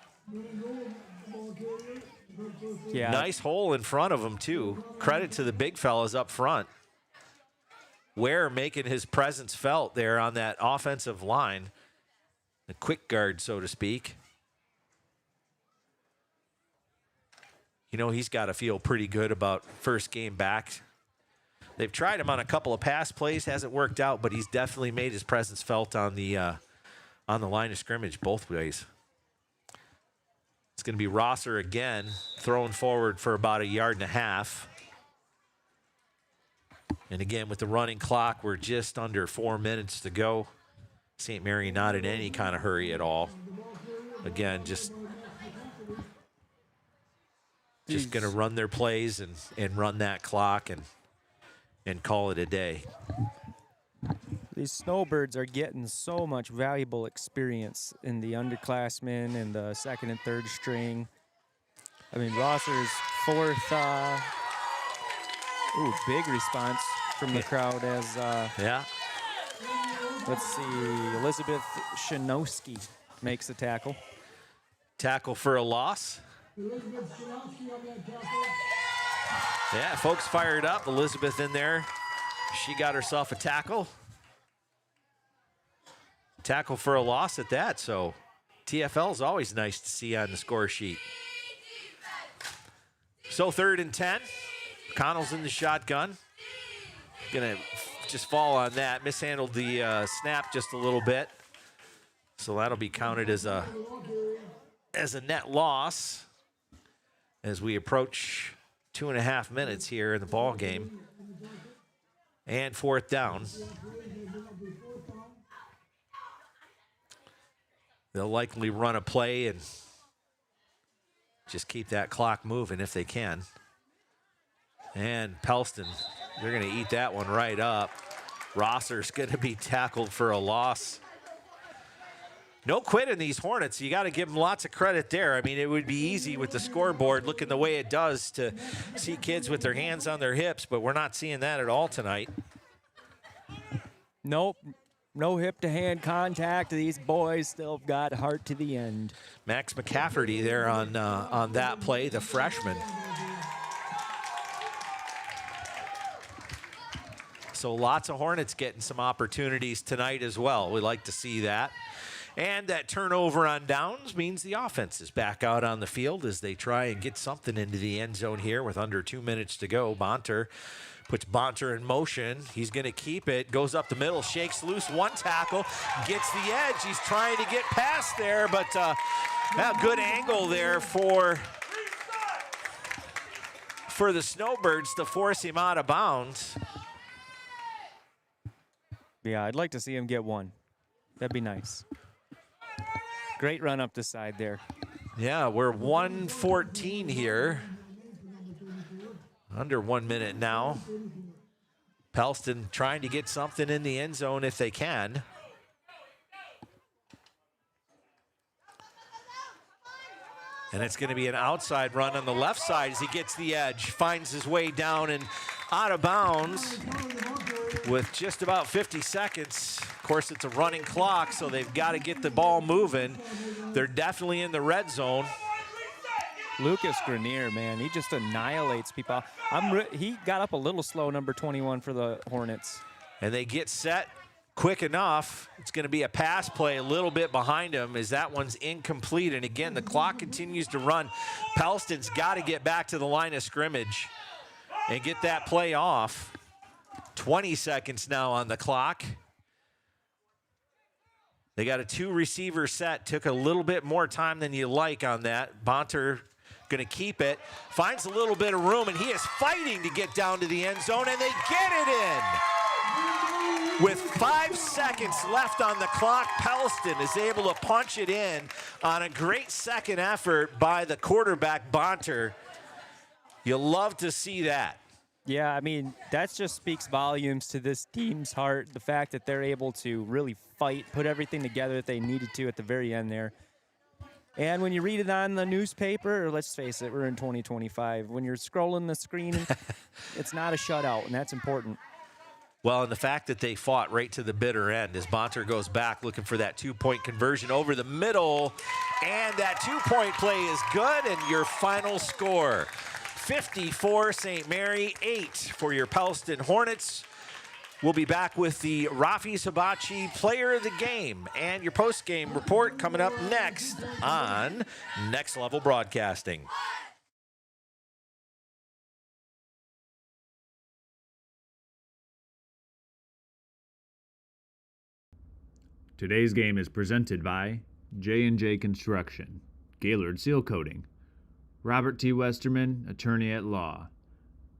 Yeah. Nice hole in front of him, too. Credit to the big fellas up front. Ware making his presence felt there on that offensive line. The quick guard, so to speak. You know, he's got to feel pretty good about first game back. They've tried him on a couple of pass plays, hasn't worked out, but he's definitely made his presence felt on the line of scrimmage both ways. It's going to be Rosser again, throwing forward for about 1.5 yards. And again, with the running clock, we're just under 4 minutes to go. St. Mary not in any kind of hurry at all. Again, just going to run their plays and run that clock and call it a day. These Snowbirds are getting so much valuable experience in the underclassmen and the second and third string. I mean, Rosser's fourth. Big response from the crowd as, yeah. Let's see, Elizabeth Shanowski makes the tackle. Tackle for a loss. Yeah, folks fired up. Elizabeth in there. She got herself a tackle. Tackle for a loss at that, so TFL is always nice to see on the score sheet. So 3rd and 10. Connell's in the shotgun. Gonna just fall on that. Mishandled the snap just a little bit. So that'll be counted as a net loss as we approach 2.5 minutes here in the ball game. And 4th down. They'll likely run a play and just keep that clock moving if they can. And Pellston, they're going to eat that one right up. Rosser's going to be tackled for a loss. No quit in these Hornets. You got to give them lots of credit there. I mean, it would be easy with the scoreboard looking the way it does to see kids with their hands on their hips, but we're not seeing that at all tonight. Nope. No hip-to-hand contact. These boys still got heart to the end. Max McCafferty there on that play, the freshman. So lots of Hornets getting some opportunities tonight as well. We like to see that. And that turnover on downs means the offense is back out on the field as they try and get something into the end zone here with under 2 minutes to go. Bonter puts Bonter in motion. He's going to keep it. Goes up the middle, shakes loose one tackle, gets the edge. He's trying to get past there, but a good angle there for the Snowbirds to force him out of bounds. Yeah, I'd like to see him get one. That'd be nice. Great run up the side there. Yeah, we're 1:14 here. Under 1 minute now. Pellston trying to get something in the end zone if they can. And it's going to be an outside run on the left side as he gets the edge, finds his way down and out of bounds with just about 50 seconds. Of course, it's a running clock, so they've got to get the ball moving. They're definitely in the red zone. Lucas Grenier, man, he just annihilates people. He got up a little slow, number 21 for the Hornets. And they get set quick enough. It's going to be a pass play a little bit behind him as that one's incomplete. And again, the clock continues to run. Pellston's got to get back to the line of scrimmage and get that play off. 20 seconds now on the clock. They got a 2-receiver set. Took a little bit more time than you like on that. Bonter going to keep it. Finds a little bit of room, and he is fighting to get down to the end zone, and they get it in. With 5 seconds left on the clock, Pellston is able to punch it in on a great second effort by the quarterback, Bonter. You'll love to see that. Yeah, I mean, that just speaks volumes to this team's heart, the fact that they're able to really fight, put everything together that they needed to at the very end there. And when you read it on the newspaper, or let's face it, we're in 2025. When you're scrolling the screen, it's not a shutout, and that's important. Well, and the fact that they fought right to the bitter end as Bonter goes back looking for that 2-point conversion over the middle. And that 2-point play is good, and your final score, 54 St. Mary, 8 for your Pellston Hornets. We'll be back with the Rafi Hibachi Player of the Game and your post-game report coming up next on Next Level Broadcasting. Today's game is presented by J&J Construction, Gaylord Seal Coating, Robert T. Westerman, Attorney at Law,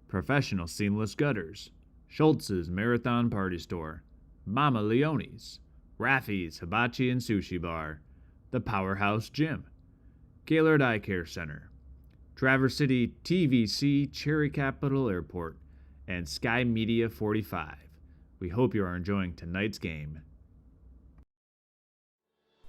Professional Seamless Gutters, Schultz's Marathon Party Store, Mama Leone's, Rafi's Hibachi and Sushi Bar, The Powerhouse Gym, Gaylord Eye Care Center, Traverse City TVC Cherry Capital Airport, and Sky Media 45. We hope you are enjoying tonight's game.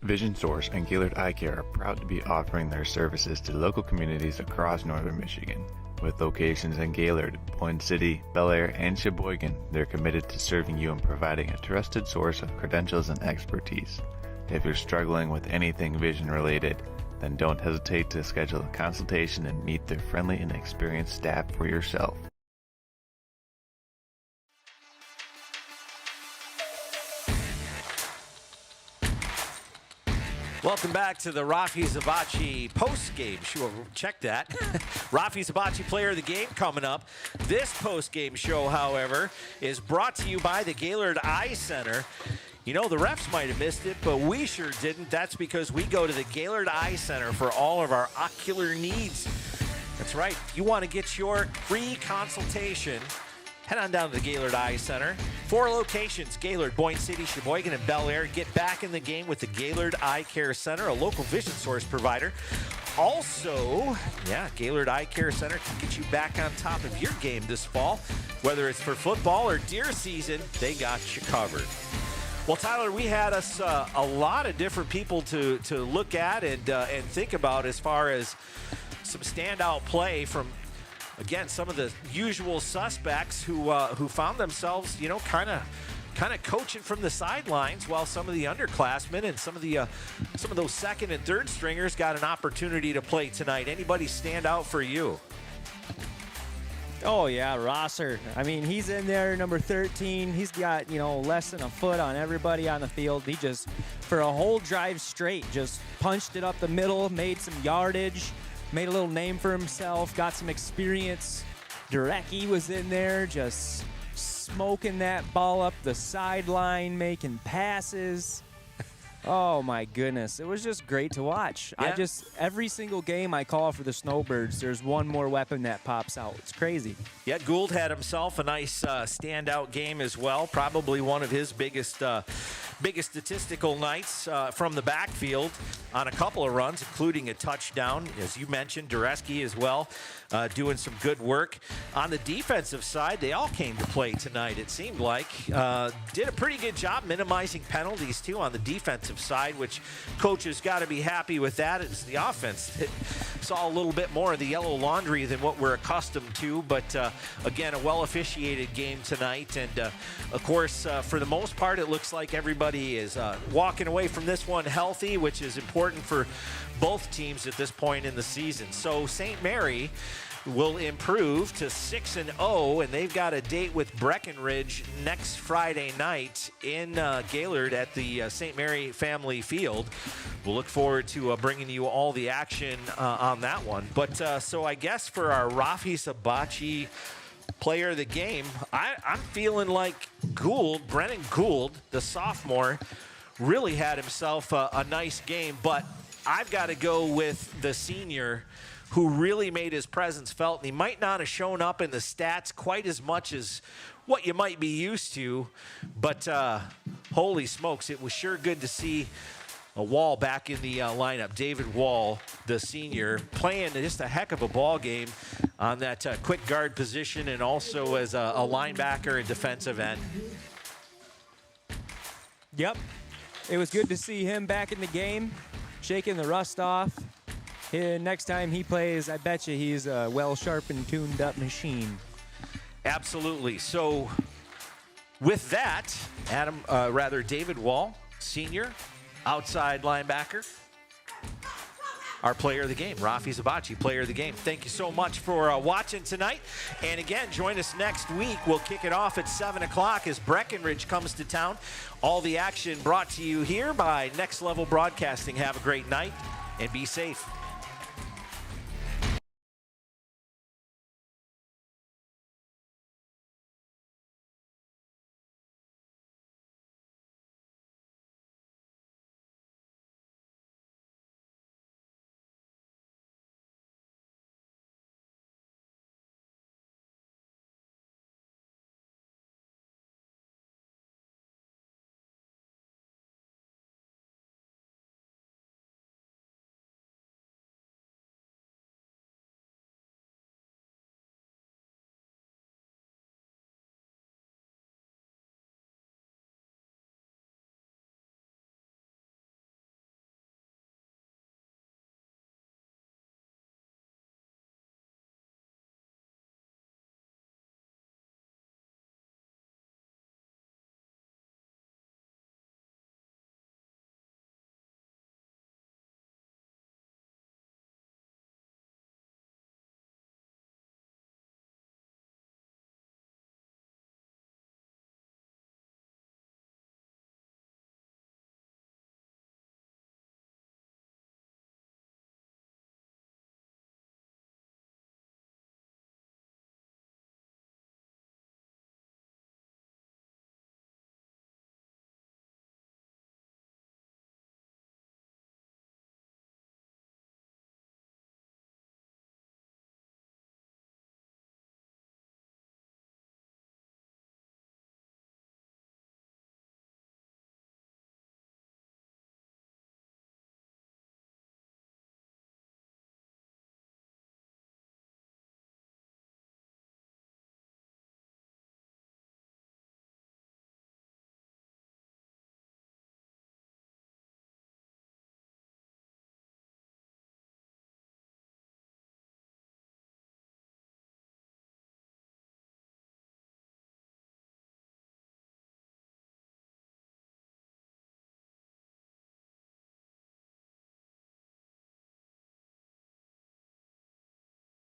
Vision Source and Gaylord Eye Care are proud to be offering their services to local communities across northern Michigan. With locations in Gaylord, Point City, Bel Air, and Sheboygan, they're committed to serving you and providing a trusted source of credentials and expertise. If you're struggling with anything vision related, then don't hesitate to schedule a consultation and meet their friendly and experienced staff for yourself. Welcome back to the Rafi Hibachi post-game show. Check that. Rafi Hibachi Player of the Game coming up. This post-game show, however, is brought to you by the Gaylord Eye Center. You know, the refs might have missed it, but we sure didn't. That's because we go to the Gaylord Eye Center for all of our ocular needs. That's right. You want to get your free consultation, head on down to the Gaylord Eye Center. 4 locations, Gaylord, Boyne City, Sheboygan, and Bel Air. Get back in the game with the Gaylord Eye Care Center, a local vision source provider. Also, Gaylord Eye Care Center can get you back on top of your game this fall. Whether it's for football or deer season, they got you covered. Well, Tyler, we had us a lot of different people to look at and think about as far as some standout play from, again, some of the usual suspects who found themselves, kind of coaching from the sidelines, while some of the underclassmen and some of those second and third stringers got an opportunity to play tonight. Anybody stand out for you? Oh, yeah, Rosser. I mean, he's in there, number 13. He's got, less than a foot on everybody on the field. He just, for a whole drive straight, just punched it up the middle, made some yardage, made a little name for himself, got some experience. Durecki was in there just smoking that ball up the sideline, making passes. Oh, my goodness. It was just great to watch. Yeah. Every single game I call for the Snowbirds, there's one more weapon that pops out. It's crazy. Yeah, Gould had himself a nice standout game as well. Probably one of his biggest statistical nights from the backfield on a couple of runs, including a touchdown. As you mentioned, Durecki as well, doing some good work. On the defensive side, they all came to play tonight, it seemed like. Did a pretty good job minimizing penalties, too, on the defensive side, which coaches got to be happy with that. It's the offense that saw a little bit more of the yellow laundry than what we're accustomed to. But, again, a well-officiated game tonight. And, of course, for the most part, it looks like everybody is walking away from this one healthy, which is important for both teams at this point in the season. So St. Mary will improve to 6-0, and they've got a date with Breckenridge next Friday night in Gaylord at the St. Mary Family Field. We'll look forward to bringing you all the action on that one. But so I guess for our Rafi Hibachi Player of the Game, I'm feeling like Brennan Gould, the sophomore, really had himself a nice game, but I've got to go with the senior who really made his presence felt. And he might not have shown up in the stats quite as much as what you might be used to, but holy smokes, it was sure good to see a Wall back in the lineup. David Wall, the senior, playing just a heck of a ball game on that quick guard position, and also as a linebacker and defensive end. Yep. It was good to see him back in the game, shaking the rust off. Next time he plays, I bet you he's a well-sharpened, tuned-up machine. Absolutely. So with that, David Wall, senior, outside linebacker. our player of the game, Rafi Zabachi, player of the game. Thank you so much for watching tonight. And again, join us next week. We'll kick it off at 7 o'clock as Breckenridge comes to town. All the action brought to you here by Next Level Broadcasting. Have a great night and be safe.